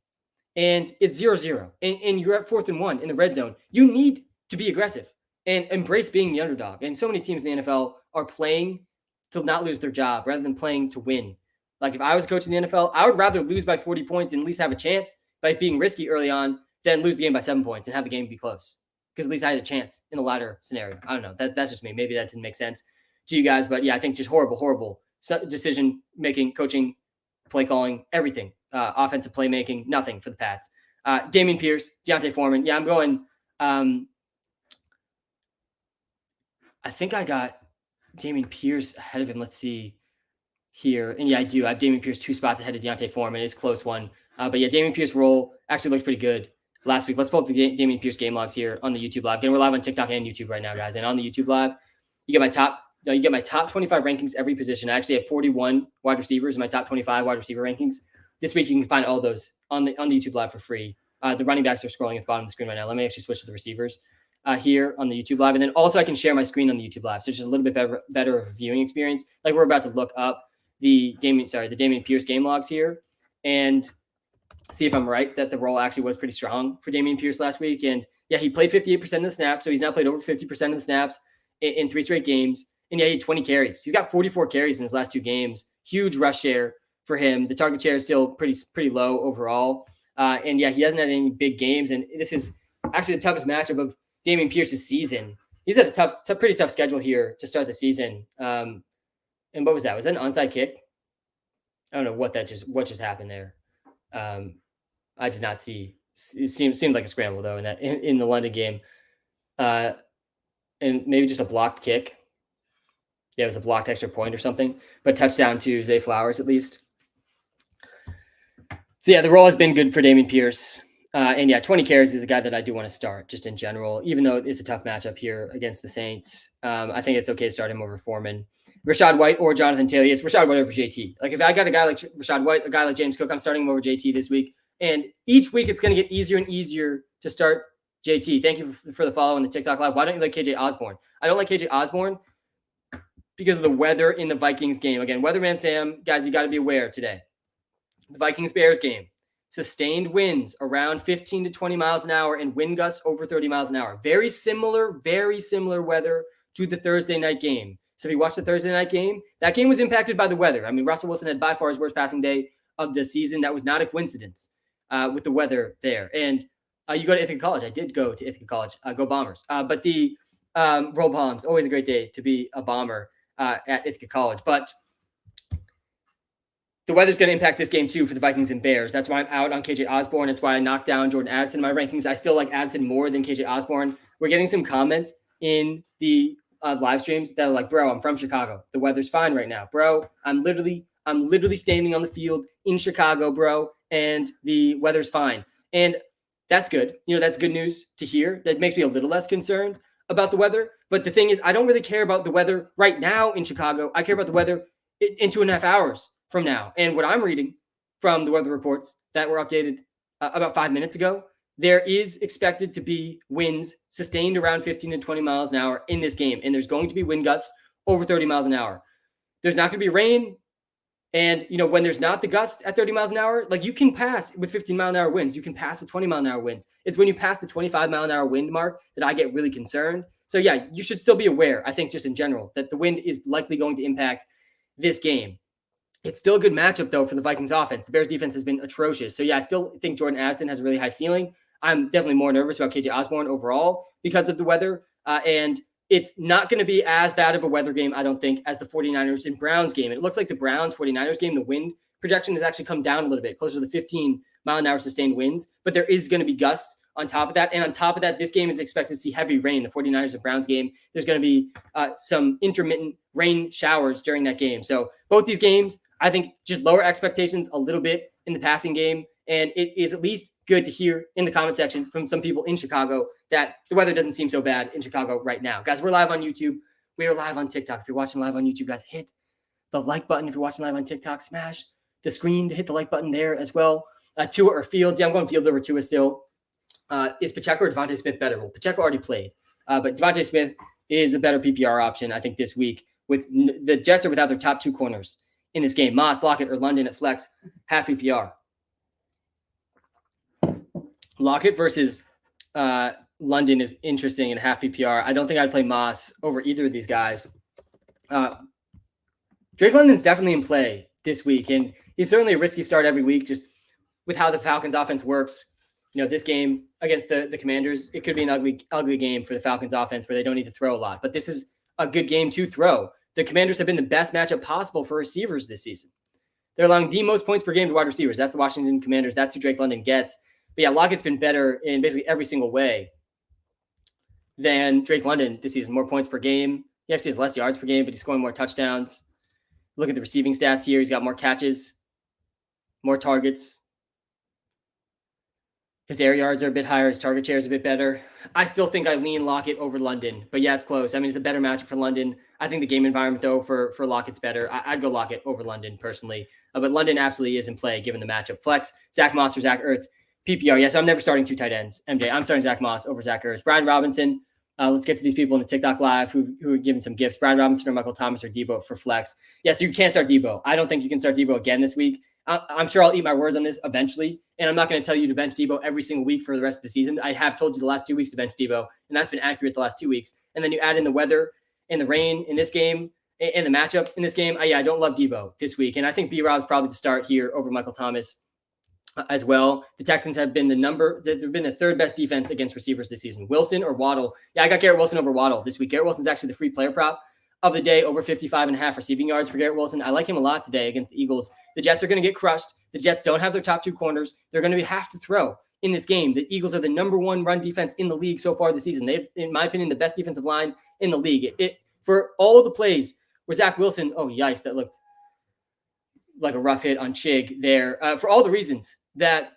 [SPEAKER 1] and it's 0-0, and you're at 4th and 1 in the red zone, you need to be aggressive and embrace being the underdog. And so many teams in the NFL are playing to not lose their job rather than playing to win. Like, if I was coaching the NFL, I would rather lose by 40 points and at least have a chance by being risky early on than lose the game by 7 points and have the game be close. Because at least I had a chance in the latter scenario. I don't know. That's just me. Maybe that didn't make sense to you guys. But yeah, I think just horrible decision making, coaching, play calling, everything. Offensive playmaking, nothing for the Pats. Dameon Pierce, Deontay Foreman. Yeah, I'm going. I think I got Dameon Pierce ahead of him. Let's see here. And yeah, I do. I have Dameon Pierce 2 spots ahead of Deontay Foreman. It's a close one. But yeah, Dameon Pierce role actually looked pretty good last week. Let's pull up the Dameon Pierce game logs here on the YouTube live. Again, we're live on TikTok and YouTube right now, guys. And on the YouTube live, you get my top 25 rankings every position. I actually have 41 wide receivers in my top 25 wide receiver rankings. This week, you can find all those on the YouTube live for free. The running backs are scrolling at the bottom of the screen right now. Let me actually switch to the receivers. here on the YouTube live. And then also I can share my screen on the YouTube live. So it's just a little bit better of a viewing experience. Like we're about to look up the Dameon Pierce game logs here and see if I'm right that the role actually was pretty strong for Dameon Pierce last week. And yeah, he played 58% of the snaps. So he's now played over 50% of the snaps in 3 straight games. And yeah, he had 20 carries. He's got 44 carries in his last 2 games. Huge rush share for him. The target share is still pretty low overall. And yeah, he hasn't had any big games. And this is actually the toughest matchup of Dameon Pierce's season. He's had a pretty tough schedule here to start the season. And what was that? Was that an onside kick? I don't know what just happened there. I did not see. It seemed like a scramble though in the London game, and maybe just a blocked kick. Yeah, it was a blocked extra point or something, but touchdown to Zay Flowers at least. So yeah, the role has been good for Dameon Pierce. And yeah, 20 carries is a guy that I do want to start just in general, even though it's a tough matchup here against the Saints. I think it's okay to start him over Foreman. Rachaad White or Jonathan Taylor. It's Rachaad White over JT. Like if I got a guy like Rachaad White, a guy like James Cook, I'm starting him over JT this week. And each week it's going to get easier and easier to start JT. Thank you for the follow on the TikTok live. Why don't you like KJ Osborne? I don't like KJ Osborne because of the weather in the Vikings game. Again, Weatherman Sam, guys, you got to be aware today. The Vikings-Bears game. Sustained winds around 15 to 20 miles an hour and wind gusts over 30 miles an hour. Very similar weather to the Thursday night game. So if you watch the Thursday night game, that game was impacted by the weather. I mean, Russell Wilson had by far his worst passing day of the season. That was not a coincidence with the weather there. And you go to Ithaca College. I did go to Ithaca College. Go Bombers. But the Roll Bombs, always a great day to be a Bomber at Ithaca College. But the weather's going to impact this game too for the Vikings and Bears. That's why I'm out on KJ Osborne. That's why I knocked down Jordan Addison in my rankings. I still like Addison more than KJ Osborne. We're getting some comments in the live streams that are like, bro, I'm from Chicago. The weather's fine right now. Bro, I'm literally standing on the field in Chicago, bro, and the weather's fine. And that's good. You know, that's good news to hear. That makes me a little less concerned about the weather. But the thing is, I don't really care about the weather right now in Chicago. I care about the weather in 2.5 hours from now. And what I'm reading from the weather reports that were updated about 5 minutes ago, there is expected to be winds sustained around 15 to 20 miles an hour in this game. And there's going to be wind gusts over 30 miles an hour. There's not going to be rain. And, you know, when there's not the gusts at 30 miles an hour, like you can pass with 15 mile an hour winds. You can pass with 20 mile an hour winds. It's when you pass the 25 mile an hour wind mark that I get really concerned. So yeah, you should still be aware, I think just in general, that the wind is likely going to impact this game. It's still a good matchup, though, for the Vikings offense. The Bears defense has been atrocious. So, yeah, I still think Jordan Addison has a really high ceiling. I'm definitely more nervous about KJ Osborne overall because of the weather. And it's not going to be as bad of a weather game, I don't think, as the 49ers and Browns game. And it looks like the Browns-49ers game, the wind projection has actually come down a little bit, closer to the 15-mile-an-hour sustained winds. But there is going to be gusts on top of that. And on top of that, this game is expected to see heavy rain. The 49ers and Browns game, there's going to be some intermittent rain showers during that game. So both these games, I think just lower expectations a little bit in the passing game. And it is at least good to hear in the comment section from some people in Chicago that the weather doesn't seem so bad in Chicago right now. Guys, we're live on YouTube. We are live on TikTok. If you're watching live on YouTube, guys, hit the like button. If you're watching live on TikTok, smash the screen to hit the like button there as well. Tua or Fields. Yeah, I'm going Fields over Tua still. Is Pacheco or Devontae Smith better? Well, Pacheco already played. But Devontae Smith is the better PPR option, I think, this week. With the Jets are without their top 2 corners in this game. Moss, Lockett, or London at flex, half PPR. Lockett versus London is interesting in half PPR. I don't think I'd play Moss over either of these guys. Drake London's definitely in play this week, and he's certainly a risky start every week just with how the Falcons offense works. You know, this game against the Commanders, it could be an ugly game for the Falcons offense where they don't need to throw a lot. But this is a good game to throw. The Commanders have been the best matchup possible for receivers this season. They're allowing the most points per game to wide receivers. That's the Washington Commanders. That's who Drake London gets. But yeah, Lockett's been better in basically every single way than Drake London this season. More points per game. He actually has less yards per game, but he's scoring more touchdowns. Look at the receiving stats here. He's got more catches, more targets. His air yards are a bit higher. His target share is a bit better. I still think I lean Lockett over London, but yeah, it's close. I mean, it's a better matchup for London. I think the game environment, though, for Lockett's better. I'd go Lockett over London personally, but London absolutely is in play given the matchup. Flex, Zach Moss or Zach Ertz, PPR. Yes, I'm never starting 2 tight ends. MJ, I'm starting Zach Moss over Zach Ertz. Brian Robinson Let's get to these people in the TikTok live who are giving some gifts. Brian Robinson or Michael Thomas or Debo for flex. Yeah, so you can't start Debo. I don't think you can start Debo again this week. I'm sure I'll eat my words on this eventually, and I'm not going to tell you to bench Debo every single week for the rest of the season. I have told you the last 2 weeks to bench Debo, and that's been accurate the last 2 weeks. And then you add in the weather and the rain in this game and the matchup in this game. I don't love Debo this week, and I think B-Rob's probably the start here over Michael Thomas as well. The Texans have been they've been the third best defense against receivers this season. Wilson or Waddle. Yeah, I got Garrett Wilson over Waddle this week. Garrett Wilson's actually the free player prop of the day, over 55.5 receiving yards for Garrett Wilson. I like him a lot today against the Eagles. The Jets are going to get crushed. The Jets don't have their top 2 corners. They're going to have to throw in this game. The Eagles are the number 1 run defense in the league so far this season. They've, in my opinion, the best defensive line in the league. For all the plays where Zach Wilson, oh yikes, that looked like a rough hit on Chig there. For all the reasons that,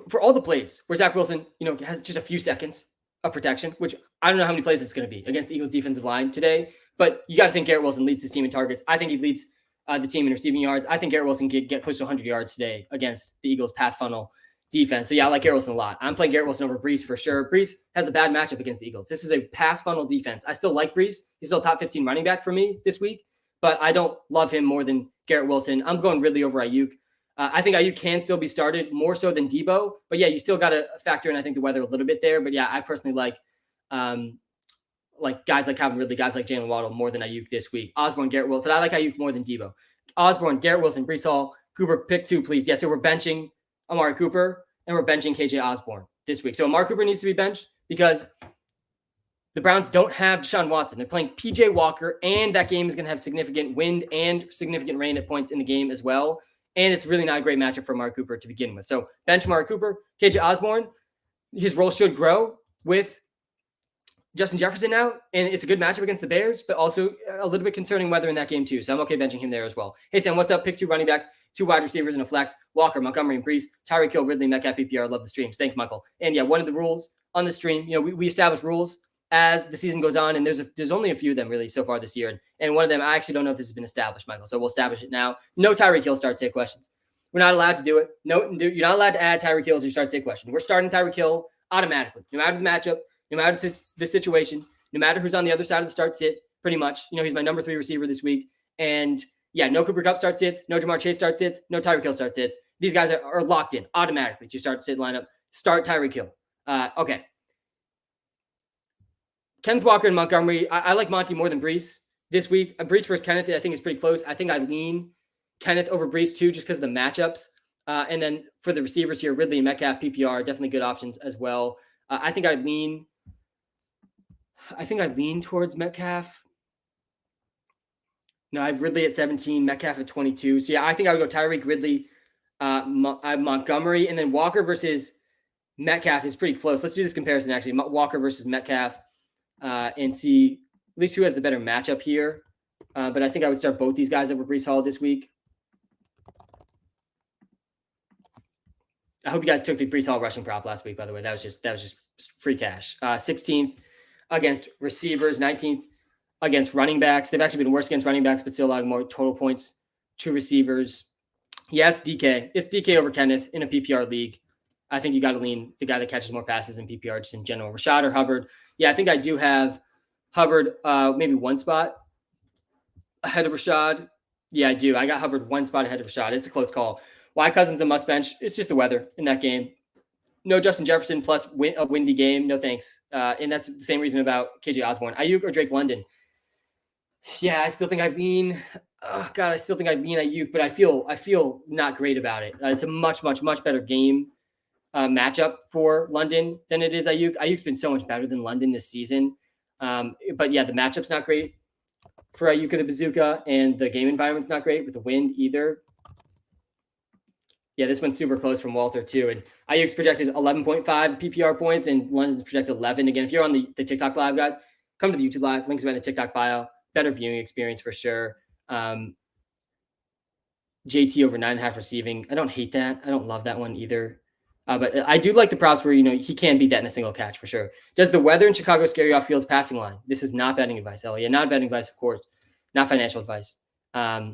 [SPEAKER 1] for all the plays where Zach Wilson, has just a few seconds of protection, which I don't know how many plays it's going to be against the Eagles defensive line today, but you got to think Garrett Wilson leads this team in targets. I think he leads the team in receiving yards. I think Garrett Wilson could get close to 100 yards today against the Eagles pass funnel defense. So yeah, I like Garrett Wilson a lot. I'm playing Garrett Wilson over Brees for sure. Brees has a bad matchup against the Eagles. This is a pass funnel defense. I still like Brees. He's still top 15 running back for me this week, but I don't love him more than Garrett Wilson. I'm going Ridley over Ayuk. I think Ayuk can still be started more so than Debo, but yeah, you still got to factor in, I think, the weather a little bit there. But yeah, I personally like guys like Calvin Ridley, guys like Jalen Waddle more than Ayuk this week. Osborne, Garrett Wilson, but I like Ayuk more than Debo. Osborne, Garrett Wilson, Brees Hall, Cooper, pick 2, please. Yeah, so we're benching Amari Cooper and we're benching KJ Osborne this week. So Amari Cooper needs to be benched because the Browns don't have Deshaun Watson. They're playing PJ Walker, and that game is going to have significant wind and significant rain at points in the game as well. And it's really not a great matchup for Amari Cooper to begin with. So bench Amari Cooper, KJ Osborne. His role should grow with Justin Jefferson now, and it's a good matchup against the Bears, but also a little bit concerning weather in that game too. So I'm okay benching him there as well. Hey, Sam, what's up? Pick 2 running backs, 2 wide receivers, and a flex. Walker, Montgomery, and Brees, Tyreek Hill, Ridley, Metcalf, PPR. Love the streams. Thanks, Michael. And yeah, one of the rules on the stream, we establish rules as the season goes on, and there's only a few of them really so far this year. And one of them, I actually don't know if this has been established, Michael. So we'll establish it now. No Tyreek Hill start take questions. We're not allowed to do it. No, you're not allowed to add Tyreek Hill to your start take question. We're starting Tyreek Hill automatically, no matter the matchup, no matter the situation, no matter who's on the other side of the start sit. Pretty much, he's my number 3 receiver this week. And yeah, no Cooper Kupp start sits, no Jamar Chase start sits, no Tyreek Hill start sits. These guys are locked in automatically to start sit lineup. Start Tyreek Hill. Okay. Kenneth Walker and Montgomery. I like Monty more than Brees this week. Brees versus Kenneth, I think, is pretty close. I think I lean Kenneth over Brees too, just because of the matchups. And then for the receivers here, Ridley and Metcalf, PPR, definitely good options as well. I think I lean towards Metcalf. No, I have Ridley at 17, Metcalf at 22. So yeah, I think I would go Tyreek, Ridley, Montgomery, and then Walker versus Metcalf is pretty close. Let's do this comparison actually. Walker versus Metcalf. And see at least who has the better matchup here. But I think I would start both these guys over Brees Hall this week. I hope you guys took the Brees Hall rushing prop last week, by the way. That was just free cash. 16th against receivers, 19th against running backs. They've actually been worse against running backs, but still allowing more total points to receivers. Yeah, it's DK. It's DK over Kenneth in a PPR league. I think you got to lean the guy that catches more passes in PPR just in general. Rashad or Hubbard. Yeah, I think I do have Hubbard maybe 1 spot ahead of Rashad. Yeah, I do. I got Hubbard 1 spot ahead of Rashad. It's a close call. Why Cousins a must bench? It's just the weather in that game. No Justin Jefferson plus a windy game. No thanks. And that's the same reason about KJ Osborne. Ayuk or Drake London. Yeah, I still think I lean. Oh God, I still think I lean Ayuk, but I feel not great about it. It's a much better game matchup for London than it is Ayuk. Ayuk's been so much better than London this season. But yeah, the matchup's not great for Ayuk of the Bazooka, and the game environment's not great with the wind either. Yeah, this one's super close from Walter too. And Ayuk's projected 11.5 PPR points and London's projected 11. Again, if you're on the TikTok live, guys, come to the YouTube live. Links are in the TikTok bio. Better viewing experience for sure. JT over 9.5 receiving. I don't hate that. I don't love that one either. But I do like the props where, he can beat that in a single catch for sure. Does the weather in Chicago scare you off Fields' passing line? This is not betting advice, Elliot. Not betting advice, of course. Not financial advice. Yeah,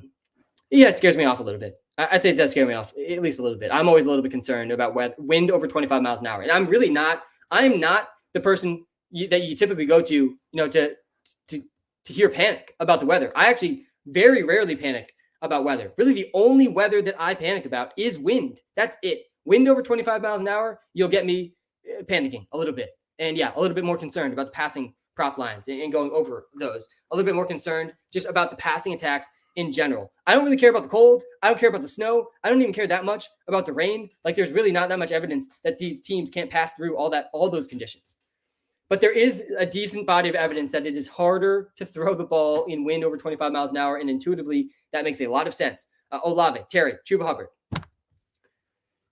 [SPEAKER 1] it scares me off a little bit. I'd say it does scare me off at least a little bit. I'm always a little bit concerned about wind over 25 miles an hour. And I am not the person that you typically go to, to hear panic about the weather. I actually very rarely panic about weather. Really, the only weather that I panic about is wind. That's it. Wind over 25 miles an hour, you'll get me panicking a little bit. And yeah, a little bit more concerned about the passing prop lines and going over those. A little bit more concerned just about the passing attacks in general. I don't really care about the cold. I don't care about the snow. I don't even care that much about the rain. Like, there's really not that much evidence that these teams can't pass through all those conditions. But there is a decent body of evidence that it is harder to throw the ball in wind over 25 miles an hour, and intuitively, that makes a lot of sense. Olave, Terry, Chuba Hubbard.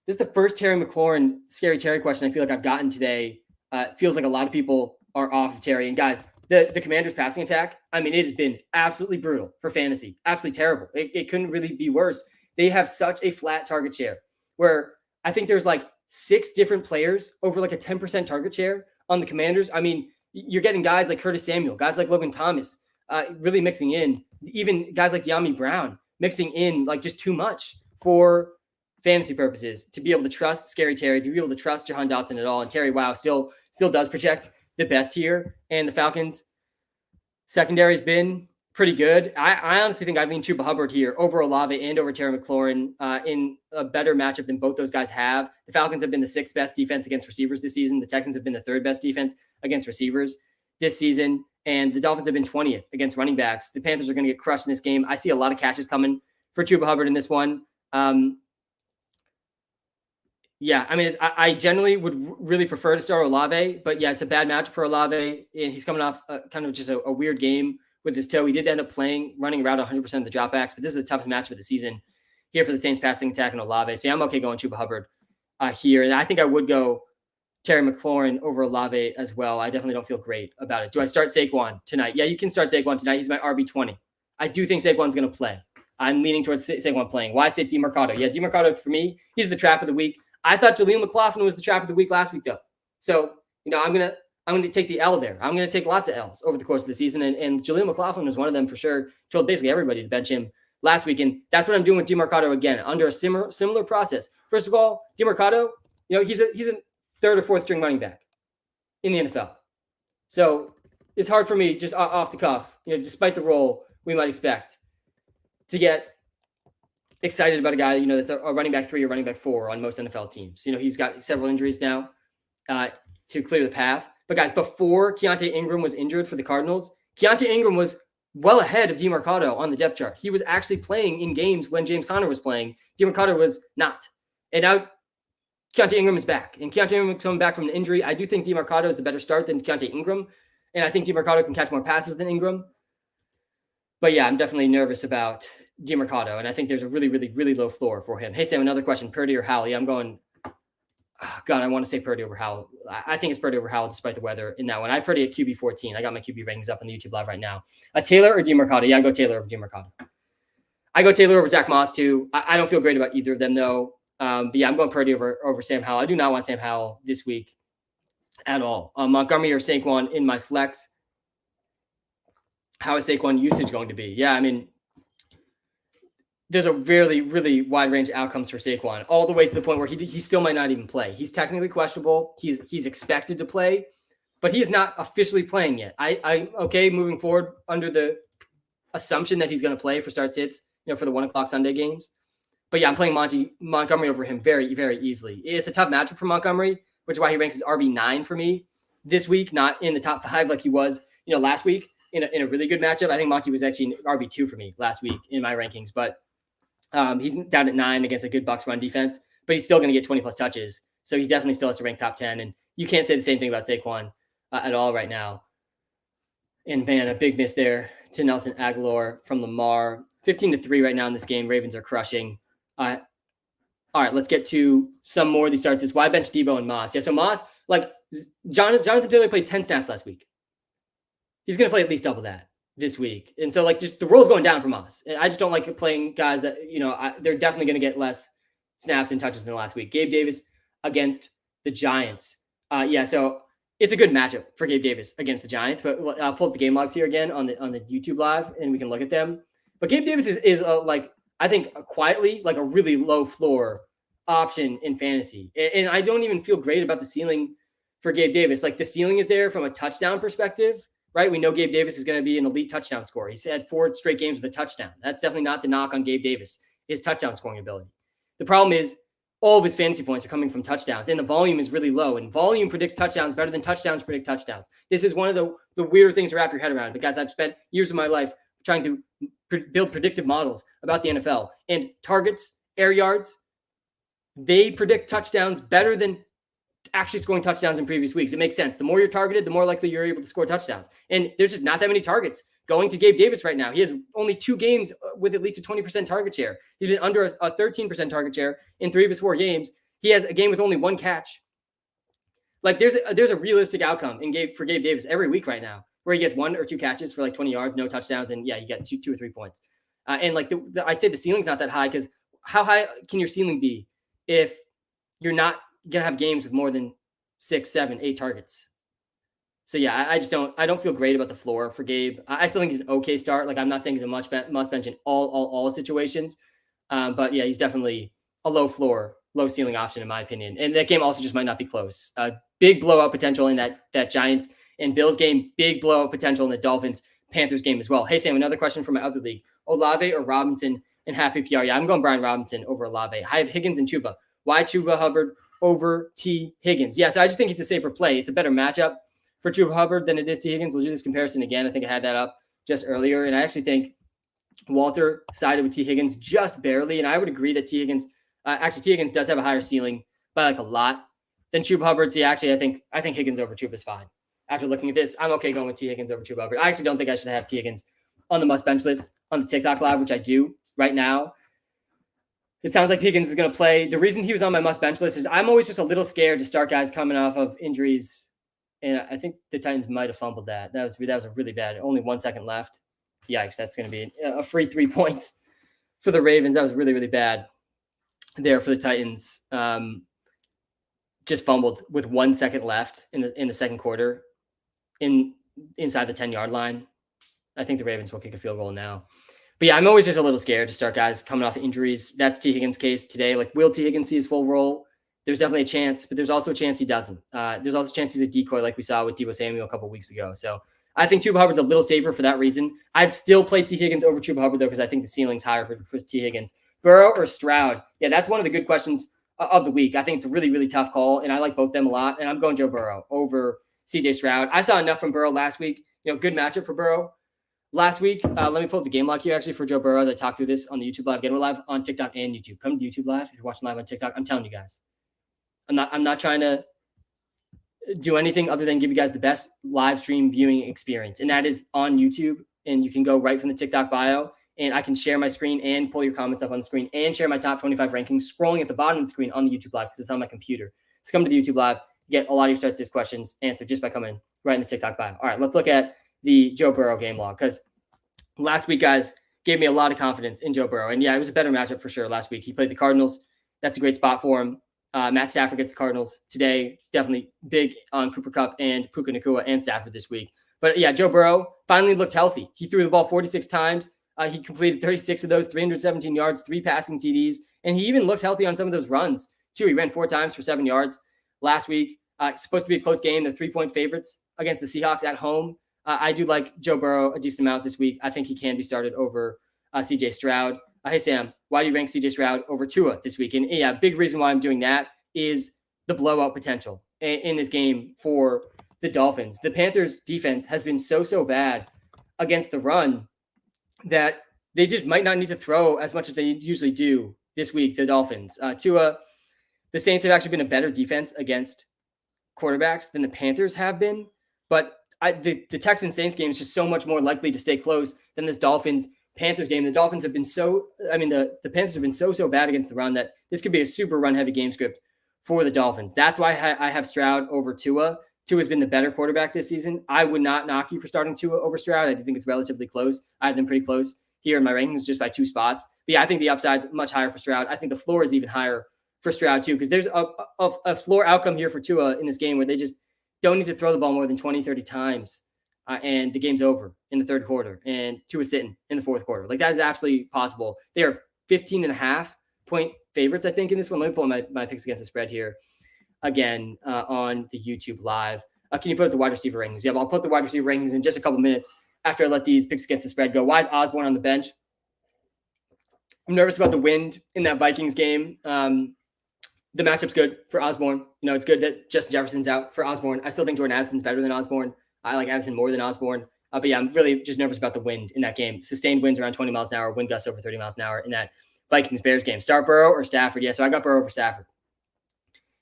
[SPEAKER 1] This is the first Terry McLaurin Scary Terry question I feel like I've gotten today. It feels like a lot of people are off of Terry. And guys, the Commanders' passing attack, I mean, it has been absolutely brutal for fantasy. Absolutely terrible. It couldn't really be worse. They have such a flat target share where I think there's like 6 different players over like a 10% target share on the Commanders. I mean, you're getting guys like Curtis Samuel, guys like Logan Thomas, really mixing in, even guys like De'Ami Brown mixing in like just too much for fantasy purposes to be able to trust Scary Terry, to be able to trust Jahan Dotson at all. And Terry, wow, still does project the best here. And the Falcons secondary has been pretty good. I honestly think I lean Chuba Hubbard here over Olave and over Terry McLaurin in a better matchup than both those guys have. The Falcons have been the 6th best defense against receivers this season. The Texans have been the 3rd best defense against receivers this season. And the Dolphins have been 20th against running backs. The Panthers are going to get crushed in this game. I see a lot of catches coming for Chuba Hubbard in this one. Yeah, I mean, I generally would really prefer to start Olave, but yeah, it's a bad match for Olave, and he's coming off kind of just a weird game with his toe. He did end up running around 100% of the dropbacks, but this is the toughest match of the season here for the Saints passing attack and Olave. So yeah, I'm okay going Chuba Hubbard here, and I think I would go Terry McLaurin over Olave as well. I definitely don't feel great about it. Do I start Saquon tonight? Yeah, you can start Saquon tonight. He's my RB20. I do think Saquon's going to play. I'm leaning towards Saquon playing. Why say DeMarcado? Yeah, DeMarcado for me, he's the trap of the week. I thought Jaleel McLaughlin was the trap of the week last week, though. So, I'm gonna take the L there. I'm gonna take lots of L's over the course of the season, and Jaleel McLaughlin was one of them for sure. Told basically everybody to bench him last week, and that's what I'm doing with DeMarcado again under a similar process. First of all, DeMarcado, he's a 3rd or 4th string running back in the NFL, so it's hard for me just off the cuff, despite the role we might expect, to get excited about a guy, that's a running back 3 or running back 4 on most NFL teams. He's got several injuries now to clear the path. But guys, before Keontae Ingram was injured for the Cardinals, Keontae Ingram was well ahead of DeMarcado on the depth chart. He was actually playing in games when James Conner was playing. DeMarcado was not. And now Keontae Ingram is back. And Keontae Ingram is coming back from an injury. I do think DeMarcado is the better start than Keontae Ingram. And I think DeMarcado can catch more passes than Ingram. But yeah, I'm definitely nervous about DeMarcado, and I think there's a really, really, really low floor for him. Hey, Sam, another question. Purdy or Howell? Yeah, I'm going, God, I want to say Purdy over Howell. I think it's Purdy over Howell despite the weather in that one. I Purdy at QB 14. I got my QB rankings up on the YouTube live right now. Taylor or DeMarcado? Yeah, I go Taylor over DeMarcado. I go Taylor over Zach Moss too. I don't feel great about either of them though. But yeah, I'm going Purdy over Sam Howell. I do not want Sam Howell this week at all. Montgomery or Saquon in my flex. How is Saquon usage going to be? Yeah, I mean, there's a really, really wide range of outcomes for Saquon, all the way to the point where he still might not even play. He's technically questionable. He's expected to play, but he is not officially playing yet. I'm okay moving forward under the assumption that he's going to play for start sits, for the 1:00 Sunday games. But yeah, I'm playing Montgomery over him very, very easily. It's a tough matchup for Montgomery, which is why he ranks as RB9 for me this week, not in the top 5 like he was, last week in a really good matchup. I think Monty was actually RB2 for me last week in my rankings, but he's down at 9 against a good Bucs run defense, but he's still going to get 20 plus touches. So he definitely still has to rank top 10. And you can't say the same thing about Saquon at all right now. And man, a big miss there to Nelson Aguilar from Lamar. 15-3 right now in this game. Ravens are crushing. All right, let's get to some more of these starts. Why bench Debo and Moss? Yeah, so Moss, like Jonathan Taylor played 10 snaps last week. He's going to play at least double that this week. And so just the role's going down for Moss. And I just don't like playing guys that, they're definitely going to get less snaps and touches than last week. Gabe Davis against the Giants. Yeah, so it's a good matchup for Gabe Davis against the Giants, but I'll pull up the game logs here again on the YouTube live and we can look at them. But Gabe Davis is I think quietly a really low floor option in fantasy. And I don't even feel great about the ceiling for Gabe Davis. Like the ceiling is there from a touchdown perspective, right? We know Gabe Davis is going to be an elite touchdown scorer. He's had 4 straight games with a touchdown. That's definitely not the knock on Gabe Davis, his touchdown scoring ability. The problem is all of his fantasy points are coming from touchdowns, and the volume is really low. And volume predicts touchdowns better than touchdowns predict touchdowns. This is one of the weirder things to wrap your head around, because I've spent years of my life trying to build predictive models about the NFL. And targets, air yards, they predict touchdowns better than actually scoring touchdowns in previous weeks. It makes sense. The more you're targeted, the more likely you're able to score touchdowns. And there's just not that many targets going to Gabe Davis right now. He has only 2 games with at least a 20% target share. He's been under a 13% target share in 3 of his 4 games. He has a game with only 1 catch. Like there's a realistic outcome for Gabe Davis every week right now, where he gets 1 or 2 catches for like 20 yards, no touchdowns, and yeah, you get 2 or 3 points. And like I say the ceiling's not that high, because how high can your ceiling be if you're not going to have games with more than 6, 7, 8 targets? So yeah, I don't feel great about the floor for Gabe. I still think he's an okay start. Like I'm not saying he's a must bench in all situations. But yeah, he's definitely a low floor, low ceiling option in my opinion. And that game also just might not be close. Big blowout potential in that Giants and Bills game, big blowout potential in the Dolphins Panthers game as well. Hey Sam, another question from my other league. Olave or Robinson in half PPR? Yeah, I'm going Brian Robinson over Olave. I have Higgins and Chuba. Why Chuba Hubbard over T Higgins? Yeah, so I just think he's a safer play. It's a better matchup for Chuba Hubbard than it is T Higgins. We'll do this comparison again. I think I had that up just earlier. And I actually think Walter sided with T Higgins just barely. And I would agree that T Higgins does have a higher ceiling by like a lot than Chuba Hubbard. So yeah, actually, I think Higgins over Chuba is fine. After looking at this, I'm okay going with T Higgins over Chuba Hubbard. I actually don't think I should have T Higgins on the must bench list on the TikTok live, which I do right now. It sounds like Higgins is going to play. The reason he was on my must bench list is I'm always just a little scared to start guys coming off of injuries. And I think the Titans might have fumbled that. That was a really bad. Only 1 second left. Yikes, that's going to be a free 3 points for the Ravens. That was really, really bad there for the Titans. Just fumbled with 1 second left in the second quarter inside the 10-yard line. I think the Ravens will kick a field goal now. But yeah, I'm always just a little scared to start guys coming off injuries. That's T Higgins' case today. Like, will T Higgins see his full role? There's definitely a chance, but there's also a chance he doesn't. There's also a chance he's a decoy like we saw with Deebo Samuel a couple of weeks ago. So I think Chuba Hubbard's a little safer for that reason. I'd still play T Higgins over Chuba Hubbard, though, because I think the ceiling's higher for T Higgins. Burrow or Stroud? Yeah, that's one of the good questions of the week. I think it's a really, really tough call, and I like both them a lot, and I'm going Joe Burrow over CJ Stroud. I saw enough from Burrow last week. Good matchup for Burrow last week. Let me pull up the game log here actually for Joe Burrow. I talked through this on the YouTube live. Again, we're live on TikTok and YouTube. Come to YouTube live if you're watching live on TikTok. I'm telling you guys, I'm not trying to do anything other than give you guys the best live stream viewing experience, and that is on YouTube. And you can go right from the TikTok bio, and I can share my screen and pull your comments up on the screen and share my top 25 rankings scrolling at the bottom of the screen on the YouTube live because it's on my computer. So come to the YouTube live, get a lot of your starts these questions answered just by coming right in the TikTok bio. All right, let's look at the Joe Burrow game log, because last week, guys, gave me a lot of confidence in Joe Burrow. And yeah, it was a better matchup for sure last week. He played the Cardinals. That's a great spot for him. Matt Stafford gets the Cardinals today. Definitely big on Cooper Kupp and Puka Nacua and Stafford this week. But yeah, Joe Burrow finally looked healthy. He threw the ball 46 times. He completed 36 of those, 317 yards, 3 passing TDs. And he even looked healthy on some of those runs too. He ran 4 times for 7 yards last week. Supposed to be a close game. They're 3-point favorites against the Seahawks at home. I do like Joe Burrow a decent amount this week. I think he can be started over CJ Stroud. Hey, Sam, why do you rank CJ Stroud over Tua this week? And yeah, big reason why I'm doing that is the blowout potential in this game for the Dolphins. The Panthers defense has been so bad against the run that they just might not need to throw as much as they usually do this week, the Dolphins. Tua, the Saints have actually been a better defense against quarterbacks than the Panthers have been, but the Texans Saints game is just so much more likely to stay close than this Dolphins Panthers game. The Dolphins have been the Panthers have been so bad against the run that this could be a super run heavy game script for the Dolphins. That's why I have Stroud over Tua. Tua's been the better quarterback this season. I would not knock you for starting Tua over Stroud. I do think it's relatively close. I have them pretty close here in my rankings just by 2 spots. But yeah, I think the upside's much higher for Stroud. I think the floor is even higher for Stroud too, because there's a floor outcome here for Tua in this game where they just don't need to throw the ball more than 20, 30 times, and the game's over in the third quarter, and Tua's sitting in the fourth quarter. Like, that is absolutely possible. They are 15.5-point favorites, I think, in this one. Let me pull my picks against the spread here. again on the YouTube live. Can you put up the wide receiver rankings? Yeah, I'll put the wide receiver rankings in just a couple minutes after I let these picks against the spread go. Why is Osborne on the bench? I'm nervous about the wind in that Vikings game. The matchup's good for Osborne. It's good that Justin Jefferson's out for Osborne. I still think Jordan Addison's better than Osborne. I like Addison more than Osborne. But yeah, I'm really just nervous about the wind in that game. Sustained winds around 20 miles an hour, wind gusts over 30 miles an hour in that Vikings-Bears game. Start Burrow or Stafford? Yeah, so I got Burrow over Stafford.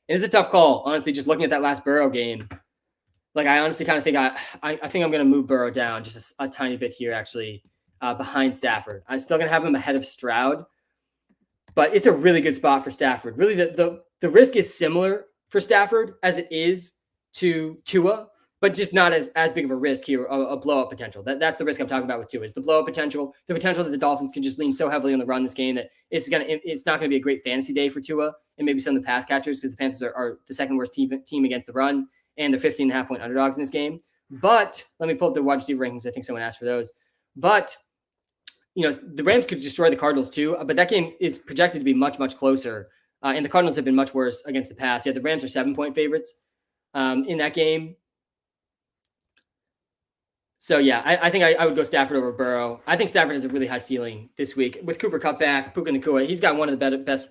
[SPEAKER 1] And it's a tough call, honestly, just looking at that last Burrow game. Like, I honestly kind of think I think I'm going to move Burrow down just a tiny bit here, actually, behind Stafford. I'm still going to have him ahead of Stroud. But it's a really good spot for Stafford. Really, the risk is similar for Stafford as it is to Tua, but just not as big of a risk here, a blow-up potential. That's the risk I'm talking about with Tua, is the blow-up potential, the potential that the Dolphins can just lean so heavily on the run this game that it's not going to be a great fantasy day for Tua and maybe some of the pass catchers, because the Panthers are the second worst team against the run, and they're 15.5-point underdogs in this game. But let me pull up the wide receiver rankings. I think someone asked for those. But the Rams could destroy the Cardinals too, but that game is projected to be much, much closer. And the Cardinals have been much worse against the pass. Yeah, the Rams are 7-point favorites in that game. So, yeah, I think I would go Stafford over Burrow. I think Stafford has a really high ceiling this week. With Cooper Kupp back, Puka Nacua, he's got one of the best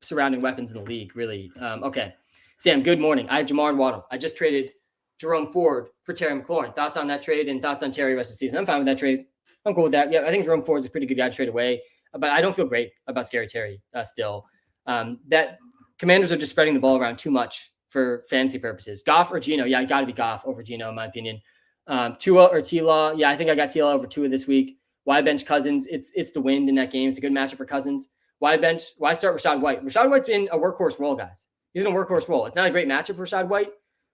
[SPEAKER 1] surrounding weapons in the league, really. Okay. Sam, good morning. I have Jamar and Waddle. I just traded Jerome Ford for Terry McLaurin. Thoughts on that trade and thoughts on Terry the rest of the season? I'm fine with that trade. I'm cool with that. Yeah, I think Jerome Ford is a pretty good guy to trade away, but I don't feel great about Scary Terry still. That Commanders are just spreading the ball around too much for fantasy purposes. Goff or Geno? Yeah, I got to be Goff over Geno in my opinion. Tua or T-Law? Yeah, I think I got T-Law over Tua this week. Why bench Cousins? It's the wind in that game. It's a good matchup for Cousins. Why start Rachaad White? Rachaad White's in a workhorse role, guys. He's in a workhorse role. It's not a great matchup for Rachaad White,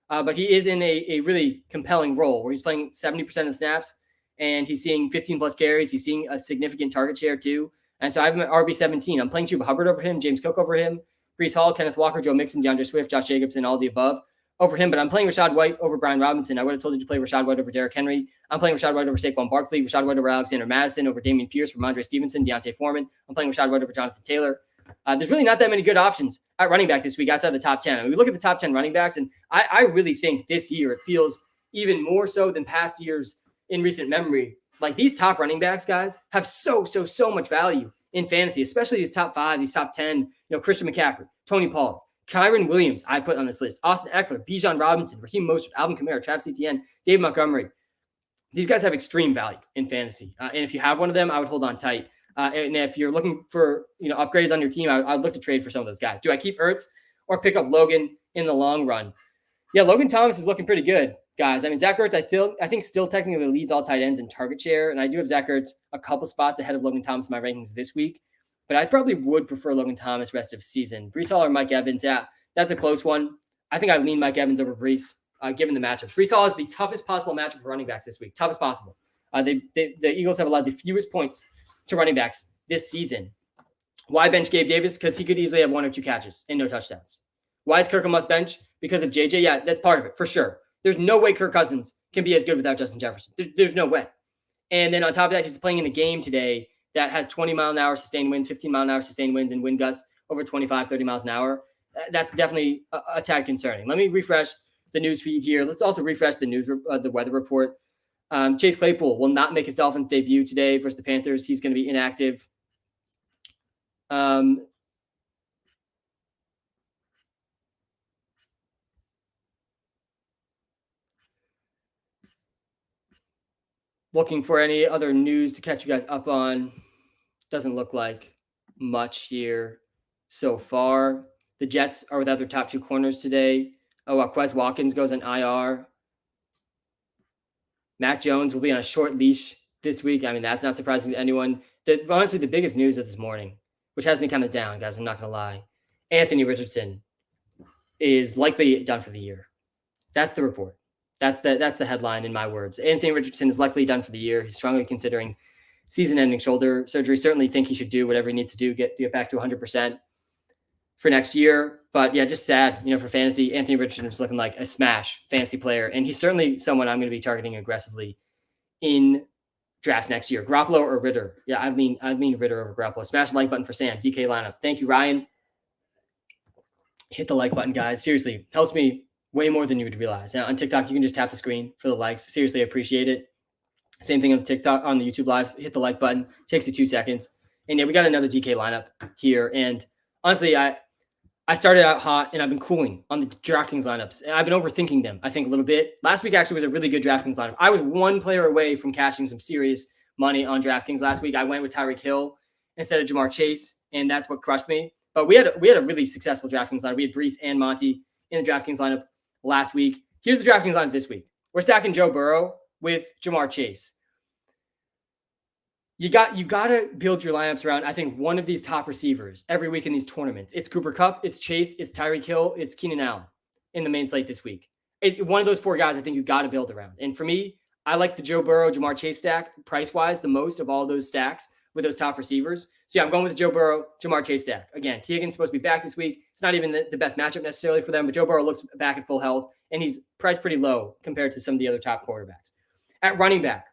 [SPEAKER 1] but he is in a really compelling role where he's playing 70% of the snaps, and he's seeing 15-plus carries. He's seeing a significant target share, too. And so I have him at RB17. I'm playing Chuba Hubbard over him, James Cook over him, Breece Hall, Kenneth Walker, Joe Mixon, DeAndre Swift, Josh Jacobs, and all the above over him. But I'm playing Rachaad White over Brian Robinson. I would have told you to play Rachaad White over Derrick Henry. I'm playing Rachaad White over Saquon Barkley, Rachaad White over Alexander Madison, over Damian Pierce, Ramondre Stevenson, Deontay Foreman. I'm playing Rachaad White over Jonathan Taylor. There's really not that many good options at running back this week outside the top 10. I mean, we look at the top 10 running backs, and I really think this year it feels even more so than past years in recent memory. Like, these top running backs, guys, have so much value in fantasy, especially these top 5, these top 10, Christian McCaffrey, Tony Pollard, Kyron Williams, I put on this list, Austin Eckler, Bijan Robinson, Raheem Mostert, Alvin Kamara, Travis Etienne, David Montgomery. These guys have extreme value in fantasy. And if you have one of them, I would hold on tight. And if you're looking for, upgrades on your team, I'd look to trade for some of those guys. Do I keep Ertz or pick up Logan in the long run? Yeah, Logan Thomas is looking pretty good, guys. I mean, Zach Ertz, I think still technically leads all tight ends in target share. And I do have Zach Ertz a couple spots ahead of Logan Thomas in my rankings this week. But I probably would prefer Logan Thomas rest of season. Breece Hall or Mike Evans, yeah, that's a close one. I think I lean Mike Evans over Breece, given the matchups. Breece Hall is the toughest possible matchup for running backs this week. Toughest possible. The Eagles have allowed the fewest points to running backs this season. Why bench Gabe Davis? Because he could easily have 1 or 2 catches and no touchdowns. Why is Kirk a must bench? Because of JJ? Yeah, that's part of it, for sure. There's no way Kirk Cousins can be as good without Justin Jefferson. There's no way. And then on top of that, he's playing in a game today that has 20-mile-an-hour sustained winds, 15-mile-an-hour sustained winds, and wind gusts over 25, 30 miles an hour. That's definitely a tad concerning. Let me refresh the news feed here. Let's also refresh the weather report. Chase Claypool will not make his Dolphins debut today versus the Panthers. He's going to be inactive. Looking for any other news to catch you guys up on. Doesn't look like much here so far. The Jets are without their top 2 corners today. Quez Watkins goes on IR. Mac Jones will be on a short leash this week. I mean, that's not surprising to anyone. Honestly, the biggest news of this morning, which has me kind of down, guys, I'm not going to lie, Anthony Richardson is likely done for the year. That's the report. That's the headline in my words. Anthony Richardson is likely done for the year. He's strongly considering season-ending shoulder surgery. Certainly think he should do whatever he needs to do, get back to 100% for next year. But yeah, just sad, for fantasy. Anthony Richardson is looking like a smash fantasy player, and he's certainly someone I'm going to be targeting aggressively in drafts next year. Garoppolo or Ritter? Yeah, I lean Ritter over Garoppolo. Smash the like button for Sam. DK lineup. Thank you, Ryan. hit the like button, guys. Seriously, helps me way more than you would realize. Now on TikTok, you can just tap the screen for the likes. Seriously, I appreciate it. Same thing on the TikTok, on the YouTube lives. Hit the like button. Takes you 2 seconds. And yeah, we got another DK lineup here. And honestly, I started out hot and I've been cooling on the DraftKings lineups. And I've been overthinking them, I think, a little bit. Last week actually was a really good DraftKings lineup. I was one player away from cashing some serious money on DraftKings last week. I went with Tyreek Hill instead of Jamar Chase, and that's what crushed me. But we had a really successful DraftKings lineup. We had Brees and Monty in the DraftKings lineup last week. Here's the DraftKings lineup this week. We're stacking Joe Burrow with Jamar Chase. You got to build your lineups around, I think, one of these top receivers every week in these tournaments. It's Cooper Kupp, it's Chase, it's Tyreek Hill, it's Keenan Allen in the main slate this week. One of those 4 guys I think you got to build around. And for me, I like the Joe Burrow, Jamar Chase stack price-wise the most of all those stacks with those top receivers. So yeah, I'm going with the Joe Burrow, Jamar Chase stack. Again, T. Higgins supposed to be back this week. It's not even the best matchup necessarily for them, but Joe Burrow looks back at full health, and he's priced pretty low compared to some of the other top quarterbacks. At running back,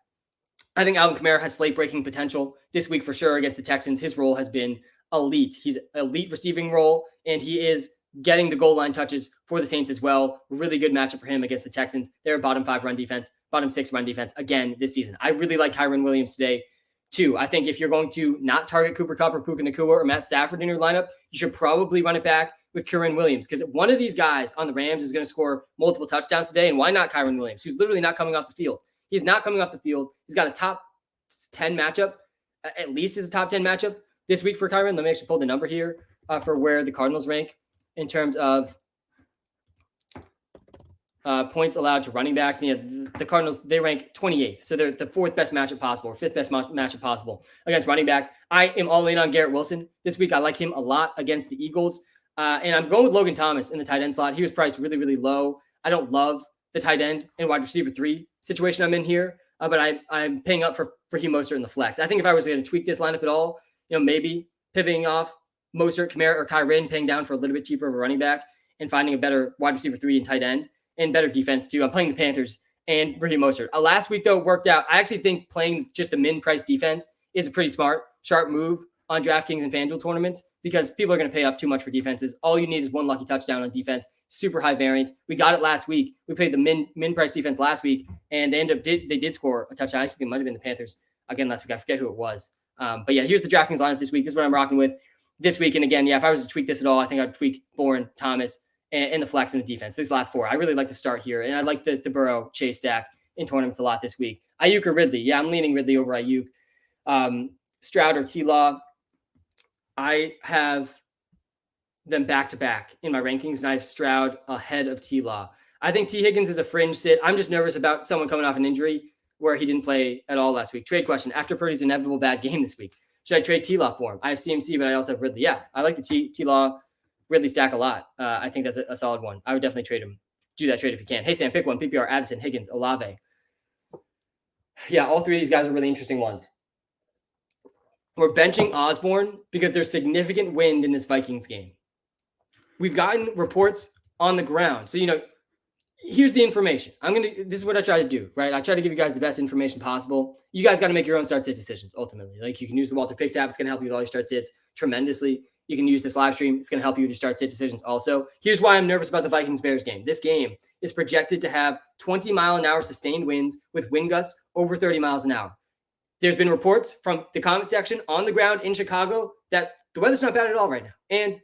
[SPEAKER 1] I think Alvin Kamara has slate-breaking potential this week for sure against the Texans. His role has been elite. He's elite receiving role, and he is getting the goal line touches for the Saints as well. Really good matchup for him against the Texans. They're a bottom 5 run defense, bottom 6 run defense again this season. I really like Kyren Williams today too. I think if you're going to not target Cooper Kupp or Puka Nacua or Matt Stafford in your lineup, you should probably run it back with Kyren Williams, because one of these guys on the Rams is going to score multiple touchdowns today. And why not Kyren Williams, who's literally not coming off the field? He's not coming off the field. He's got a top 10 matchup, at least is a top 10 matchup this week for Kyren. Let me actually pull the number here for where the Cardinals rank in terms of points allowed to running backs. And yeah, the Cardinals, they rank 28th. So they're the 4th best matchup possible, or 5th best matchup possible against running backs. I am all in on Garrett Wilson this week. I like him a lot against the Eagles. And I'm going with Logan Thomas in the tight end slot. He was priced really, really low. I don't love the tight end and wide receiver 3 situation I'm in here. But I'm paying up for Raheem Mostert in the flex. I think if I was going to tweak this lineup at all, maybe pivoting off Mostert, Kamara, or Kyren, paying down for a little bit cheaper of a running back and finding a better wide receiver 3 and tight end and better defense too. I'm playing the Panthers and Raheem Mostert. Last week, though, worked out. I actually think playing just a min-price defense is a pretty sharp move on DraftKings and FanDuel tournaments, because people are going to pay up too much for defenses. All you need is one lucky touchdown on defense. Super high variance. We got it last week. We played the min price defense last week, and they did score a touchdown. I think it might have been the Panthers again last week. I forget who it was. But yeah, here's the DraftKings lineup this week. This is what I'm rocking with this week. And again, yeah, if I was to tweak this at all, I think I'd tweak Bourne, Thomas, and the flex and the defense. These last 4, I really like the start here, and I like the Burrow Chase stack in tournaments a lot this week. Ayuk or Ridley? Yeah, I'm leaning Ridley over Ayuk. Stroud or T-Law? I have them back-to-back in my rankings, and I have Stroud ahead of T-Law. I think T. Higgins is a fringe sit. I'm just nervous about someone coming off an injury where he didn't play at all last week. Trade question. After Purdy's inevitable bad game this week, should I trade T-Law for him? I have CMC, but I also have Ridley. Yeah, I like the T-Law Ridley stack a lot. I think that's a solid one. I would definitely trade him. Do that trade if you can. Hey, Sam, pick one. PPR, Addison, Higgins, Olave. Yeah, all 3 of these guys are really interesting ones. We're benching Osborne because there's significant wind in this Vikings game. We've gotten reports on the ground. So, here's the information. This is what I try to do, right? I try to give you guys the best information possible. You guys got to make your own start-sit decisions, ultimately. Like, you can use the WalterPicks app. It's going to help you with all your start-sits tremendously. You can use this live stream. It's going to help you with your start-sit decisions also. Here's why I'm nervous about the Vikings-Bears game. This game is projected to have 20-mile-an-hour sustained winds with wind gusts over 30 miles an hour. There's been reports from the comment section on the ground in Chicago that the weather's not bad at all right now. And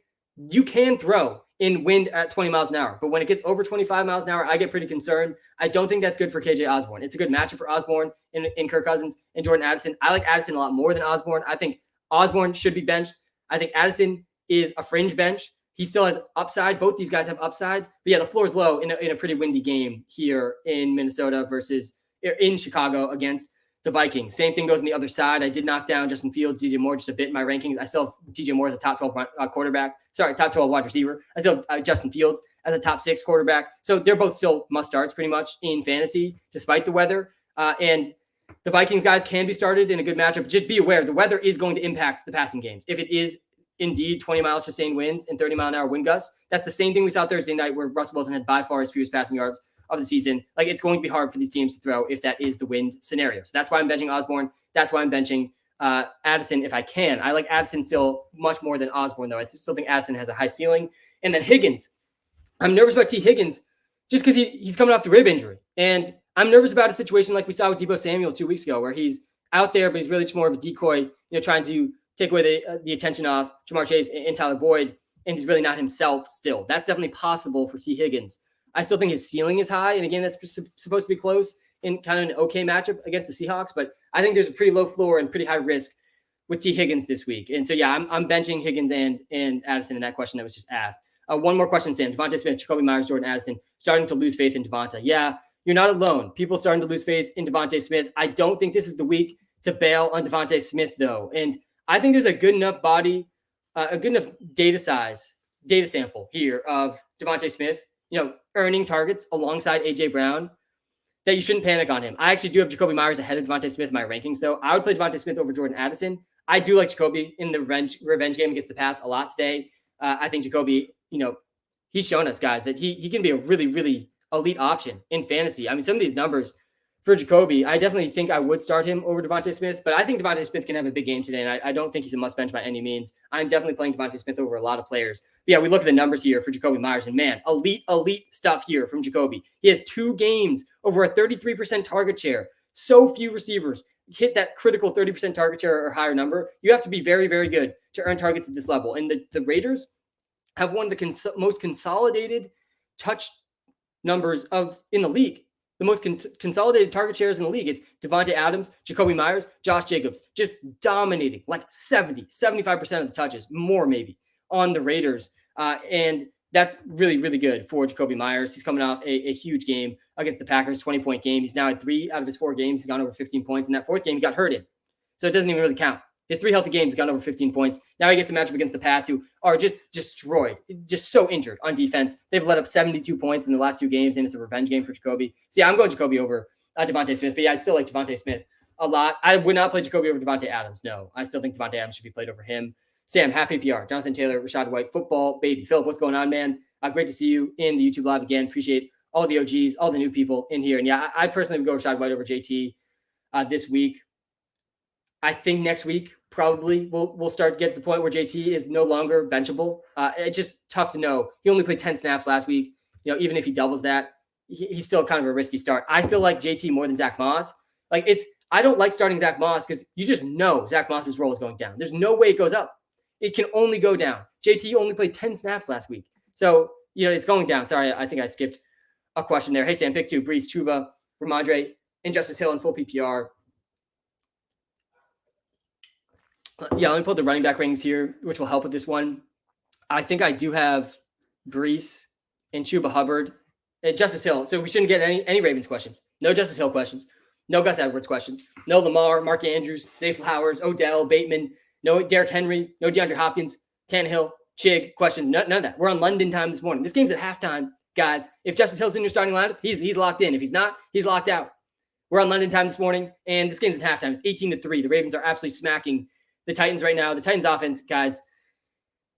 [SPEAKER 1] you can throw in wind at 20 miles an hour. But when it gets over 25 miles an hour, I get pretty concerned. I don't think that's good for KJ Osborne. It's a good matchup for Osborne in Kirk Cousins and Jordan Addison. I like Addison a lot more than Osborne. I think Osborne should be benched. I think Addison is a fringe bench. He still has upside. Both these guys have upside. But yeah, the floor is low in a pretty windy game here in Minnesota versus in Chicago against the Vikings. Same thing goes on the other side. I did knock down Justin Fields, DJ Moore just a bit in my rankings. I still have DJ Moore as a top 12 top 12 wide receiver. I still have Justin Fields as a top 6 quarterback. So they're both still must starts pretty much in fantasy, despite the weather. And the Vikings guys can be started in a good matchup. Just be aware, the weather is going to impact the passing games. If it is indeed 20 miles sustained winds and 30 mile an hour wind gusts, that's the same thing we saw Thursday night where Russell Wilson had by far his fewest passing yards of the season. Like, it's going to be hard for these teams to throw if that is the wind scenario. So that's why I'm benching Osborne. That's why I'm benching Addison if I can. I like Addison still much more than Osborne, though. I still think Addison has a high ceiling And then Higgins. I'm nervous about T. Higgins just because he's coming off the rib injury. And I'm nervous about a situation like we saw with Deebo Samuel 2 weeks ago, where he's out there, but he's really just more of a decoy, trying to take away the attention off Jamar Chase and Tyler Boyd, and he's really not himself still. That's definitely possible for T. Higgins. I still think his ceiling is high, and again, that's supposed to be close in kind of an okay matchup against the Seahawks, but I think there's a pretty low floor and pretty high risk with T. Higgins this week. And so, yeah, I'm benching Higgins and Addison in that question that was just asked. One more question, Sam. Devontae Smith, Jacoby Myers, Jordan Addison, starting to lose faith in Devontae. Yeah, you're not alone. People starting to lose faith in Devontae Smith. I don't think this is the week to bail on Devontae Smith, though. And I think there's a good enough a good enough data sample here of Devontae Smith, earning targets alongside A.J. Brown, that you shouldn't panic on him. I actually do have Jacoby Myers ahead of Devontae Smith in my rankings, though. I would play Devontae Smith over Jordan Addison. I do like Jacoby in the revenge game against the Pats a lot today. I think Jacoby, he's shown us, guys, that he can be a really, really elite option in fantasy. I mean, some of these numbers for Jacoby, I definitely think I would start him over Devontae Smith, but I think Devontae Smith can have a big game today, and I don't think he's a must-bench by any means. I'm definitely playing Devontae Smith over a lot of players. But yeah, we look at the numbers here for Jacoby Myers, and man, elite stuff here from Jacoby. He has 2 games over a 33% target share. So few receivers hit that critical 30% target share or higher number. You have to be very, very good to earn targets at this level. And the Raiders have one of the most consolidated touch numbers in the league. The most consolidated target shares in the league. It's Devontae Adams, Jacoby Myers, Josh Jacobs, just dominating like 75% of the touches, more maybe, on the Raiders. And that's really, really good for Jacoby Myers. He's coming off a huge game against the Packers, 20-point game. He's now at 3 out of his 4 games. He's gone over 15 points. In that 4th game, he got hurt in. So it doesn't even really count. His 3 healthy games, he's gone over 15 points. Now he gets a matchup against the Pats, who are just destroyed, just so injured on defense. They've let up 72 points in the last 2 games, and it's a revenge game for Jacoby. So yeah, I'm going Jacoby over Devontae Smith. But yeah, I still like Devontae Smith a lot. I would not play Jacoby over Devontae Adams. No, I still think Devontae Adams should be played over him. Sam, half PPR, Jonathan Taylor, Rachaad White, football, baby. Philip, what's going on, man? Great to see you in the YouTube live again. Appreciate all the OGs, all the new people in here. And yeah, I personally would go Rachaad White over JT this week. I think next week probably we'll start to get to the point where JT is no longer benchable. It's just tough to know. He only played 10 snaps last week. Even if he doubles that, he's still kind of a risky start. I still like JT more than Zach Moss. I don't like starting Zach Moss because you just know Zach Moss's role is going down. There's no way it goes up. It can only go down. JT only played 10 snaps last week. So, it's going down. Sorry, I think I skipped a question there. Hey, Sam, pick 2, Brees, Chuba, Ramondre, and Justice Hill in full PPR. Yeah, let me pull the running back rankings here, which will help with this one. I think I do have Brees and Chuba Hubbard and Justice Hill. So we shouldn't get any Ravens questions. No Justice Hill questions. No Gus Edwards questions. No Lamar, Mark Andrews, Zay Flowers, Odell, Bateman. No Derrick Henry. No DeAndre Hopkins, Tannehill, Chig questions. None of that. We're on London time this morning. This game's at halftime, guys. If Justice Hill's in your starting lineup, he's locked in. If he's not, he's locked out. We're on London time this morning, and this game's at halftime. It's 18-3. The Ravens are absolutely smacking the Titans right now. The Titans offense, guys,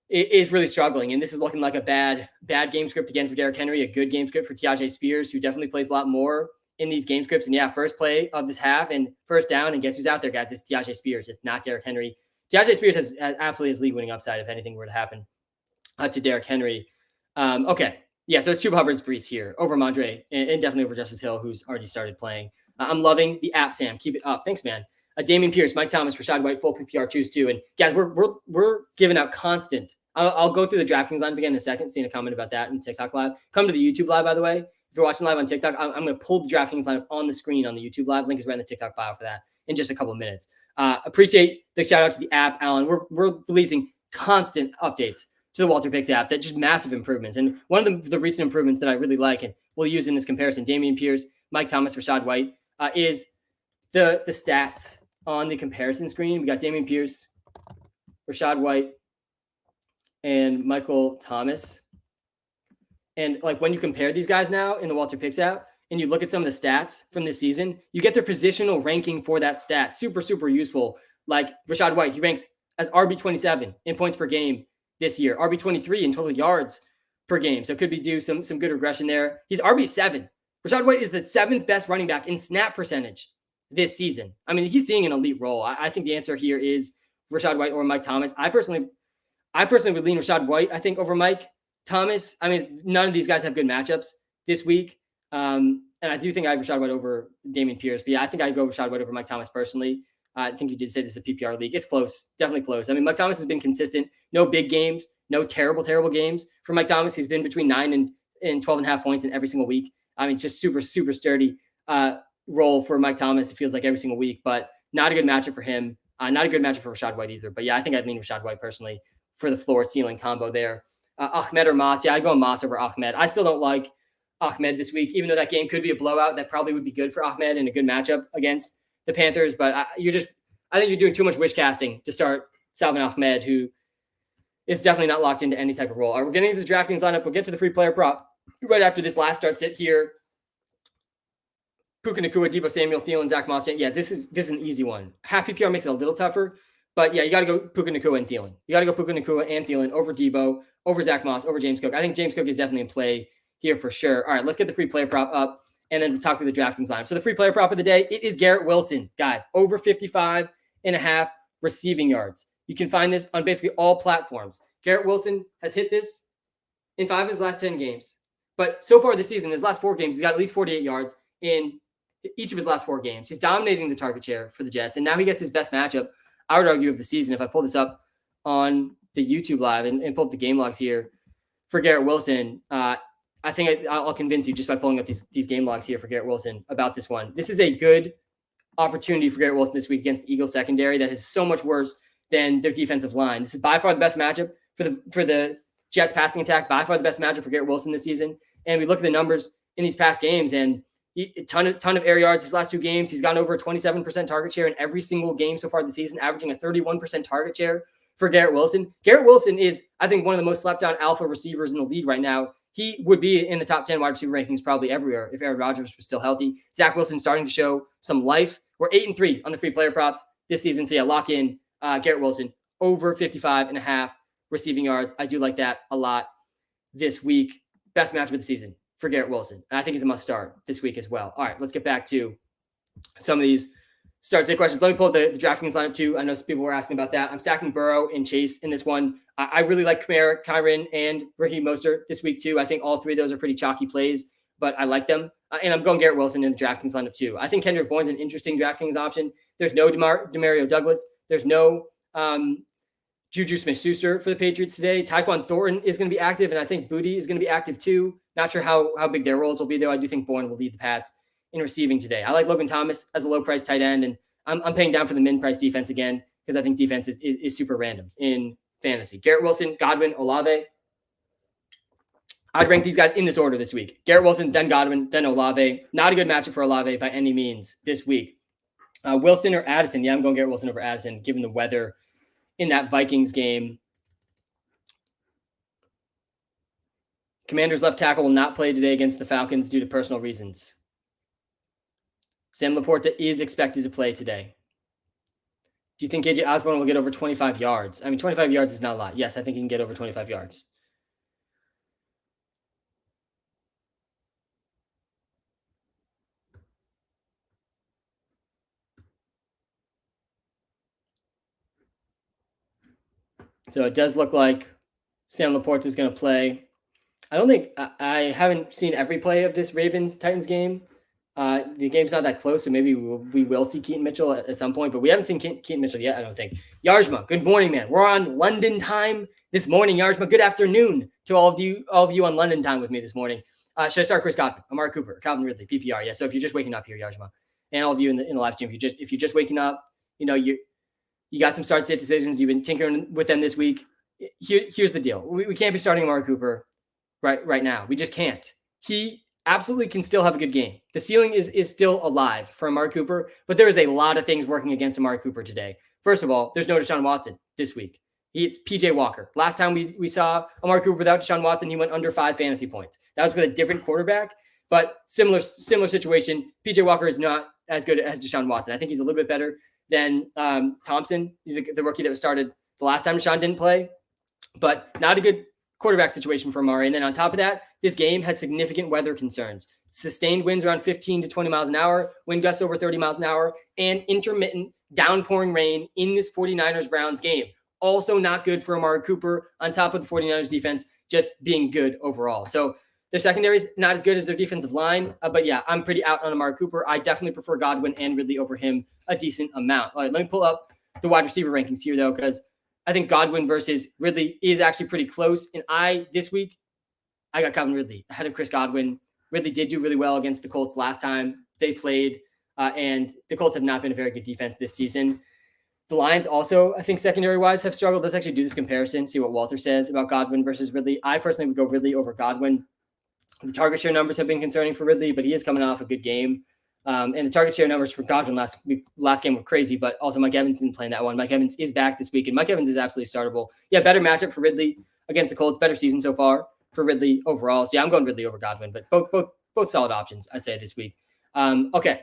[SPEAKER 1] is really struggling, and this is looking like a bad game script again for Derrick Henry, a good game script for Tyjae Spears, who definitely plays a lot more in these game scripts. And yeah, first play of this half and first down, and guess who's out there, guys? It's Tyjae Spears. It's not Derrick Henry. Tyjae Spears has absolutely his league-winning upside if anything were to happen to Derrick Henry. Okay, yeah, so it's Chuba Hubbard's Brees here over Mondre and definitely over Justice Hill, who's already started playing. I'm loving the app, Sam. Keep it up. Thanks, man. Damian Pierce, Mike Thomas, Rachaad White, full PPR, choose 2. And guys, we're giving out constant. I'll go through the DraftKings line again in a second, seeing a comment about that in the TikTok live. Come to the YouTube live, by the way. If you're watching live on TikTok, I'm going to pull the DraftKings line on the screen on the YouTube live. Link is right in the TikTok bio for that in just a couple of minutes. Appreciate the shout out to the app, Alan. We're releasing constant updates to the WalterPicks app. That just massive improvements. And one of the recent improvements that I really like and we'll use in this comparison, Damian Pierce, Mike Thomas, Rachaad White, is the stats on the comparison screen. We got Damian Pierce, Rachaad White, and Michael Thomas. And when you compare these guys now in the WalterPicks app and you look at some of the stats from this season, you get their positional ranking for that stat. Super, super useful. Like Rachaad White, he ranks as RB27 in points per game this year, RB23 in total yards per game. So it could be due some good regression there. He's RB7. Rachaad White is the 7th best running back in snap percentage this season. I mean, he's seeing an elite role. I think the answer here is Rachaad White or Mike Thomas. I personally would lean Rachaad White, I think, over Mike. Thomas, I mean, none of these guys have good matchups this week. And I do think I have Rashad White over Damian Pierce. But yeah, I think I'd go Rashad White over Mike Thomas personally. I think you did say this is a PPR league. It's close, definitely close. I mean, Mike Thomas has been consistent. No big games, no terrible games for Mike Thomas. He's been between 9 and 12 and a half points in every single week. I mean, just super sturdy role for Mike Thomas. It feels like every single week, but not a good matchup for him. Not a good matchup for Rashad White either. But yeah, I think I'd lean Rashad White personally for the floor ceiling combo there. Ahmed or Moss. Yeah, I'd go Moss over Ahmed. I still don't like Ahmed this week, even though that game could be a blowout. That probably would be good for Ahmed and a good matchup against the Panthers. But I think you're doing too much wish casting to start Salvin Ahmed, who is definitely not locked into any type of role. All right, we're getting into the DraftKings lineup. We'll get to the free player prop right after this last start sit here. Puka Nacua, Deebo Samuel, Thielen, Zach Moss. Yeah, this is an easy one. Half PPR makes it a little tougher, but yeah, you got to go Puka Nacua and Thielen. You got to go Puka Nacua and Thielen over Deebo, over Zach Moss, over James Cook. I think James Cook is definitely in play here for sure. All right, let's get the free player prop up and then we'll talk through the DraftKings lineup. So the free player prop of the day, it is Garrett Wilson, guys, over 55.5 receiving yards. You can find this on basically all platforms. Garrett Wilson has hit this in 5 of his last 10 games. But so far this season, his last 4 games, he's got at least 48 yards in each of his last 4 games. He's dominating the target share for the Jets, and now he gets his best matchup, I would argue, of the season. If I pull this up on the YouTube live and pull up the game logs here for Garrett Wilson, I think I'll convince you just by pulling up these game logs here for Garrett Wilson about this one. This is a good opportunity for Garrett Wilson this week against the Eagles secondary that is so much worse than their defensive line. This is by far the best matchup for the Jets passing attack, by far the best matchup for Garrett Wilson this season. And we look at the numbers in these past games, and a ton of air yards his last 2 games. He's gotten over a 27% target share in every single game so far this season, averaging a 31% target share for Garrett Wilson. Garrett Wilson is, I think, one of the most slept on alpha receivers in the league right now. He would be in the top 10 wide receiver rankings probably everywhere if Aaron Rodgers was still healthy. Zach Wilson starting to show some life. We're 8-3 on the free player props this season. So yeah, lock in Garrett Wilson over 55.5 receiving yards. I do like that a lot this week. Best matchup of the season for Garrett Wilson. And I think he's a must start this week as well. All right, let's get back to some of these start sit questions. Let me pull up the DraftKings lineup too. I know some people were asking about that. I'm stacking Burrow and Chase in this one. I really like Kamara, Kyren, and Raheem Mostert this week too. I think all 3 of those are pretty chalky plays, but I like them. And I'm going Garrett Wilson in the DraftKings lineup too. I think Kendrick Bourne's an interesting DraftKings option. There's no Demario Douglas. There's no Juju Smith-Schuster for the Patriots today. Tyquan Thornton is going to be active, and I think Booty is going to be active too. Not sure how big their roles will be, though. I do think Bourne will lead the Pats in receiving today. I like Logan Thomas as a low-price tight end, and I'm paying down for the min-price defense again because I think defense is super random in fantasy. Garrett Wilson, Godwin, Olave. I'd rank these guys in this order this week. Garrett Wilson, then Godwin, then Olave. Not a good matchup for Olave by any means this week. Wilson or Addison? Yeah, I'm going Garrett Wilson over Addison, given the weather in that Vikings game. Commanders left tackle will not play today against the Falcons due to personal reasons. Sam Laporta is expected to play today. Do you think KJ Osborne will get over 25 yards? I mean, 25 yards is not a lot. Yes, I think he can get over 25 yards. So it does look like Sam Laporta is going to play. I haven't seen every play of this Ravens-Titans game. The game's not that close, so maybe we will see Keaton Mitchell at some point, but we haven't seen Keaton Mitchell yet, I don't think. Yarjma, good morning, man. We're on London time this morning. Yarjma, good afternoon to all of you on London time with me this morning. Should I start Chris Godwin, Amari Cooper, Calvin Ridley, PPR? Yeah, so if you're just waking up here, Yarjma, and all of you in the live stream, if you're just waking up, you got some start sit decisions, you've been tinkering with them this week. Here's the deal. We can't be starting Amari Cooper right now. We just can't. He absolutely can still have a good game. The ceiling is still alive for Amari Cooper, but there is a lot of things working against Amari Cooper today. First of all, there's no Deshaun Watson this week. It's PJ Walker. Last time we saw Amari Cooper without Deshaun Watson, he went under 5 fantasy points. That was with a different quarterback, but similar situation. PJ Walker is not as good as Deshaun Watson. I think he's a little bit better than Thompson, the rookie that was started the last time Deshaun didn't play, but not a good quarterback situation for Amari. And then on top of that, this game has significant weather concerns. Sustained winds around 15 to 20 miles an hour, wind gusts over 30 miles an hour, and intermittent downpouring rain in this 49ers-Browns game. Also not good for Amari Cooper on top of the 49ers defense just being good overall. So their secondary is not as good as their defensive line. But yeah, I'm pretty out on Amari Cooper. I definitely prefer Godwin and Ridley over him a decent amount. All right, let me pull up the wide receiver rankings here, though, because I think Godwin versus Ridley is actually pretty close. And this week, I got Calvin Ridley ahead of Chris Godwin. Ridley did do really well against the Colts last time they played, and the Colts have not been a very good defense this season. The Lions also, I think, secondary-wise, have struggled. Let's actually do this comparison, see what Walter says about Godwin versus Ridley. I personally would go Ridley over Godwin. The target share numbers have been concerning for Ridley, but he is coming off a good game. And the target share numbers for Godwin last game were crazy, but also Mike Evans didn't play in that one. Mike Evans is back this week, and Mike Evans is absolutely startable. Yeah, better matchup for Ridley against the Colts. Better season so far for Ridley overall. So yeah, I'm going Ridley over Godwin, but both solid options, I'd say, this week. Okay.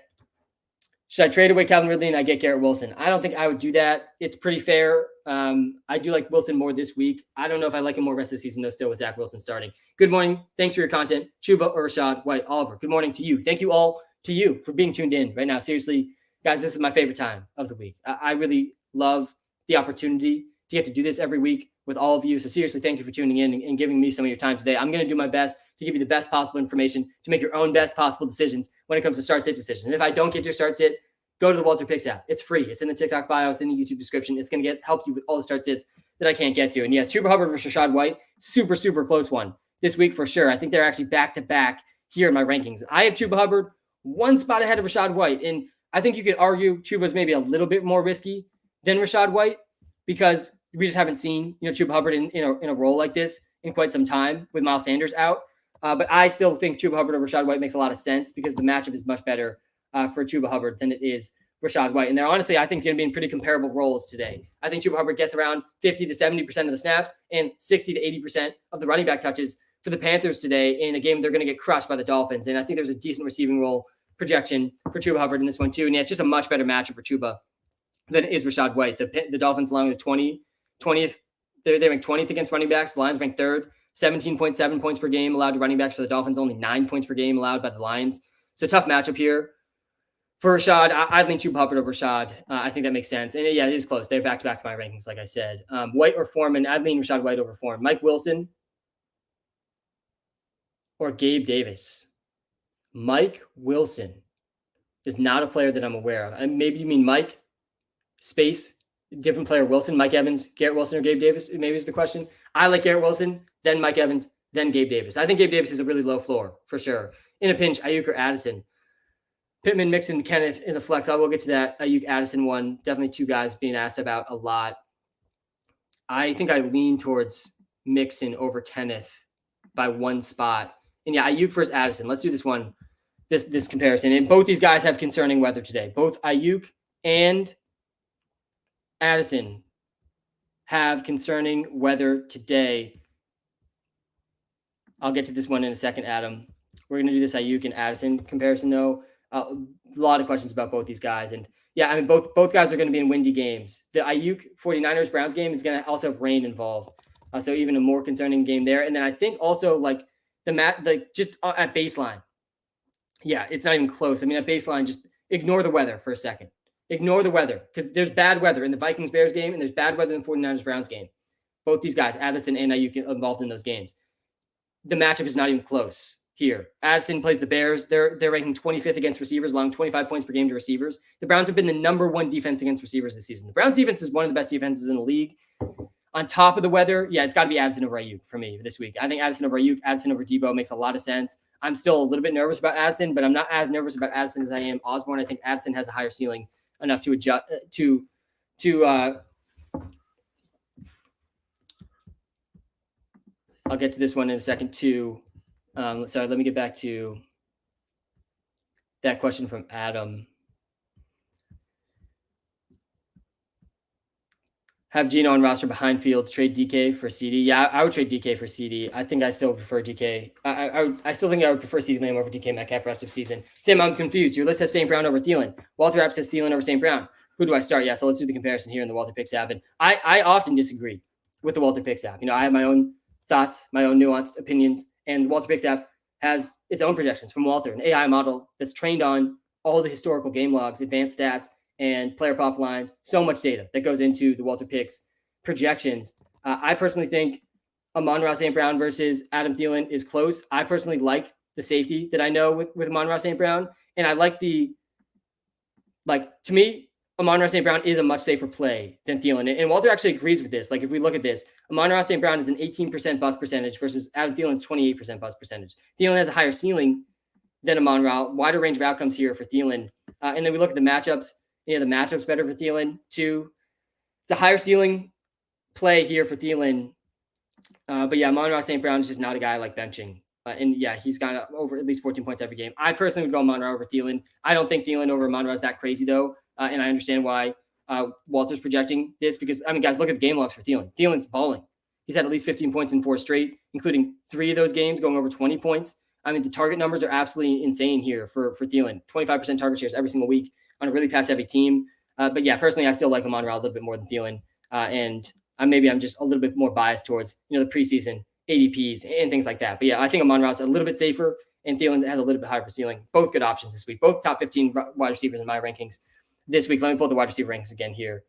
[SPEAKER 1] Should I trade away Calvin Ridley and I get Garrett Wilson? I don't think I would do that. It's pretty fair. I do like Wilson more this week. I don't know if I like him more rest of the season, though, still with Zach Wilson starting. Good morning. Thanks for your content. Chuba or Rashad White, Oliver. Good morning to you. Thank you all to you for being tuned in right now. Seriously, guys, this is my favorite time of the week. I really love the opportunity to get to do this every week with all of you. So seriously, thank you for tuning in and giving me some of your time today. I'm going to do my best to give you the best possible information to make your own best possible decisions when it comes to start-sit decisions. And if I don't get your start-sit, go to the WalterPicks app. It's free. It's in the TikTok bio. It's in the YouTube description. It's going to help you with all the start-sits that I can't get to. And yes, Chuba Hubbard versus Rashad White, super, super close one this week for sure. I think they're actually back-to-back here in my rankings. I have Chuba Hubbard one spot ahead of Rashad White. And I think you could argue Chuba's maybe a little bit more risky than Rashad White because we just haven't seen, Chuba Hubbard in a role like this in quite some time with Miles Sanders out. But I still think Chuba Hubbard over Rashad White makes a lot of sense because the matchup is much better for Chuba Hubbard than it is Rashad White. And they're honestly, I think, going to be in pretty comparable roles today. I think Chuba Hubbard gets around 50 to 70% of the snaps and 60 to 80% of the running back touches for the Panthers today in a game they're going to get crushed by the Dolphins. And I think there's a decent receiving role projection for Chuba Hubbard in this one too. And yeah, it's just a much better matchup for Chuba than it is Rashad White. The Dolphins along with 20th. They ranked 20th against running backs. The Lions ranked third, 17.7 points per game allowed to running backs for the Dolphins, only 9 points per game allowed by the Lions. So tough matchup here. For Rashad, I'd lean Chuba Hubbard over Rashad. I think that makes sense. And yeah, it is close. They're back-to-back to my rankings, like I said. White or Foreman, I'd lean Rashad White over Foreman. Mike Wilson or Gabe Davis. Mike Wilson is not a player that I'm aware of. And maybe you mean Mike, space, different player Wilson, Mike Evans, Garrett Wilson, or Gabe Davis, maybe is the question. I like Garrett Wilson, then Mike Evans, then Gabe Davis. I think Gabe Davis is a really low floor, for sure. In a pinch, Ayuk or Addison. Pittman, Mixon, Kenneth in the flex. I will get to that Ayuk Addison one. Definitely two guys being asked about a lot. I think I lean towards Mixon over Kenneth by one spot. And yeah, Ayuk versus Addison. Let's do this one, this comparison. And both these guys have concerning weather today. Both Ayuk and Addison have concerning weather today. I'll get to this one in a second, Adam. We're going to do this Ayuk and Addison comparison, though. A lot of questions about both these guys. And yeah, I mean, both guys are going to be in windy games. The Ayuk 49ers Browns game is going to also have rain involved. So even a more concerning game there. And then I think also like just at baseline. Yeah, it's not even close. I mean, at baseline, just ignore the weather for a second. Ignore the weather because there's bad weather in the Vikings-Bears game and there's bad weather in the 49ers-Browns game. Both these guys, Addison and Ayuk, involved in those games. The matchup is not even close here. Addison plays the Bears. They're ranking 25th against receivers, allowing 25 points per game to receivers. The Browns have been the number one defense against receivers this season. The Browns defense is one of the best defenses in the league. On top of the weather, yeah, it's got to be Addison over Ayuk for me this week. I think Addison over Ayuk, Addison over Debo makes a lot of sense. I'm still a little bit nervous about Addison, but I'm not as nervous about Addison as I am Osborne. I think Addison has a higher ceiling enough to adjust I'll get to this one in a second too. Sorry, let me get back to that question from Adam. Have Geno on roster behind Fields, trade DK for CD. Yeah, I would trade DK for CD. I think I still prefer DK. I still think I would prefer CD Lamb over DK Metcalf rest of season. Sam, I'm confused. Your list has St. Brown over Thielen. Walter App says Thielen over St. Brown. Who do I start? Yeah, so let's do the comparison here in the WalterPicks app. And I often disagree with the WalterPicks app. I have my own thoughts, my own nuanced opinions, and the WalterPicks app has its own projections from Walter, an AI model that's trained on all the historical game logs, advanced stats, and player prop lines. So much data that goes into the WalterPicks projections. I personally think Amon-Ra St. Brown versus Adam Thielen is close. I personally like the safety that I know with Amon-Ra St. Brown. And I like to me, Amon-Ra St. Brown is a much safer play than Thielen. And Walter actually agrees with this. Like, if we look at this, Amon-Ra St. Brown is an 18% bust percentage versus Adam Thielen's 28% bust percentage. Thielen has a higher ceiling than Amon-Ra. Wider range of outcomes here for Thielen. And then we look at the matchups. The matchup's better for Thielen, too. It's a higher ceiling play here for Thielen. But yeah, Amon-Ra St. Brown is just not a guy I like benching. And yeah, he's got over at least 14 points every game. I personally would go Amon-Ra over Thielen. I don't think Thielen over Amon-Ra is that crazy, though. And I understand why Walter's projecting this because, I mean, guys, look at the game logs for Thielen. Thielen's balling. He's had at least 15 points in 4 straight, including 3 of those games going over 20 points. I mean, the target numbers are absolutely insane here for Thielen. 25% target shares every single week on a really pass-heavy team. But yeah, personally, I still like Amon-Ra a little bit more than Thielen. And maybe I'm just a little bit more biased towards, the preseason ADPs and things like that. But yeah, I think Amon-Ra is a little bit safer and Thielen has a little bit higher of a ceiling. Both good options this week. Both top 15 wide receivers in my rankings this week. Let me pull the wide receiver rankings again here.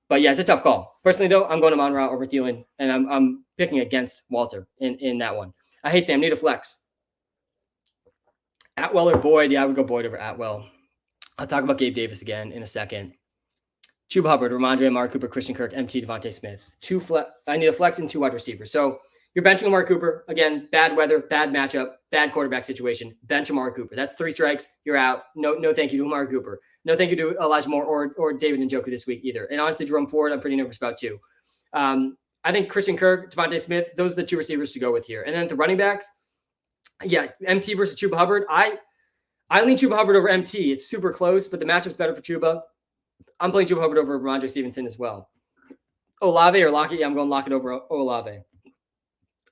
[SPEAKER 1] But yeah, it's a tough call. Personally, though, I'm going Amon-Ra over Thielen, and I'm picking against Walter in that one. Hey, Sam, need a flex. Atwell or Boyd? Yeah, I would go Boyd over Atwell. I'll talk about Gabe Davis again in a second. Chuba Hubbard, Ramondre, Amari Cooper, Christian Kirk, MT, Devontae Smith. I need a flex and 2 wide receivers. So you're benching Amari Cooper. Again, bad weather, bad matchup, bad quarterback situation. Bench Amari Cooper. That's 3 strikes. You're out. No thank you to Amari Cooper. No thank you to Elijah Moore or David Njoku this week either. And honestly, Jerome Ford, I'm pretty nervous about too. I think Christian Kirk, Devontae Smith, those are the 2 receivers to go with here. And then the running backs, yeah, MT versus Chuba Hubbard. I lean Chuba Hubbard over MT. It's super close, but the matchup's better for Chuba. I'm playing Chuba Hubbard over Ramondre Stevenson as well. Olave or Lockett? Yeah, I'm going Lockett over Olave.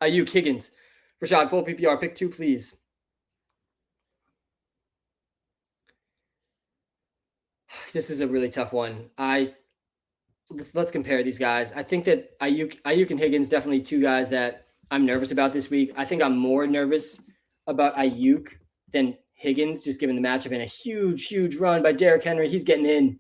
[SPEAKER 1] Ayuk, Higgins. Rashad, full PPR. Pick 2, please. This is a really tough one. Let's compare these guys. I think that Ayuk and Higgins, definitely 2 guys that I'm nervous about this week. I think I'm more nervous about Ayuk than Higgins, just given the matchup and a huge run by Derrick Henry. He's getting in.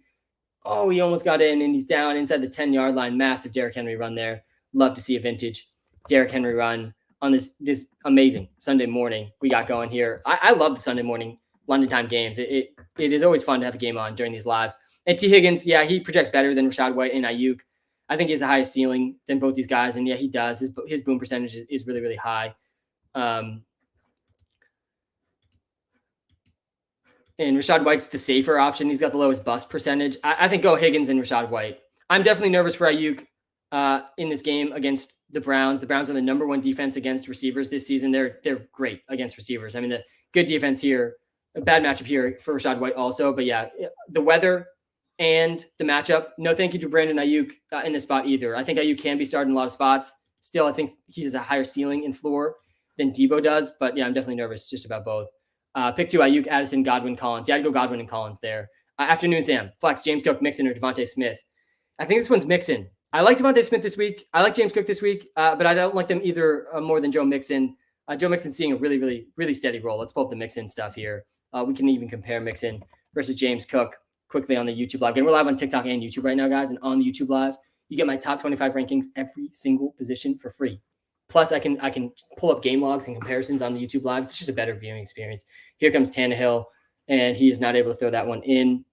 [SPEAKER 1] Oh, he almost got in, and he's down inside the 10-yard line. Massive Derrick Henry run there. Love to see a vintage Derrick Henry run on this amazing Sunday morning we got going here. I love the Sunday morning London time games. It is always fun to have a game on during these lives. And T. Higgins, yeah, he projects better than Rashad White and Ayuk. I think he has a higher ceiling than both these guys, and yeah, he does. His boom percentage is really, really high. And Rashad White's the safer option. He's got the lowest bust percentage. I think go Higgins and Rashad White. I'm definitely nervous for Ayuk in this game against the Browns. The Browns are the number 1 defense against receivers this season. They're great against receivers. I mean, the good defense here, a bad matchup here for Rashad White also. But yeah, the weather and the matchup, no thank you to Brandon Ayuk in this spot either. I think Ayuk can be started in a lot of spots. Still, I think he has a higher ceiling and floor than Debo does. But yeah, I'm definitely nervous just about both. Pick 2, Ayuk, Addison, Godwin, Collins. Yeah, I'd go Godwin and Collins there. Afternoon, Sam. Flex, James Cook, Mixon, or Devontae Smith. I think this one's Mixon. I like Devontae Smith this week. I like James Cook this week, but I don't like them either more than Joe Mixon. Joe Mixon's seeing a really, really, really steady roll. Let's pull up the Mixon stuff here. We can even compare Mixon versus James Cook quickly on the YouTube Live. Again, we're live on TikTok and YouTube right now, guys. And on the YouTube Live, you get my top 25 rankings every single position for free. Plus, I can pull up game logs and comparisons on the YouTube Live. It's just a better viewing experience. Here comes Tannehill, and he is not able to throw that one in.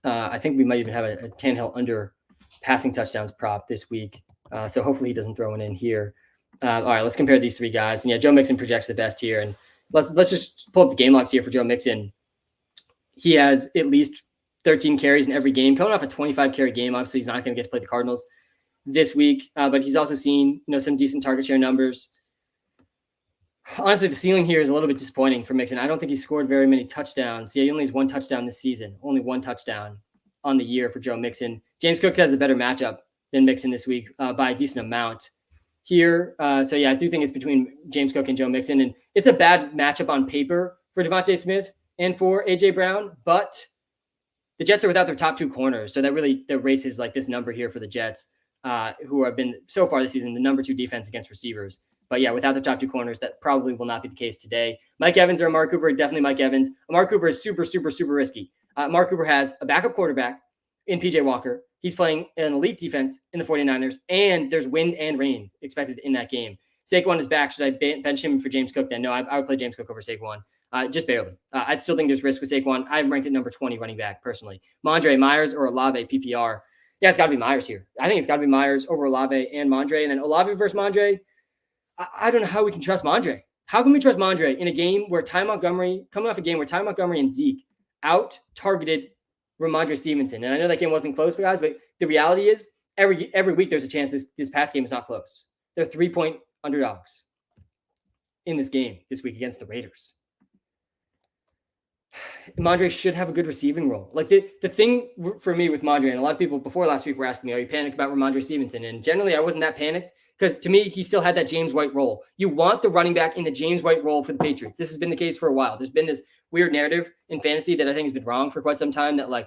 [SPEAKER 1] I think we might even have a Tannehill under passing touchdowns prop this week. So hopefully he doesn't throw one in here. All right, let's compare these 3 guys. And yeah, Joe Mixon projects the best here. And let's just pull up the game logs here for Joe Mixon. He has at least 13 carries in every game. Coming off a 25-carry game, obviously he's not going to get to play the Cardinals this week, but he's also seen some decent target share numbers. Honestly, the ceiling here is a little bit disappointing for Mixon. I don't think he scored very many touchdowns. Yeah, he only has 1 touchdown this season. Only 1 touchdown on the year for Joe Mixon. James Cook has a better matchup than Mixon this week by a decent amount here. So yeah, I do think it's between James Cook and Joe Mixon, and it's a bad matchup on paper for Devontae Smith and for AJ Brown, but the Jets are without their top 2 corners. So that raises like this number here for the Jets, who have been so far this season the number 2 defense against receivers. But yeah, without the top 2 corners, that probably will not be the case today. Mike Evans or Amari Cooper? Definitely Mike Evans. Amari Cooper is super, super, super risky. Amari Cooper has a backup quarterback in PJ Walker. He's playing an elite defense in the 49ers, and there's wind and rain expected in that game. Saquon is back. Should I bench him for James Cook then? No, I would play James Cook over Saquon. Just barely. I still think there's risk with Saquon. I'm ranked at number 20 running back personally. Mondre, Myers, or Olave PPR. Yeah, it's got to be Myers here. I think it's got to be Myers over Olave and Mondre. And then Olave versus Mondre, I don't know how we can trust Mondre. How can we trust Mondre in a game where coming off a game where Ty Montgomery and Zeke out-targeted Ramondre Stevenson? And I know that game wasn't close, guys, but the reality is every week there's a chance this Pats game is not close. They're 3-point underdogs in this game this week against the Raiders. Mondre should have a good receiving role. Like the thing for me with Mondre, and a lot of people before last week were asking me, are you panicked about Ramondre Stevenson? And generally I wasn't that panicked because to me, he still had that James White role. You want the running back in the James White role for the Patriots. This has been the case for a while. There's been this weird narrative in fantasy that I think has been wrong for quite some time that like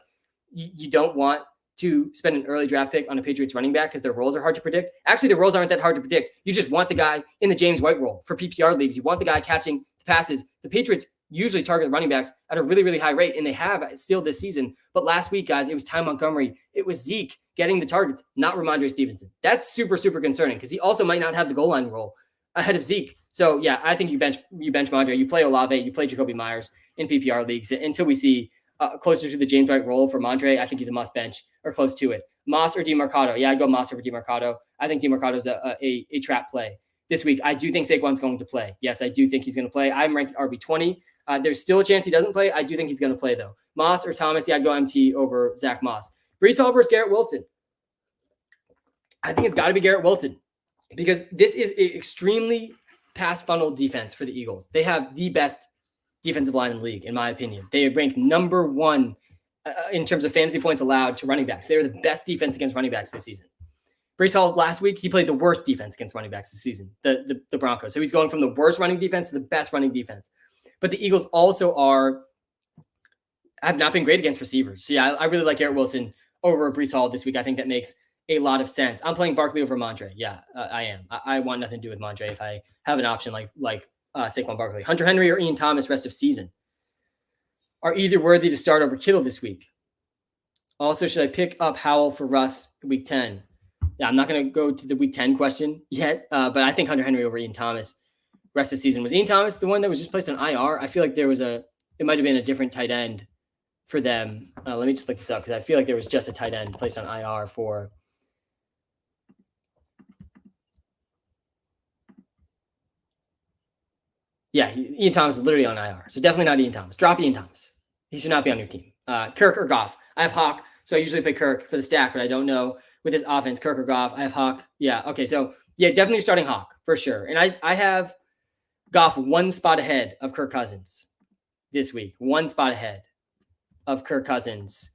[SPEAKER 1] you don't want to spend an early draft pick on a Patriots running back because their roles are hard to predict. Actually, the roles aren't that hard to predict. You just want the guy in the James White role for PPR leagues. You want the guy catching the passes. The Patriots usually target running backs at a really, really high rate, and they have still this season. But last week, guys, it was Ty Montgomery. It was Zeke getting the targets, not Ramondre Stevenson. That's super, super concerning because he also might not have the goal line role ahead of Zeke. So, yeah, I think you bench Mondre. You play Olave. You play Jacoby Myers in PPR leagues until we see closer to the James White role for Mondre. I think he's a must bench or close to it. Moss or DeMarcado. Yeah, I'd go Moss over DeMarcado. I think DeMarcado's a trap play this week. I do think Saquon's going to play. Yes, I do think he's going to play. I'm ranked RB20. There's still a chance he doesn't play. I do think he's going to play, though. Moss or Thomas, yeah, I'd go MT over Zach Moss. Breece Hall versus Garrett Wilson. I think it's got to be Garrett Wilson because this is an extremely pass funnel defense for the Eagles. They have the best defensive line in the league, in my opinion. They rank number one in terms of fantasy points allowed to running backs. They were the best defense against running backs this season. Breece Hall last week, he played the worst defense against running backs this season, the Broncos. So he's going from the worst running defense to the best running defense. But the Eagles also have not been great against receivers. So, yeah, I really like Garrett Wilson over Breece Hall this week. I think that makes a lot of sense. I'm playing Barkley over Mondre. Yeah, I am. I want nothing to do with Mondre if I have an option like Saquon Barkley. Hunter Henry or Ian Thomas rest of season are either worthy to start over Kittle this week. Also, should I pick up Howell for Russ week 10? Yeah, I'm not going to go to the week 10 question yet, but I think Hunter Henry over Ian Thomas rest of the season. Was Ian Thomas the one that was just placed on IR? I feel like it might have been a different tight end for them. Let me just look this up because I feel like there was just a tight end placed on IR for. Yeah, Ian Thomas is literally on IR. So definitely not Ian Thomas. Drop Ian Thomas. He should not be on your team. Kirk or Goff. I have Hawk, so I usually pick Kirk for the stack, but I don't know with his offense, Kirk or Goff. I have Hawk. Yeah, okay, so yeah, definitely starting Hawk for sure. And I have Goff one spot ahead of Kirk Cousins this week. One spot ahead of Kirk Cousins.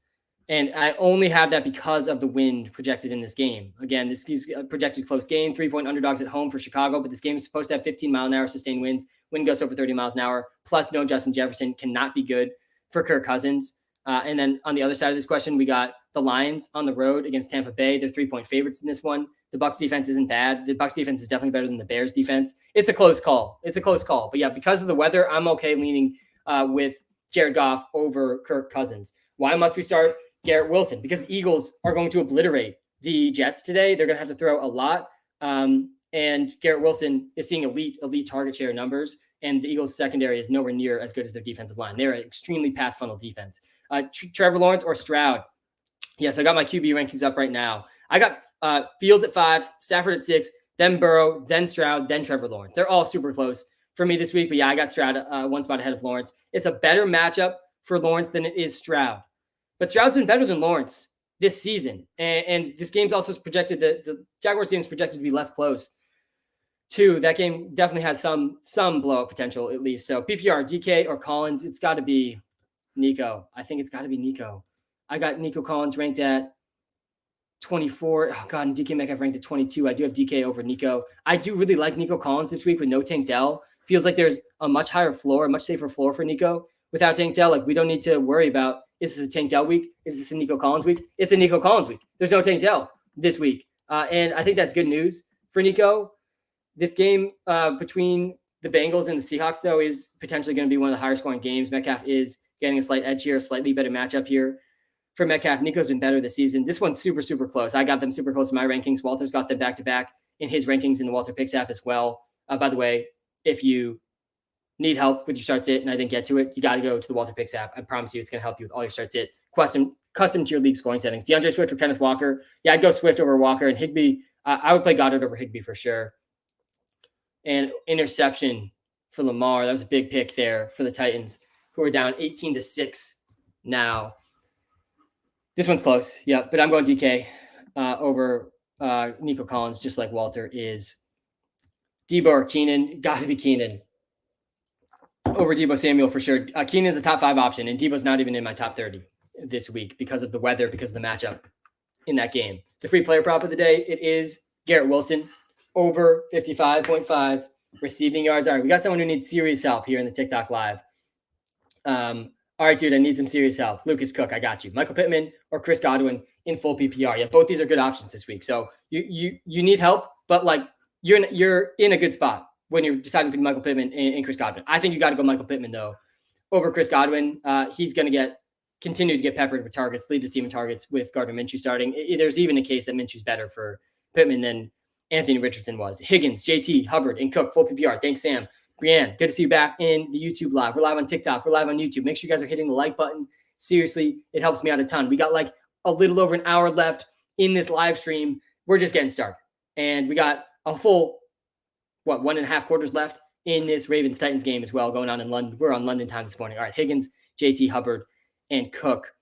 [SPEAKER 1] And I only have that because of the wind projected in this game. Again, this is a projected close game, 3-point underdogs at home for Chicago, but this game is supposed to have 15-mile-an-hour sustained winds. Wind goes over 30 miles an hour, plus no Justin Jefferson cannot be good for Kirk Cousins. And then on the other side of this question, we got the Lions on the road against Tampa Bay. They're 3-point favorites in this one. The Bucs defense isn't bad. The Bucs defense is definitely better than the Bears defense. It's a close call. But yeah, because of the weather, I'm okay leaning with Jared Goff over Kirk Cousins. Why must we start Garrett Wilson? Because the Eagles are going to obliterate the Jets today. They're going to have to throw a lot. And Garrett Wilson is seeing elite target share numbers. And the Eagles secondary is nowhere near as good as their defensive line. They're an extremely pass funnel defense. Trevor Lawrence or Stroud? Yes, I got my QB rankings up right now. I got Fields at 5, Stafford at 6, then Burrow, then Stroud, then Trevor Lawrence. They're all super close for me this week. But yeah, I got Stroud one spot ahead of Lawrence. It's a better matchup for Lawrence than it is Stroud. But Stroud's been better than Lawrence this season. And this game's also projected, the Jaguars game is projected to be less close too. That game definitely has some blowout potential at least. So PPR, DK or Collins, it's got to be Nico. I think it's got to be Nico. I got Nico Collins ranked at 24. Oh God, and DK Metcalf ranked at 22. I do have DK over Nico. I do really like Nico Collins this week with no Tank Dell. Feels like there's a much higher floor, a much safer floor for Nico without Tank Dell. Like we don't need to worry about, is this a Tank Dell week? Is this a Nico Collins week? It's a Nico Collins week. There's no Tank Dell this week. And I think that's good news for Nico. This game between the Bengals and the Seahawks, though, is potentially going to be one of the higher scoring games. Metcalf is getting a slight edge here, a slightly better matchup here for Metcalf. Nico's been better this season. This one's super, super close. I got them super close in my rankings. Walter's got them back-to-back in his rankings in the WalterPicks app as well. By the way, if you need help with your start sit and I didn't get to it, you got to go to the WalterPicks app. I promise you it's going to help you with all your start sit, custom to your league scoring settings. DeAndre Swift or Kenneth Walker. Yeah, I'd go Swift over Walker, and Higbee. I would play Goddard over Higbee for sure. And interception for Lamar. That was a big pick there for the Titans, who are down 18-6 now. This one's close. Yeah, but I'm going DK over Nico Collins, just like Walter is. Debo or Keenan. Got to be Keenan over Debo Samuel for sure. Keenan's a top 5 option, and Debo's not even in my top 30 this week because of the weather, because of the matchup in that game. The free player prop of the day, it is Garrett Wilson over 55.5 receiving yards. All right, we got someone who needs serious help here in the TikTok live. All right, dude, I need some serious help. Lucas Cook, I got you. Michael Pittman or Chris Godwin in full PPR. Yeah, both these are good options this week. So you need help, but like you're in a good spot when you're deciding between Michael Pittman and Chris Godwin. I think you got to go Michael Pittman though over Chris Godwin. He's going to continue to get peppered with targets, lead this team in targets with Gardner Minshew starting. There's even a case that Minshew's better for Pittman than Anthony Richardson was. Higgins, JT, Hubbard, and Cook, full PPR. Thanks, Sam. Brianne, good to see you back in the YouTube live. We're live on TikTok. We're live on YouTube. Make sure you guys are hitting the like button. Seriously, it helps me out a ton. We got like a little over an hour left in this live stream. We're just getting started. And we got a full, 1.5 quarters left in this Ravens-Titans game as well going on in London. We're on London time this morning. All right, Higgins, JT, Hubbard, and Cook.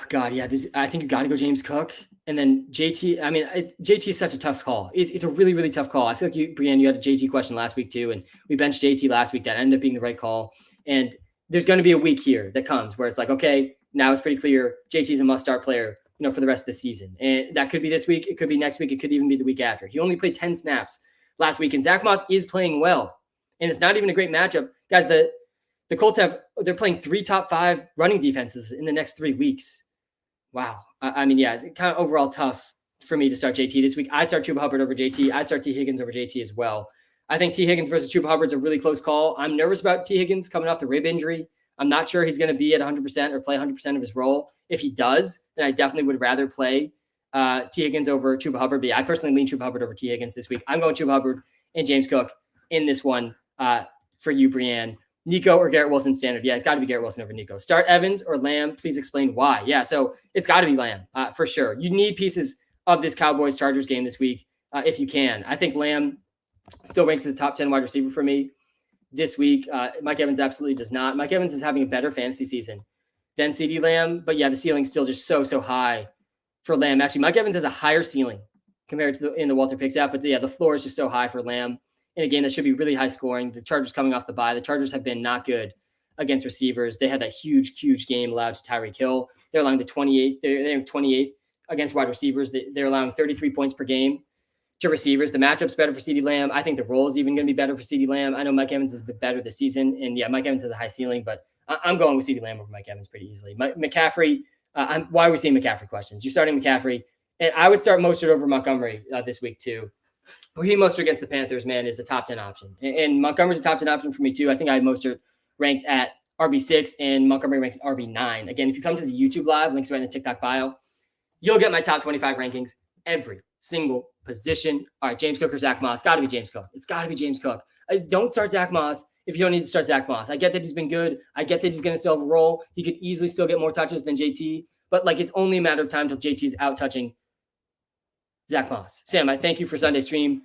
[SPEAKER 1] God, yeah, I think you got to go James Cook. And then JT, I mean, JT is such a tough call. It's a really, really tough call. I feel like Brianne, you had a JT question last week too, and we benched JT last week. That ended up being the right call. And there's going to be a week here that comes where it's like, okay, now it's pretty clear JT's a must-start player, for the rest of the season. And that could be this week. It could be next week. It could even be the week after. He only played 10 snaps last week, and Zach Moss is playing well. And it's not even a great matchup. Guys, the Colts they're playing 3 top 5 running defenses in the next 3 weeks. Wow. I mean, yeah, it's kind of overall tough for me to start JT this week. I'd start Chuba Hubbard over JT. I'd start T. Higgins over JT as well. I think T. Higgins versus Chuba Hubbard's a really close call. I'm nervous about T. Higgins coming off the rib injury. I'm not sure he's going to be at 100% or play 100% of his role. If he does, then I definitely would rather play T. Higgins over Chuba Hubbard. But yeah, I personally lean Chuba Hubbard over T. Higgins this week. I'm going Chuba Hubbard and James Cook in this one for you, Brianne. Nico or Garrett Wilson standard? Yeah, it's got to be Garrett Wilson over Nico. Start Evans or Lamb? Please explain why. Yeah, so it's got to be Lamb for sure. You need pieces of this Cowboys-Chargers game this week if you can. I think Lamb still ranks as a top 10 wide receiver for me this week. Mike Evans absolutely does not. Mike Evans is having a better fantasy season than CeeDee Lamb, but yeah, the ceiling's still just so high for Lamb. Actually, Mike Evans has a higher ceiling compared to in the WalterPicks app, but yeah, the floor is just so high for Lamb. In a game that should be really high scoring. The Chargers coming off the bye. The Chargers have been not good against receivers. They had that huge game allowed to Tyreek Hill. They're allowing the 28th. They're 28th against wide receivers. They're allowing 33 points per game to receivers. The matchup's better for CeeDee Lamb. I think the role is even going to be better for CeeDee Lamb. I know Mike Evans has been better this season. And yeah, Mike Evans has a high ceiling, but I'm going with CeeDee Lamb over Mike Evans pretty easily. McCaffrey, why are we seeing McCaffrey questions? You're starting McCaffrey. And I would start Mostert over Montgomery this week too. Raheem Mostert against the Panthers, man, is a top 10 option. And Montgomery's a top 10 option for me, too. I think I had Mostert ranked at RB6 and Montgomery ranked at RB9. Again, if you come to the YouTube live, links right in the TikTok bio, you'll get my top 25 rankings every single position. All right, James Cook or Zach Moss. It's got to be James Cook. It's got to be James Cook. Don't start Zach Moss if you don't need to start Zach Moss. I get that he's been good. I get that he's going to still have a role. He could easily still get more touches than JT. But, it's only a matter of time until JT's out touching Zach Moss. Sam, I thank you for Sunday stream.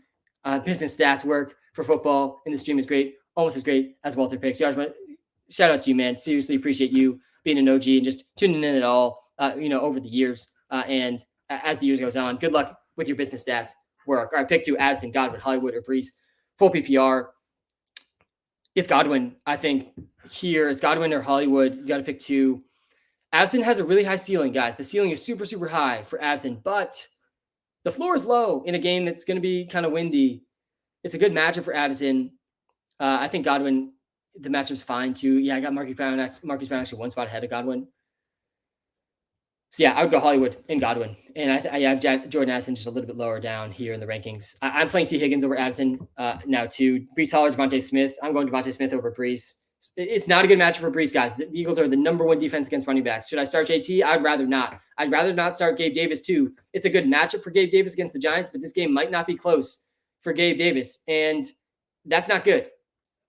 [SPEAKER 1] Business stats work for football, and the stream is great, almost as great as WalterPicks. Shout out to you, man. Seriously appreciate you being an OG and just tuning in at all, over the years. And as the years goes on, good luck with your business stats work. All right, pick 2, Addison, Godwin, Hollywood, or Brees. Full PPR. It's Godwin, I think. Here, it's Godwin or Hollywood. You got to pick 2. Addison has a really high ceiling, guys. The ceiling is super high for Addison, but the floor is low in a game that's going to be kind of windy. It's a good matchup for Addison. I think Godwin, the matchup's fine too. Yeah, I got Marcus Brown actually one spot ahead of Godwin. So yeah, I would go Hollywood and Godwin. And I have Jordan Addison just a little bit lower down here in the rankings. I'm playing T. Higgins over Addison now too. Brees Hall or Devontae Smith. I'm going Devontae Smith over Brees. It's not a good matchup for Brees, guys. The Eagles are the number 1 defense against running backs. Should I start JT? I'd rather not. I'd rather not start Gabe Davis too. It's a good matchup for Gabe Davis against the Giants, but this game might not be close for Gabe Davis, and that's not good.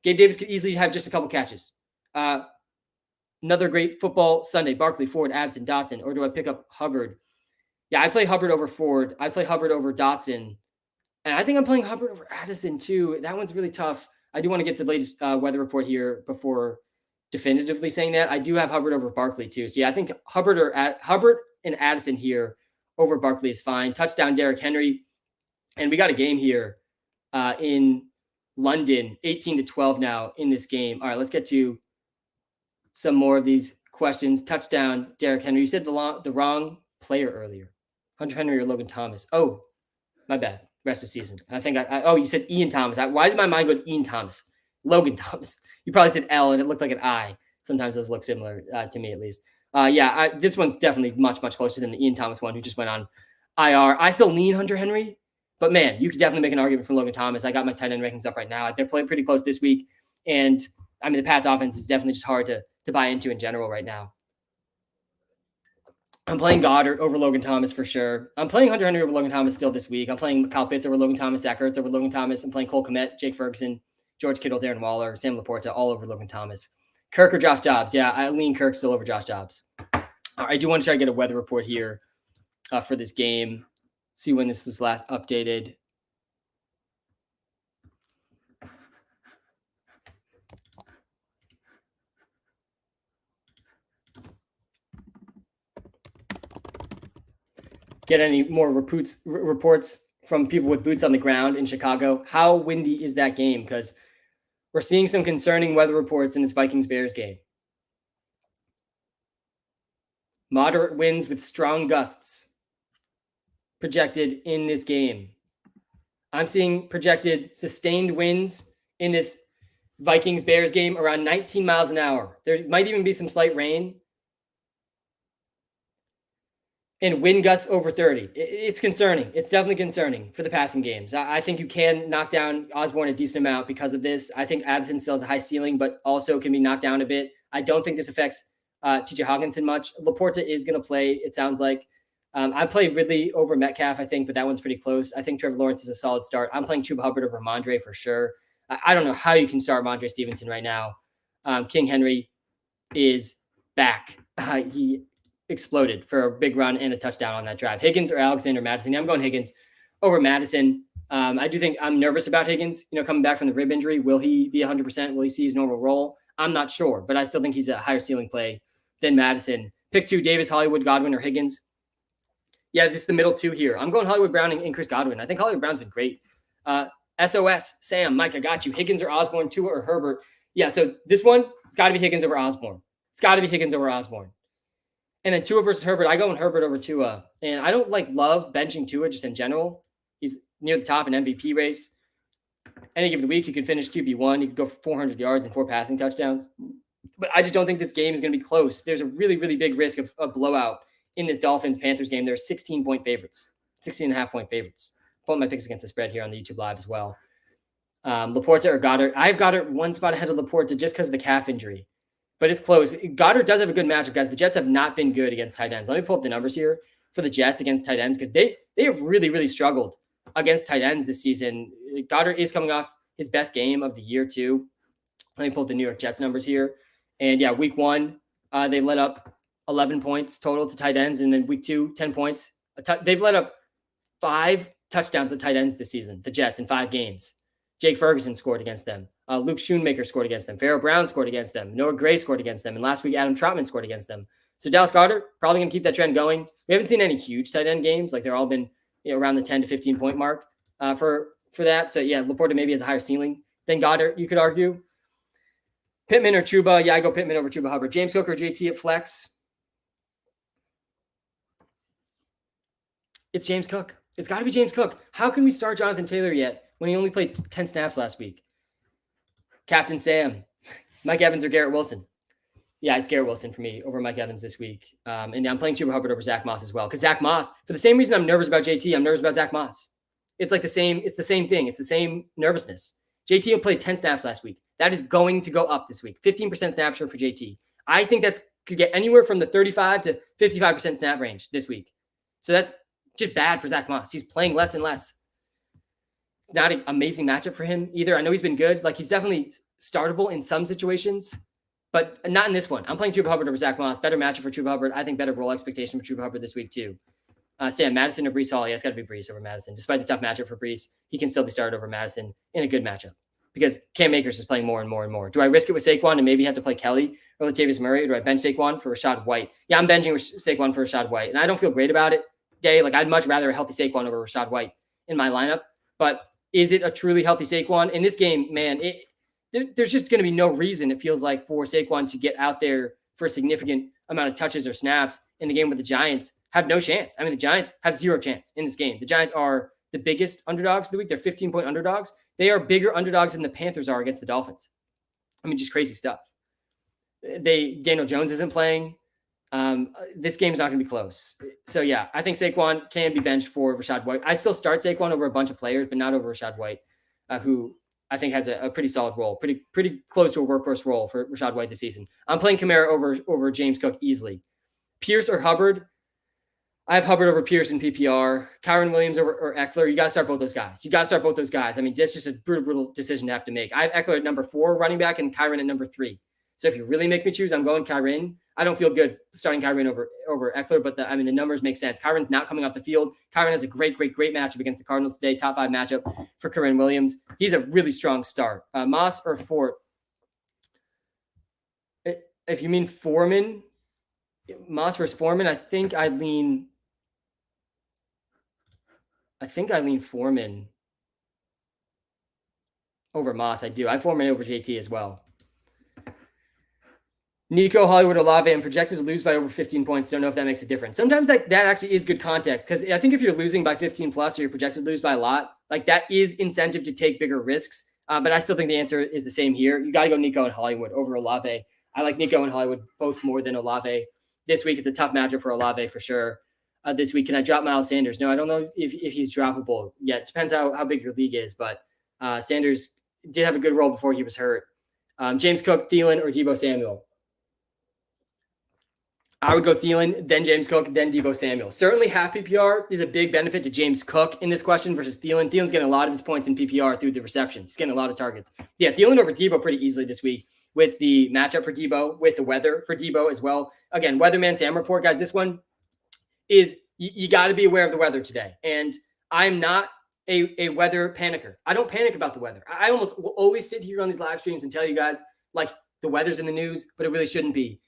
[SPEAKER 1] Gabe Davis could easily have just a couple catches. Another great football Sunday: Barkley, Ford, Addison, Dotson. Or do I pick up Hubbard? Yeah, I play Hubbard over Ford. I play Hubbard over Dotson. And I think I'm playing Hubbard over Addison too. That one's really tough. I do want to get the latest weather report here before definitively saying that. I do have Hubbard over Barkley too. So yeah, I think Hubbard and Addison here over Barkley is fine. Touchdown Derrick Henry. And we got a game here in London, 18-12 now in this game. All right, let's get to some more of these questions. Touchdown Derrick Henry. You said the wrong player earlier. Hunter Henry or Logan Thomas. Oh, my bad. Rest of the season. I think you said Ian Thomas. Why did my mind go to Ian Thomas? Logan Thomas. You probably said L and it looked like an I. Sometimes those look similar to me at least. This one's definitely much, much closer than the Ian Thomas one who just went on IR. I still lean Hunter Henry, but man, you could definitely make an argument for Logan Thomas. I got my tight end rankings up right now. They're playing pretty close this week. And I mean, the Pats offense is definitely just hard to buy into in general right now. I'm playing Goddard over Logan Thomas for sure. I'm playing Hunter Henry over Logan Thomas still this week. I'm playing Kyle Pitts over Logan Thomas, Zach Ertz over Logan Thomas. I'm playing Cole Kmet, Jake Ferguson, George Kittle, Darren Waller, Sam Laporta, all over Logan Thomas. Kirk or Josh Dobbs? Yeah, I lean Kirk still over Josh Dobbs. I do want to try to get a weather report here for this game. See when this was last updated. Get any more reports from people with boots on the ground in Chicago? How windy is that game? Because we're seeing some concerning weather reports in this Vikings-Bears game. Moderate winds with strong gusts projected in this game. I'm seeing projected sustained winds in this Vikings-Bears game around 19 miles an hour. There might even be some slight rain. And wind gusts over 30. It's concerning. It's definitely concerning for the passing games. I think you can knock down Osborne a decent amount because of this. I think Addison still has a high ceiling, but also can be knocked down a bit. I don't think this affects TJ Hawkinson much. Laporta is going to play, it sounds like. I played Ridley over Metcalf, I think, but that one's pretty close. I think Trevor Lawrence is a solid start. I'm playing Chuba Hubbard over Mondre for sure. I don't know how you can start Mondre Stevenson right now. King Henry is back. He exploded for a big run and a touchdown on that drive. Higgins or Alexander Madison? I'm going Higgins over Madison. I do think I'm nervous about Higgins, coming back from the rib injury. Will he be 100%? Will he see his normal role? I'm not sure, but I still think he's a higher ceiling play than Madison. Pick 2, Davis, Hollywood, Godwin, or Higgins. Yeah, this is the middle 2 here. I'm going Hollywood Brown and Chris Godwin. I think Hollywood Brown's been great. SOS, Sam, Mike, I got you. Higgins or Osborne, Tua or Herbert. Yeah, so this one, it's got to be Higgins over Osborne. It's got to be Higgins over Osborne. And then Tua versus Herbert. I go in Herbert over Tua. And I don't love benching Tua just in general. He's near the top in MVP race. Any given week, you could finish QB1. You could go for 400 yards and 4 passing touchdowns. But I just don't think this game is going to be close. There's a really, really big risk of a blowout in this Dolphins-Panthers game. They're 16-point favorites, 16.5-point favorites. Pulling my picks against the spread here on the YouTube Live as well. Laporta or Goddard. I've Goddard one spot ahead of Laporta just because of the calf injury. But it's close. Goddard does have a good matchup, guys. The Jets have not been good against tight ends. Let me pull up the numbers here for the Jets against tight ends because they have really, really struggled against tight ends this season. Goddard is coming off his best game of the year, too. Let me pull up the New York Jets numbers here. And, yeah, week 1, they let up 11 points total to tight ends. And then week 2, 10 points. They've let up 5 touchdowns to tight ends this season, the Jets, in 5 games. Jake Ferguson scored against them. Luke Schoonmaker scored against them. Pharaoh Brown scored against them. Noah Gray scored against them. And last week, Adam Troutman scored against them. So Dallas Goedert, probably going to keep that trend going. We haven't seen any huge tight end games. They're all been around the 10 to 15 point mark for that. So, yeah, Laporta maybe has a higher ceiling than Goddard, you could argue. Pittman or Chuba? Yeah, I go Pittman over Chuba Hubbard. James Cook or JT at flex? It's James Cook. It's got to be James Cook. How can we start Jonathan Taylor yet when he only played 10 snaps last week? Captain Sam, Mike Evans or Garrett Wilson? Yeah, it's Garrett Wilson for me over Mike Evans this week. And I'm playing Chuba Hubbard over Zach Moss as well. Because Zach Moss, for the same reason I'm nervous about JT, I'm nervous about Zach Moss. It's the same thing. It's the same nervousness. JT will play 10 snaps last week. That is going to go up this week. 15% snap share for JT. I think that's could get anywhere from the 35 to 55% snap range this week. So that's just bad for Zach Moss. He's playing less and less. It's not an amazing matchup for him either. I know he's been good. Like, he's definitely startable in some situations, but not in this one. I'm playing Chuba Hubbard over Zach Moss. Better matchup for Chuba Hubbard. I think better role expectation for Chuba Hubbard this week too. Sam, Madison or Breece Hall? Yeah, it's got to be Breece over Madison. Despite the tough matchup for Breece, he can still be started over Madison in a good matchup because Cam Akers is playing more and more and more. Do I risk it with Saquon and maybe have to play Kelly or Latavius Murray? Or do I bench Saquon for Rashad White? Yeah, I'm benching Saquon for Rashad White, and I don't feel great about it. Like, I'd much rather a healthy Saquon over Rashad White in my lineup. But is it a truly healthy Saquon? In this game, man, there's just going to be no reason, it feels like, for Saquon to get out there for a significant amount of touches or snaps in the game with the Giants. Have no chance. I mean, the Giants have zero chance in this game. The Giants are the biggest underdogs of the week. They're 15-point underdogs. They are bigger underdogs than the Panthers are against the Dolphins. I mean, just crazy stuff. Daniel Jones isn't playing. This game's not going to be close. So, yeah, I think Saquon can be benched for Rashad White. I still start Saquon over a bunch of players, but not over Rashad White, who I think has a pretty solid role, pretty close to a workhorse role for Rashad White this season. I'm playing Kamara over James Cook easily. Pierce or Hubbard? I have Hubbard over Pierce in PPR. Kyren Williams or Eckler. You got to start both those guys. I mean, that's just a brutal decision to have to make. I have Eckler at number 4 running back and Kyren at number 3. So if you really make me choose, I'm going Kyren. I don't feel good starting Kyren over Eckler, but the numbers make sense. Kyren's not coming off the field. Kyren has a great matchup against the Cardinals today. Top 5 matchup for Kyren Williams. He's a really strong start. Moss or Fort? If you mean Foreman, Moss versus Foreman, I think I lean Foreman over Moss. I do. I Foreman over JT as well. Nico, Hollywood, Olave, I'm projected to lose by over 15 points. Don't know if that makes a difference. Sometimes that actually is good context, because I think if you're losing by 15 plus or you're projected to lose by a lot, like, that is incentive to take bigger risks. But I still think the answer is the same here. You got to go Nico and Hollywood over Olave. I like Nico and Hollywood both more than Olave. This week it's a tough matchup for Olave for sure. This week, can I drop Miles Sanders? No, I don't know if he's droppable yet. Depends how big your league is, but Sanders did have a good role before he was hurt. James Cook, Thielen, or Deebo Samuel? I would go Thielen, then James Cook, then Deebo Samuel. Certainly half PPR is a big benefit to James Cook in this question versus Thielen. Thielen's getting a lot of his points in PPR through the receptions. He's getting a lot of targets. Yeah, Thielen over Deebo pretty easily this week with the matchup for Deebo, with the weather for Deebo as well. Again, Weatherman Sam report, guys. This one is, you got to be aware of the weather today. And I'm not a weather panicker. I don't panic about the weather. I almost will always sit here on these live streams and tell you guys, like, the weather's in the news, but it really shouldn't be.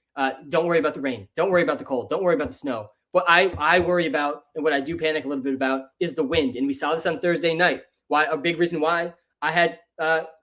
[SPEAKER 1] Don't worry about the rain. Don't worry about the cold. Don't worry about the snow. What I worry about, and what I do panic a little bit about, is the wind. And we saw this on Thursday night. A big reason why I had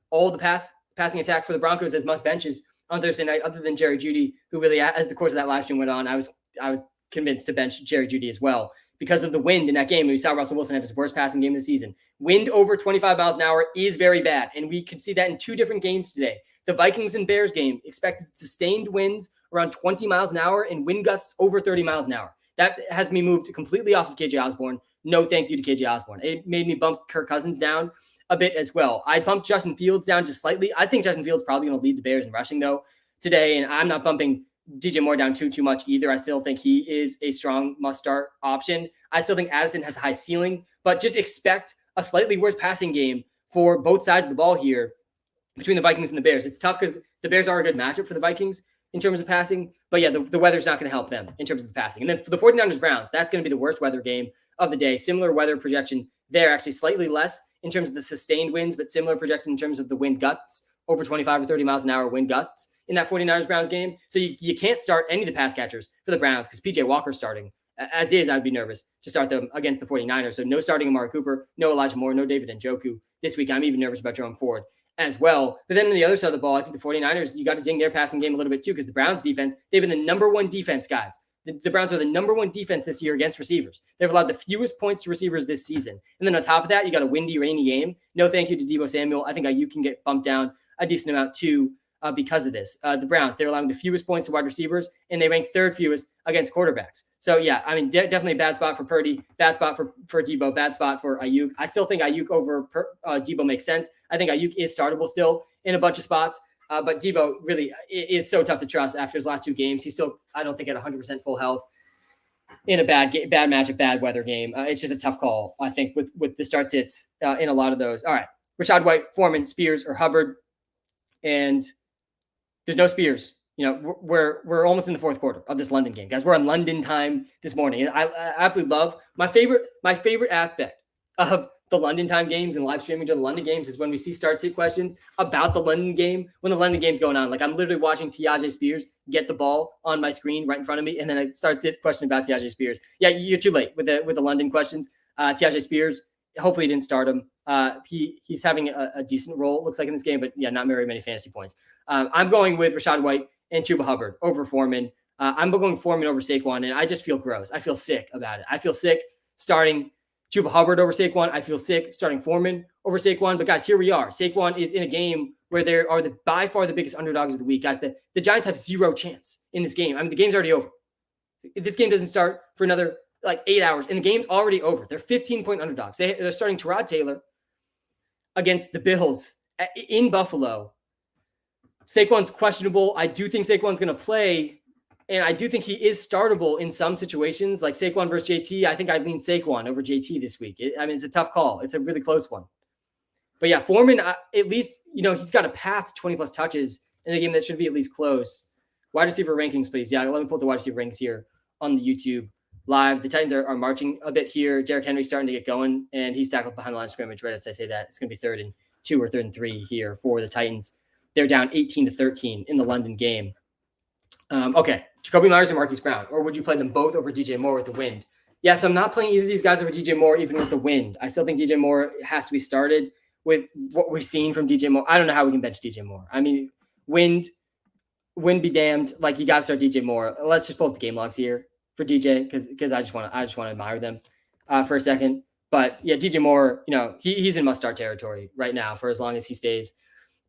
[SPEAKER 1] all the passing attacks for the Broncos as must benches on Thursday night, other than Jerry Jeudy, who really, as the course of that live stream went on, I was convinced to bench Jerry Jeudy as well because of the wind in that game. We saw Russell Wilson have his worst passing game of the season. Wind over 25 miles an hour is very bad, and we could see that in 2 different games today. The Vikings and Bears game expected sustained winds around 20 miles an hour and wind gusts over 30 miles an hour. That has me moved completely off of KJ Osborne. No thank you to KJ Osborne. It made me bump Kirk Cousins down a bit as well. I bumped Justin Fields down just slightly. I think Justin Fields probably going to lead the Bears in rushing, though, today, and I'm not bumping DJ Moore down too much either. I still think he is a strong must-start option. I still think Addison has a high ceiling, but just expect a slightly worse passing game for both sides of the ball here between the Vikings and the Bears. It's tough because the Bears are a good matchup for the Vikings in terms of passing, but yeah, the weather's not going to help them in terms of the passing. And then for the 49ers Browns, that's going to be the worst weather game of the day. Similar weather projection there, actually slightly less in terms of the sustained winds, but similar projection in terms of the wind gusts, over 25 or 30 miles an hour wind gusts in that 49ers Browns game. So you can't start any of the pass catchers for the Browns because PJ Walker's starting. As is, I'd be nervous to start them against the 49ers. So no starting Amari Cooper, no Elijah Moore, no David Njoku this week. I'm even nervous about Jerome Ford as well. But then on the other side of the ball, I think the 49ers, you got to ding their passing game a little bit too, because the Browns defense, they've been the number 1 defense, guys. The Browns are the number 1 defense this year against receivers. They've allowed the fewest points to receivers this season. And then on top of that, you got a windy, rainy game. No thank you to Deebo Samuel. I think you can get bumped down a decent amount too because of this. The Browns, they're allowing the fewest points to wide receivers, and they rank 3rd fewest against quarterbacks. So yeah, I mean, definitely a bad spot for Purdy, bad spot for Deebo, bad spot for Ayuk. I still think Ayuk over Deebo makes sense. I think Ayuk is startable still in a bunch of spots. But Deebo really is so tough to trust after his last 2 games. He's still, I don't think, at 100% full health. in a bad matchup, bad weather game. It's just a tough call, I think, with the start sits in a lot of those. All right, Rashad White, Foreman, Spears, or Hubbard, and there's no Spears. We're almost in the fourth quarter of this London game, guys. We're on London time this morning. I absolutely love my favorite aspect of the London time games and live streaming to the London games is when we see start sit questions about the London game when the London game's going on. Like I'm literally watching Tiaje Spears get the ball on my screen right in front of me, and then I start sit question about Tiaje Spears. Yeah, you're too late with the London questions. Tiaje Spears, hopefully you didn't start him. He's having a decent role, it looks like, in this game, but yeah, not very many fantasy points. I'm going with Rashad White and Chuba Hubbard over Foreman. I'm going Foreman over Saquon, and I just feel gross. I feel sick about it. I feel sick starting Chuba Hubbard over Saquon. I feel sick starting Foreman over Saquon. But guys, here we are. Saquon is in a game where there are by far the biggest underdogs of the week. Guys, the Giants have zero chance in this game. I mean, the game's already over. This game doesn't start for another 8 hours, and the game's already over. They're 15-point underdogs. They're starting Tyrod Taylor against the Bills in Buffalo. Saquon's questionable. I do think Saquon's going to play, and I do think he is startable in some situations, like Saquon versus JT. I think I'd lean Saquon over JT this week. It's a tough call. It's a really close one. But yeah, Foreman, at least, he's got a path to 20-plus touches in a game that should be at least close. Wide receiver rankings, please. Yeah, let me pull the wide receiver rankings here on the YouTube live. The Titans are marching a bit here. Derrick Henry's starting to get going, and he's tackled behind the line of scrimmage. Right as I say that, it's going to be 3rd and 2 or 3rd and 3 here for the Titans. They're down 18-13 in the London game. Okay, Jacoby Myers and Marquise Brown, or would you play them both over DJ Moore with the wind? Yeah, so I'm not playing either of these guys over DJ Moore, even with the wind. I still think DJ Moore has to be started with what we've seen from DJ Moore. I don't know how we can bench DJ Moore. I mean, wind be damned. You got to start DJ Moore. Let's just pull up the game logs here for DJ because I just want to admire them for a second. But yeah, DJ Moore, he's in must-start territory right now for as long as he stays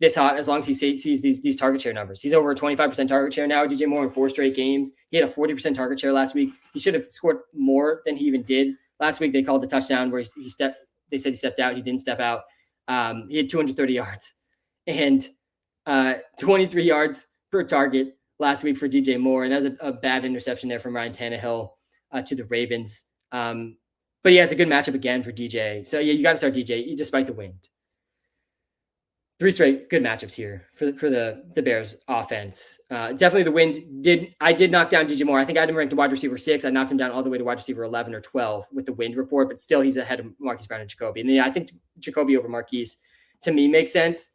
[SPEAKER 1] this hot, as long as he sees these target share numbers. He's over a 25% target share now. DJ Moore in 4 straight games. He had a 40% target share last week. He should have scored more than he even did. Last week they called the touchdown where they said he stepped out. He didn't step out. He had 230 yards and 23 yards per target last week for DJ Moore. And that was a bad interception there from Ryan Tannehill to the Ravens. But yeah, it's a good matchup again for DJ. So yeah, you got to start DJ despite the wind. 3 straight good matchups here for the Bears offense. Definitely the wind I did knock down DJ Moore. I think I had him ranked to wide receiver 6. I knocked him down all the way to wide receiver 11 or 12 with the wind report, but still he's ahead of Marquise Brown and Jacoby. And then I think Jacoby over Marquise to me makes sense.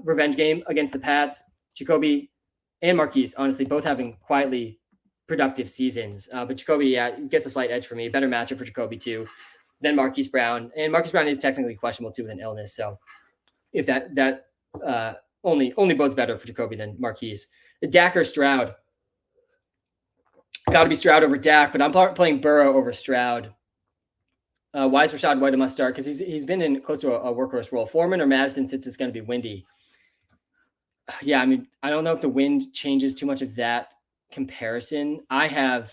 [SPEAKER 1] Revenge game against the Pats. Jacoby and Marquise, honestly, both having quietly productive seasons. But Jacoby, he gets a slight edge for me. Better matchup for Jacoby too than Marquise Brown. And Marquise Brown is technically questionable too with an illness. So if that only bodes better for Jacoby than Marquise. Dak or Stroud? Got to be Stroud over Dak, but I'm playing Burrow over Stroud. Why is Rashad White a must start? Because he's been in close to a workhorse role. Foreman or Madison, since it's going to be windy. Yeah, I mean, I don't know if the wind changes too much of that comparison. I have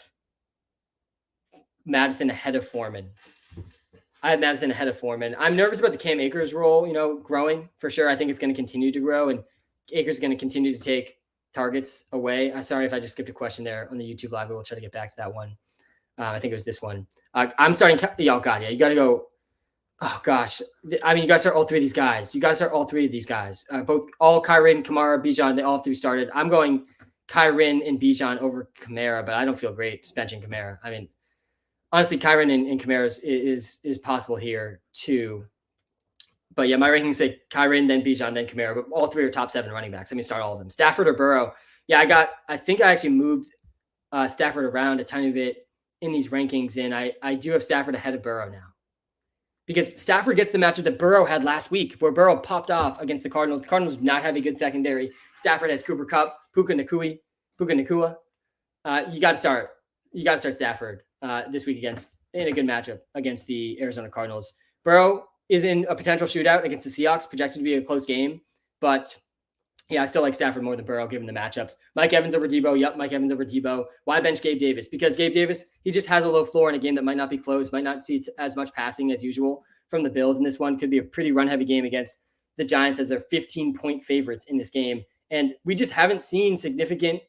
[SPEAKER 1] Madison ahead of Foreman. I'm nervous about the Cam Akers role, growing for sure. I think it's going to continue to grow, and Akers is going to continue to take targets away. Sorry if I just skipped a question there on the YouTube live. We'll try to get back to that one. I think it was this one. I'm starting. Oh God, yeah, you got to go. Oh gosh, I mean, you got to start all 3 of these guys. All Kyren, Kamara, Bijan. They all 3 started. I'm going Kyren and Bijan over Kamara, but I don't feel great benching Kamara. I mean, honestly, Kyren and Kamara is possible here too. But yeah, my rankings say Kyren, then Bijan, then Kamara, but all 3 are top 7 running backs. Let me start all of them. Stafford or Burrow? Yeah, I think I actually moved Stafford around a tiny bit in these rankings, and I do have Stafford ahead of Burrow now. Because Stafford gets the matchup that Burrow had last week, where Burrow popped off against the Cardinals. The Cardinals do not have a good secondary. Stafford has Cooper Kupp, Puka Nacua. You got to start Stafford this week in a good matchup against the Arizona Cardinals. Burrow is in a potential shootout against the Seahawks, projected to be a close game, but yeah, I still like Stafford more than Burrow given the matchups. Mike Evans over Debo. Yep, Mike Evans over Debo. Why bench Gabe Davis? Because Gabe Davis, he just has a low floor in a game that might not be close, might not see as much passing as usual from the Bills in this one. Could be a pretty run-heavy game against the Giants as they're 15-point favorites in this game. And we just haven't seen significant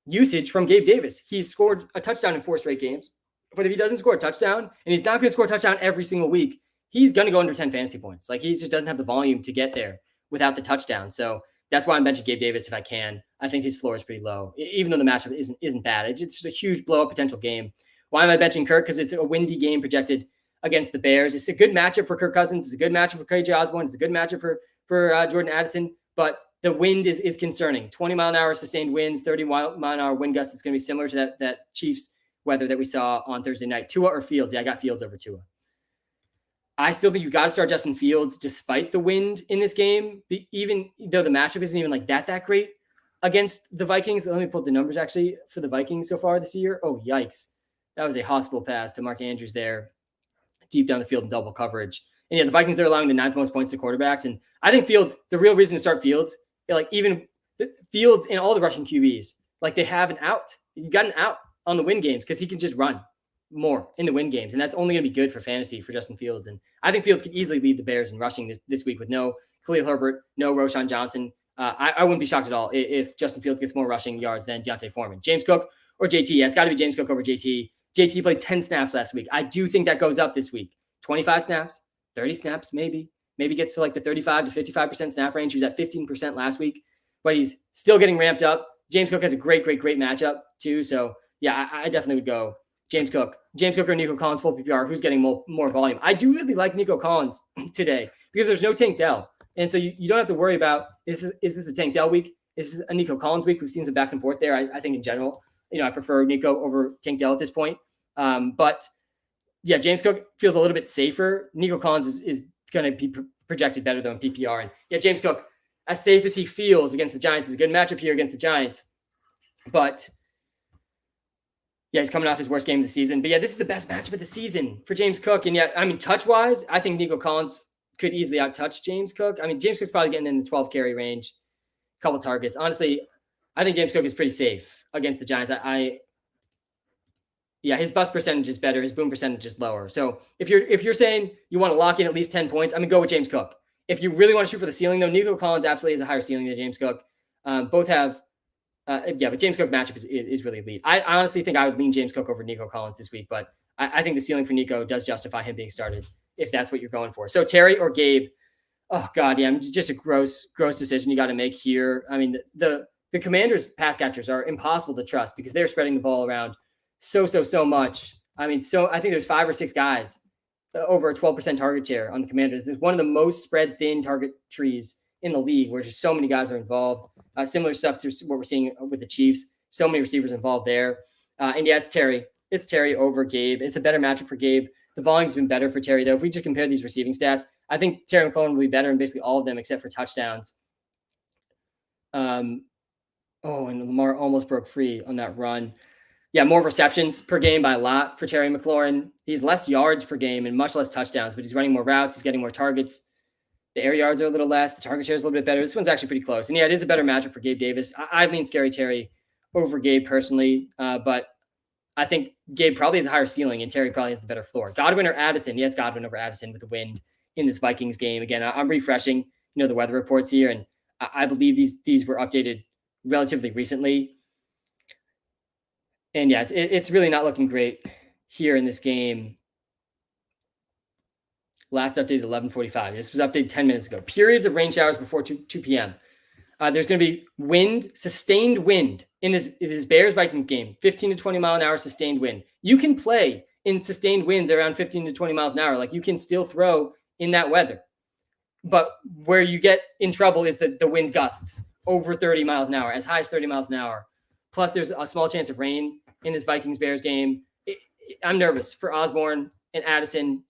[SPEAKER 1] usage from Gabe Davis. He's scored a touchdown in 4 straight games. But if he doesn't score a touchdown, and he's not going to score a touchdown every single week, he's going to go under 10 fantasy points. Like, he just doesn't have the volume to get there without the touchdown. So that's why I'm benching Gabe Davis if I can. I think his floor is pretty low, even though the matchup isn't bad. It's just a huge blow-up potential game. Why am I benching Kirk? Because it's a windy game projected against the Bears. It's a good matchup for Kirk Cousins. It's a good matchup for KJ Osborne. It's a good matchup for Jordan Addison. But the wind is concerning. 20-mile-an-hour sustained winds, 30-mile-an-hour wind gusts. It's going to be similar to that Chiefs weather that we saw on Thursday night. Tua or Fields? Yeah, I got Fields over Tua. I still think you got to start Justin Fields despite the wind in this game, even though the matchup isn't even like that great against the Vikings. Let me pull up the numbers actually for the Vikings so far this year. Oh, yikes. That was a hospital pass to Mark Andrews there, deep down the field in double coverage. And yeah, the Vikings are allowing the 9th most points to quarterbacks. And I think Fields, the real reason to start Fields, like even Fields and all the rushing QBs, like they have an out. You got an out on the win games because he can just run more in the win games. And that's only going to be good for fantasy for Justin Fields. And I think Fields could easily lead the Bears in rushing this week with no Khalil Herbert, no Roshan Johnson. I wouldn't be shocked at all if Justin Fields gets more rushing yards than Deontay Foreman. James Cook or JT? Yeah, it's got to be James Cook over JT. JT played 10 snaps last week. I do think that goes up this week. 25 snaps, 30 snaps, maybe gets to like the 35 to 55% snap range. He was at 15% last week, but he's still getting ramped up. James Cook has a great matchup too. So yeah, I definitely would go James Cook or Nico Collins, full PPR. Who's getting more volume? I do really like Nico Collins today because there's no Tank Dell. And so you don't have to worry about, is this a Tank Dell week? Is this a Nico Collins week? We've seen some back and forth there. I think in general, I prefer Nico over Tank Dell at this point. But yeah, James Cook feels a little bit safer. Nico Collins is going to be projected better though in PPR. And yeah, James Cook, as safe as he feels against the Giants, is a good matchup here against the Giants. But yeah, he's coming off his worst game of the season. But yeah, this is the best matchup of the season for James Cook. And yeah, I mean, touch-wise, I think Nico Collins could easily out-touch James Cook. I mean, James Cook's probably getting in the 12 carry range, a couple targets. Honestly, I think James Cook is pretty safe against the Giants. Yeah, his bust percentage is better. His boom percentage is lower. So if you're saying you want to lock in at least 10 points, I'm going to go with James Cook. If you really want to shoot for the ceiling, though, Nico Collins absolutely has a higher ceiling than James Cook. Both have, but James Cook matchup is really elite. I honestly think I would lean James Cook over Nico Collins this week, but I think the ceiling for Nico does justify him being started if that's what you're going for. So Terry or Gabe? Oh God, yeah, just a gross decision you got to make here. I mean, the Commanders' pass catchers are impossible to trust because they're spreading the ball around so much. I mean, I think there's 5 or 6 guys over a 12% target share on the Commanders. There's one of the most spread thin target trees in the league where just so many guys are involved. Similar stuff to what we're seeing with the Chiefs. So many receivers involved there. And yeah, it's Terry. It's Terry over Gabe. It's a better matchup for Gabe. The volume's been better for Terry, though. If we just compare these receiving stats, I think Terry McLaurin will be better in basically all of them except for touchdowns. And Lamar almost broke free on that run. Yeah, more receptions per game by a lot for Terry McLaurin. He's less yards per game and much less touchdowns, but he's running more routes. He's getting more targets. The air yards are a little less. The target share is a little bit better. This one's actually pretty close. And yeah, it is a better matchup for Gabe Davis. I lean Scary Terry over Gabe personally, but I think Gabe probably has a higher ceiling and Terry probably has the better floor. Godwin or Addison? Yes, Godwin over Addison with the wind in this Vikings game. Again, I'm refreshing, the weather reports here, and I believe these were updated relatively recently. And yeah, it's really not looking great here in this game. Last updated 11:45. This was updated 10 minutes ago. Periods of rain showers before 2 p.m. There's going to be sustained wind in this Bears-Vikings game, 15 to 20 mile an hour sustained wind. You can play in sustained winds around 15 to 20 miles an hour. Like, you can still throw in that weather. But where you get in trouble is the wind gusts over 30 miles an hour, as high as 30 miles an hour. Plus, there's a small chance of rain in this Vikings-Bears game. I'm nervous for Osborne and Addison.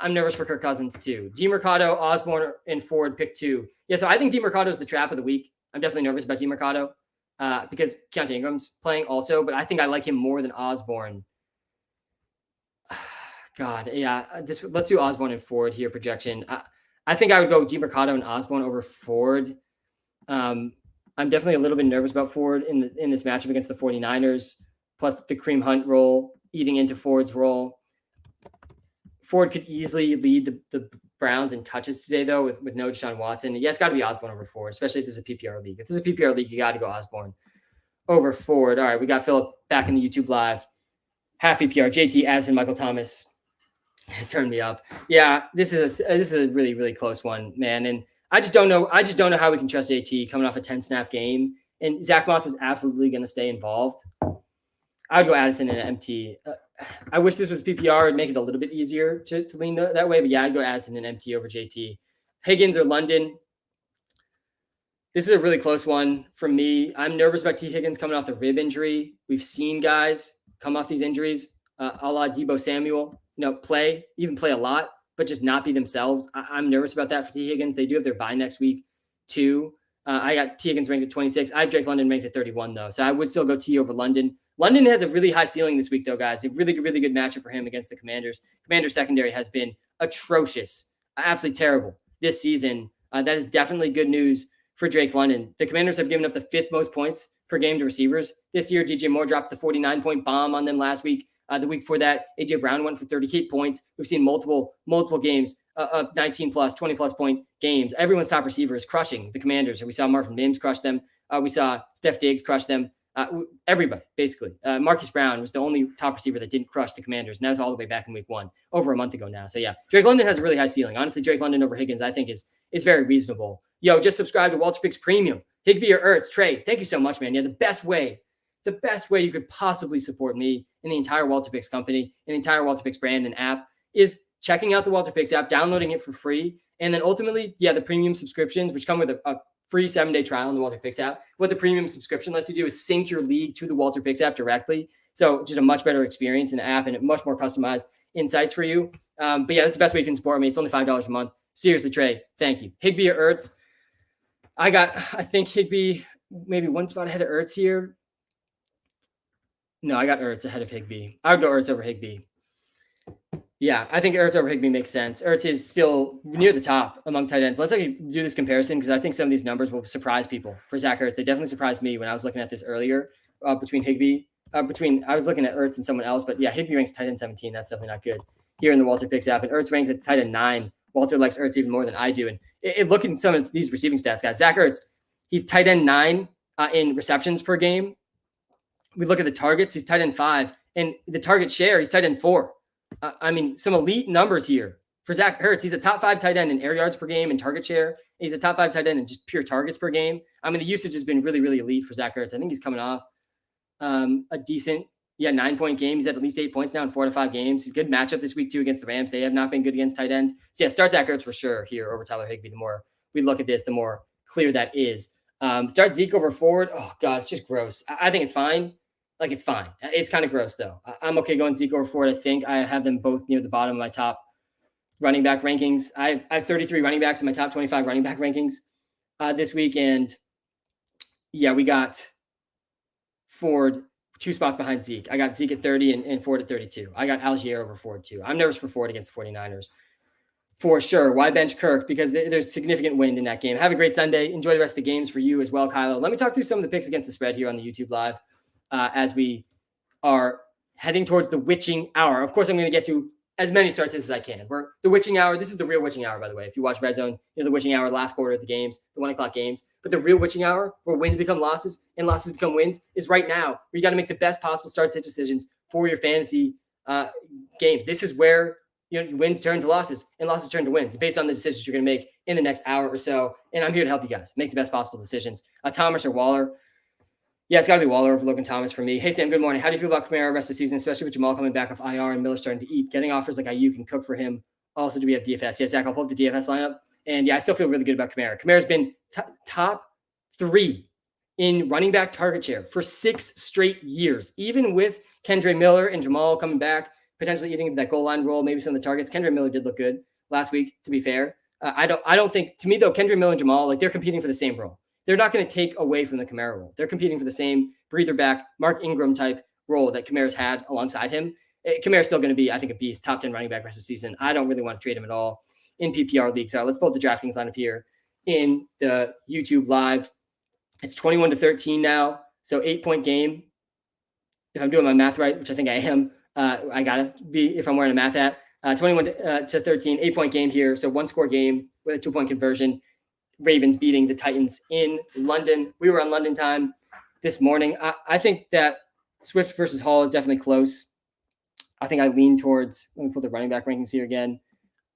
[SPEAKER 1] I'm nervous for Kirk Cousins too. DeMercado, Osborne, and Ford pick 2. Yeah, so I think DeMercado is the trap of the week. I'm definitely nervous about DeMercado because Keontae Ingram's playing also, but I think I like him more than Osborne. God, yeah. Let's do Osborne and Ford here, projection. I think I would go DeMercado and Osborne over Ford. I'm definitely a little bit nervous about Ford in this matchup against the 49ers, plus the Kareem Hunt role eating into Ford's role. Ford could easily lead the Browns in touches today, though, with no Deshaun Watson. Yeah, it's got to be Osborne over Ford, especially if this is a PPR league. If this is a PPR league, you got to go Osborne over Ford. All right, we got Philip back in the YouTube live. Happy PR. JT, Addison, Michael Thomas. Turn me up. Yeah, this is a really, really close one, man. And I just don't know. I just don't know how we can trust JT coming off a 10-snap game. And Zach Moss is absolutely going to stay involved. I would go Addison and MT. I wish this was PPR. It'd make it a little bit easier to lean that way. But yeah, I'd go Addison and MT over JT. Higgins or London. This is a really close one for me. I'm nervous about T. Higgins coming off the rib injury. We've seen guys come off these injuries, a la Deebo Samuel, play a lot, but just not be themselves. I'm nervous about that for T. Higgins. They do have their bye next week too. I got T. Higgins ranked at 26. I have Drake London ranked at 31 though. So I would still go T over London. London has a really high ceiling this week though, guys. A really, really good matchup for him against the Commanders. Commander secondary has been atrocious, absolutely terrible this season. That is definitely good news for Drake London. The Commanders have given up the 5th most points per game to receivers. This year, DJ Moore dropped the 49-point bomb on them last week. The week before that, AJ Brown went for 38 points. We've seen multiple games of 19 plus, 20 plus point games. Everyone's top receiver is crushing the Commanders. We saw Marvin Mims crush them. We saw Steph Diggs crush them. Everybody, basically. Marquise Brown was the only top receiver that didn't crush the Commanders, and that was all the way back in week 1, over a month ago now. So yeah, Drake London has a really high ceiling. Honestly, Drake London over Higgins, I think is very reasonable. Yo, just subscribe to WalterPicks Premium. Higbee or Ertz, Trey, thank you so much, man. Yeah, the best way you could possibly support me in the entire WalterPicks company, and the entire WalterPicks brand and app is checking out the WalterPicks app, downloading it for free, and then ultimately, the premium subscriptions, which come with a free 7-day trial on the WalterPicks app. What the premium subscription lets you do is sync your league to the WalterPicks app directly. So just a much better experience in the app and much more customized insights for you. But yeah, that's the best way you can support me. It's only $5 a month. Seriously, Trey, thank you. Higbee or Ertz? I think Higbee maybe one spot ahead of Ertz here. No, I got Ertz ahead of Higbee. I would go Ertz over Higbee. Yeah, I think Ertz over Higbee makes sense. Ertz is still near the top among tight ends. Let's actually do this comparison because I think some of these numbers will surprise people for Zach Ertz. They definitely surprised me when I was looking at this earlier between Higbee. I was looking at Ertz and someone else, but yeah, Higbee ranks tight end 17. That's definitely not good here in the WalterPicks app. And Ertz ranks at tight end 9. Walter likes Ertz even more than I do. And look at some of these receiving stats, guys. Zach Ertz, he's tight end 9 in receptions per game. We look at the targets, he's tight end 5. And the target share, he's tight end 4. Some elite numbers here for Zach Ertz. He's a top 5 tight end in air yards per game and target share. He's a top 5 tight end in just pure targets per game. The usage has been really, really elite for Zach Ertz. I think he's coming off a decent 9-point game. He's at least 8 points now in 4 to 5 games. He's a good matchup this week too against the Rams. They have not been good against tight ends. So yeah, start Zach Ertz for sure here over Tyler Higbee. The more we look at this, the more clear that is. Start Zeke over Ford. Oh God, it's just gross. I think it's fine. It's fine. It's kind of gross though. I'm okay going Zeke over Ford. I think I have them both near the bottom of my top running back rankings. I have 33 running backs in my top 25 running back rankings this week. And yeah, we got Ford 2 spots behind Zeke. I got Zeke at 30 and Ford at 32. I got Algier over Ford too. I'm nervous for Ford against the 49ers for sure. Why bench Kirk? Because there's significant wind in that game. Have a great Sunday. Enjoy the rest of the games for you as well, Kylo. Let me talk through some of the picks against the spread here on the YouTube live as we are heading towards the witching hour. Of course, I'm going to get to as many starts as I can. We're the witching hour. This is the real witching hour, by the way. If you watch Red Zone, the witching hour, last quarter of the games, the 1 o'clock games. But the real witching hour, where wins become losses and losses become wins, is right now. Where you got to make the best possible starts and decisions for your fantasy games. This is where wins turn to losses and losses turn to wins based on the decisions you're going to make in the next hour or so. And I'm here to help you guys make the best possible decisions. Thomas or Waller? Yeah, it's got to be Waller over Logan Thomas for me. Hey, Sam, good morning. How do you feel about Kamara rest of the season, especially with Jamal coming back off IR and Miller starting to eat? Getting offers like Ayuk can cook for him. Also, do we have DFS? Yes, Zach, I'll pull up the DFS lineup. And yeah, I still feel really good about Kamara. Kamara's been top 3 in running back target share for 6 straight years. Even with Kendre Miller and Jamal coming back, potentially eating into that goal line role, maybe some of the targets. Kendre Miller did look good last week, to be fair. I don't think, to me though, Kendre Miller and Jamal, they're competing for the same role. They're not going to take away from the Kamara role. They're competing for the same breather back, Mark Ingram type role that Kamara's had alongside him. Kamara's still going to be, I think, a beast, top 10 running back rest of the season. I don't really want to trade him at all in PPR leagues. So let's pull up the DraftKings lineup here in the YouTube live. It's 21-13 now. So 8-point game. If I'm doing my math right, which I think I am, I got to be if I'm wearing a math hat. 21-13, 8-point game here. So 1-score game with a 2-point conversion. Ravens beating the Titans in London. We were on London time. this morning. I think that Swift versus Hall is definitely close. I think I lean towards, let me put the running back rankings here again.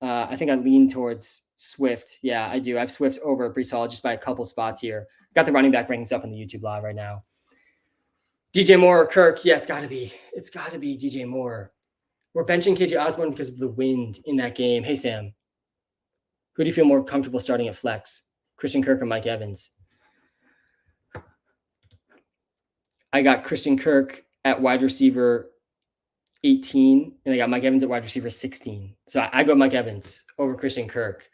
[SPEAKER 1] I think I lean towards Swift. Yeah, I do. I have Swift over Breece Hall just by a couple spots here. Got the running back rankings up on the YouTube live right now. DJ Moore or Kirk? Yeah, it's got to be DJ Moore. We're benching KJ Osborne because of the wind in that game. Hey, Sam. Who do you feel more comfortable starting at flex? Christian Kirk or Mike Evans? I got Christian Kirk at wide receiver 18, and I got Mike Evans at wide receiver 16. So I go Mike Evans over Christian Kirk.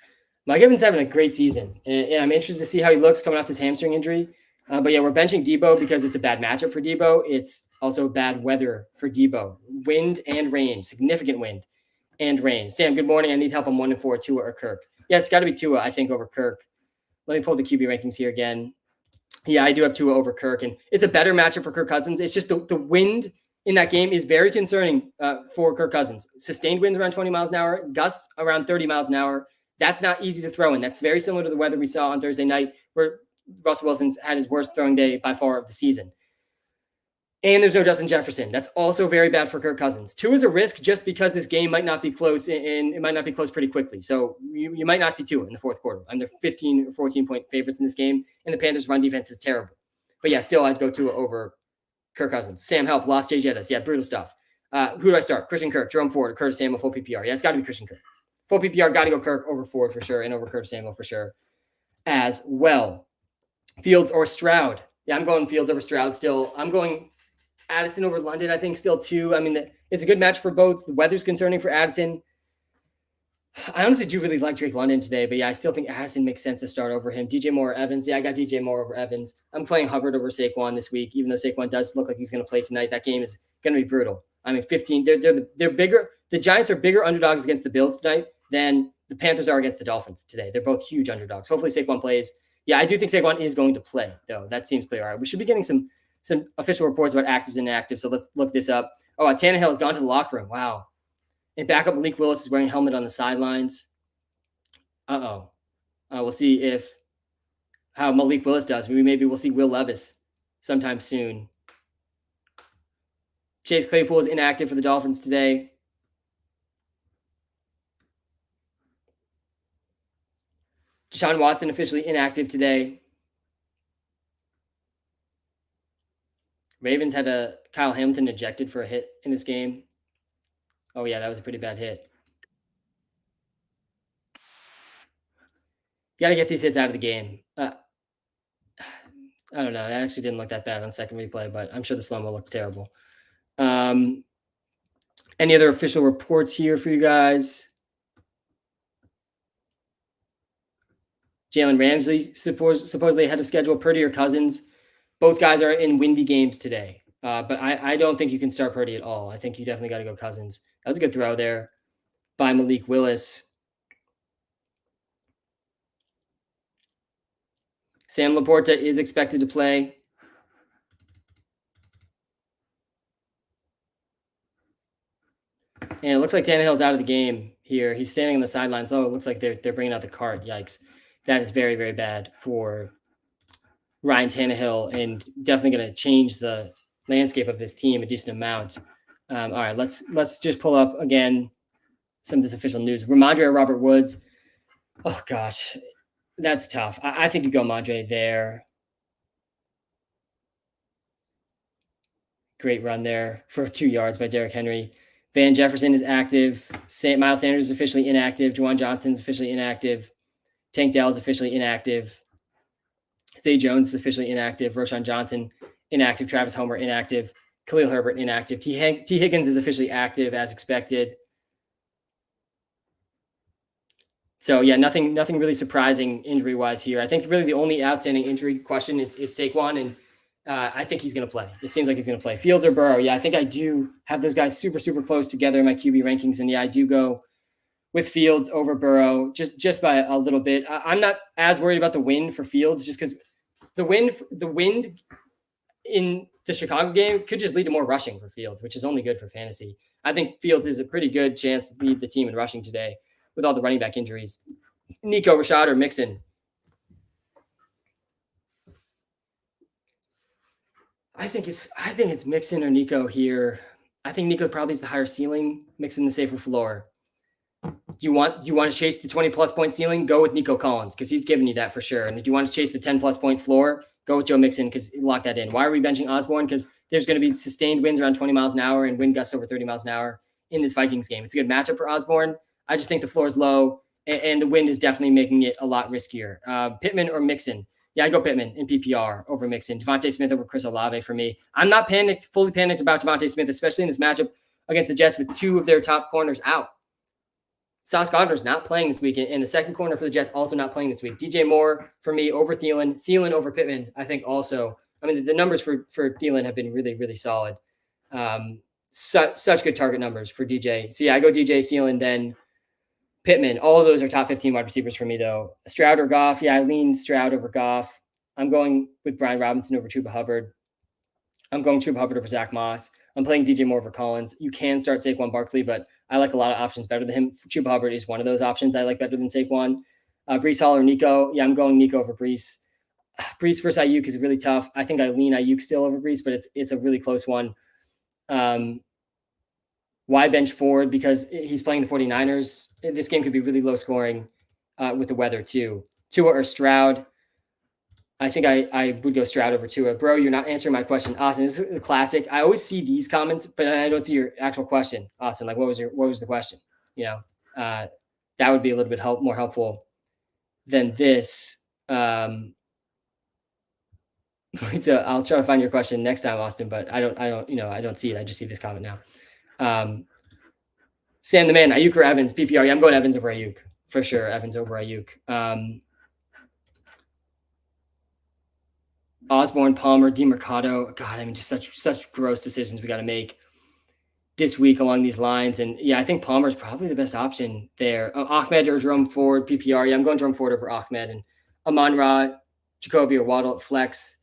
[SPEAKER 1] Mike Evans having a great season, and I'm interested to see how he looks coming off this hamstring injury. But yeah, we're benching Debo because it's a bad matchup for Debo. It's also bad weather for Debo. Wind and rain, significant wind and rain. Sam, good morning. I need help on 1 and 4, Tua or Kirk. Yeah, it's got to be Tua, I think, over Kirk. Let me pull the QB rankings here again. Yeah, I do have Tua over Kirk, and it's a better matchup for Kirk Cousins. It's just the wind in that game is very concerning for Kirk Cousins. Sustained winds around 20 miles an hour, gusts around 30 miles an hour. That's not easy to throw in. That's very similar to the weather we saw on Thursday night where Russell Wilson's had his worst throwing day by far of the season. And there's no Justin Jefferson. That's also very bad for Kirk Cousins. Tua is a risk just because this game might not be close, and it might not be close pretty quickly. So you might not see Tua in the fourth quarter. I'm the 15 or 14-point favorites in this game, and the Panthers' run defense is terrible. But yeah, still I'd go Tua over Kirk Cousins. Sam, help. Lost Jay Jettis. Yeah, brutal stuff. Who do I start? Christian Kirk, Jerome Ford, or Curtis Samuel, full PPR. Yeah, it's got to be Christian Kirk. Full PPR, got to go Kirk over Ford for sure, and over Curtis Samuel for sure as well. Fields or Stroud? Yeah, I'm going Fields over Stroud still. I'm going Addison over London, I think, still too. I mean, it's a good match for both. The weather's concerning for Addison. I honestly do really like Drake London today, but yeah, I still think Addison makes sense to start over him. DJ Moore or Evans. Yeah, I got DJ Moore over Evans. I'm playing Hubbard over Saquon this week, even though Saquon does look like he's going to play tonight. That game is going to be brutal. I mean, 15. They're bigger. The Giants are bigger underdogs against the Bills tonight than the Panthers are against the Dolphins today. They're both huge underdogs. Hopefully Saquon plays. Yeah, I do think Saquon is going to play, though. That seems clear. All right, we should be getting some official reports about actives and inactives, so let's look this up. Oh, Tannehill has gone to the locker room. Wow. And backup Malik Willis is wearing a helmet on the sidelines. We'll see how Malik Willis does. Maybe we'll see Will Levis sometime soon. Chase Claypool is inactive for the Dolphins today. Deshaun Watson officially inactive today. Ravens had Kyle Hamilton ejected for a hit in this game. Oh, yeah, that was a pretty bad hit. Got to get these hits out of the game. I don't know. It actually didn't look that bad on second replay, but I'm sure the slow-mo looked terrible. Any other official reports here for you guys? Jalen Ramsey supposedly ahead of schedule. Purdy or Cousins. Both guys are in windy games today. But I don't think you can start Purdy at all. I think you definitely got to go Cousins. That was a good throw there by Malik Willis. Sam Laporta is expected to play. And it looks like Tannehill's out of the game here. He's standing on the sidelines. Oh, it looks like they're bringing out the cart. Yikes. That is very, very bad for Ryan Tannehill and definitely going to change the landscape of this team a decent amount. All right, let's just pull up again some of this official news. Ramondre or Robert Woods. Oh, gosh. That's tough. I think you go Mondre there. Great run there for 2 yards by Derrick Henry. Van Jefferson is active. Miles Sanders is officially inactive. Juwan Johnson is officially inactive. Tank Dell is officially inactive. Zay Jones is officially inactive. Roshan Johnson inactive. Travis Homer inactive. Khalil Herbert inactive. T. Higgins is officially active as expected. So yeah, nothing really surprising injury-wise here. I think really the only outstanding injury question is Saquon, and I think he's going to play. It seems like he's going to play. Fields or Burrow? Yeah, I think I do have those guys super, super close together in my QB rankings, and yeah, I do go with Fields over Burrow just by a little bit. I'm not as worried about the wind for Fields just because the wind in the Chicago game could just lead to more rushing for Fields, which is only good for fantasy. I think Fields is a pretty good chance to lead the team in rushing today with all the running back injuries. Nico, Rashad, or Mixon? I think it's Mixon or Nico here. I think Nico probably is the higher ceiling, Mixon the safer floor. Do you want to chase the 20+ point ceiling? Go with Nico Collins because he's giving you that for sure. And if you want to chase the 10+ point floor, go with Joe Mixon because lock that in. Why are we benching Osborne? Because there's going to be sustained winds around 20 miles an hour and wind gusts over 30 miles an hour in this Vikings game. It's a good matchup for Osborne. I just think the floor is low and the wind is definitely making it a lot riskier. Pittman or Mixon? Yeah, I go Pittman in PPR over Mixon. Devontae Smith over Chris Olave for me. I'm not fully panicked about Devontae Smith, especially in this matchup against the Jets with two of their top corners out. Sauce Gardner's not playing this week, and the second corner for the Jets also not playing this week. DJ Moore for me over Thielen. Thielen over Pittman, I think also. I mean, the numbers for Thielen have been really, really solid. Such good target numbers for DJ. So, yeah, I go DJ, Thielen, then Pittman. All of those are top 15 wide receivers for me, though. Stroud or Goff. Yeah, I lean Stroud over Goff. I'm going with Brian Robinson over Chuba Hubbard. I'm going Chuba Hubbard over Zach Moss. I'm playing DJ Moore over Collins. You can start Saquon Barkley, but I like a lot of options better than him. Chuba Hubbard is one of those options I like better than Saquon. Breece Hall or Nico. Yeah, I'm going Nico over Breece. Breece versus Ayuk is really tough. I think I lean Ayuk still over Breece, but it's a really close one. Why bench Ford? Because he's playing the 49ers. This game could be really low scoring with the weather too. Tua or Stroud. I think I would go Stroud over Tua. Bro, you're not answering my question. Austin, this is a classic. I always see these comments, but I don't see your actual question. Austin, like what was the question? You know, that would be a little bit more helpful than this. So I'll try to find your question next time, Austin, but I don't see it. I just see this comment now. Sam the man, Ayuk or Evans, PPR. Yeah, I'm going Evans over Ayuk for sure. Evans over Ayuk. Osborne, Palmer, DeMercado. God, I mean, just such gross decisions we got to make this week along these lines. And yeah, I think Palmer is probably the best option there. Ahmed or Jerome Ford, PPR. Yeah, I'm going Jerome Ford over Ahmed. And Amon-Ra, Jacoby, or Waddle at flex.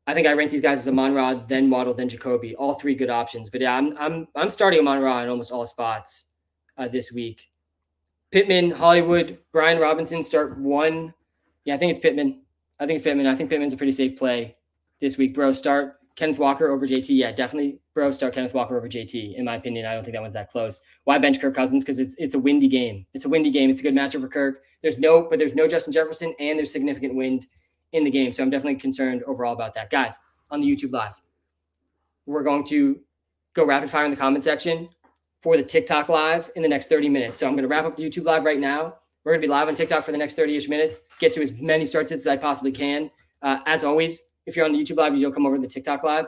[SPEAKER 1] I think I rank these guys as Amon-Ra, then Waddle, then Jacoby. All three good options. But yeah, I'm starting Amon-Ra in almost all spots this week. Pittman, Hollywood, Brian Robinson start one. Yeah, I think it's Pittman. I think Pittman's a pretty safe play this week. Bro, start Kenneth Walker over JT. Yeah, definitely. Bro, start Kenneth Walker over JT. In my opinion, I don't think that one's that close. Why bench Kirk Cousins? Because it's a windy game. It's a windy game. It's a good matchup for Kirk. There's no Justin Jefferson, and there's significant wind in the game. So I'm definitely concerned overall about that. Guys, on the YouTube Live, we're going to go rapid fire in the comment section for the TikTok Live in the next 30 minutes. So I'm going to wrap up the YouTube Live right now. We're going to be live on TikTok for the next 30-ish minutes, get to as many start sits as I possibly can. As always, if you're on the YouTube Live, you don't come over to the TikTok Live,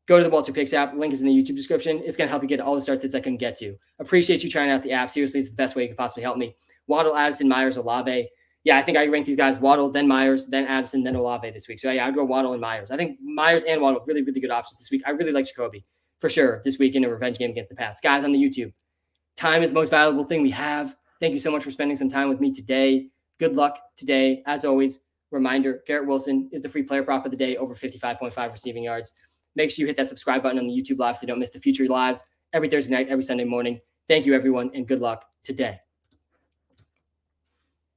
[SPEAKER 1] go to the WalterPicks app. Link is in the YouTube description. It's going to help you get all the start sits I can get to. Appreciate you trying out the app. Seriously, it's the best way you can possibly help me. Waddle, Addison, Myers, Olave. Yeah, I think I rank these guys Waddle, then Myers, then Addison, then Olave this week. So yeah, I'd go Waddle and Myers. I think Myers and Waddle, really, really good options this week. I really like Jacoby for sure this week in a revenge game against the Pats. Guys on the YouTube, time is the most valuable thing we have. Thank you so much for spending some time with me today. Good luck today. As always, reminder, Garrett Wilson is the free player prop of the day, over 55.5 receiving yards. Make sure you hit that subscribe button on the YouTube Live so you don't miss the future lives every Thursday night, every Sunday morning. Thank you, everyone, and good luck today.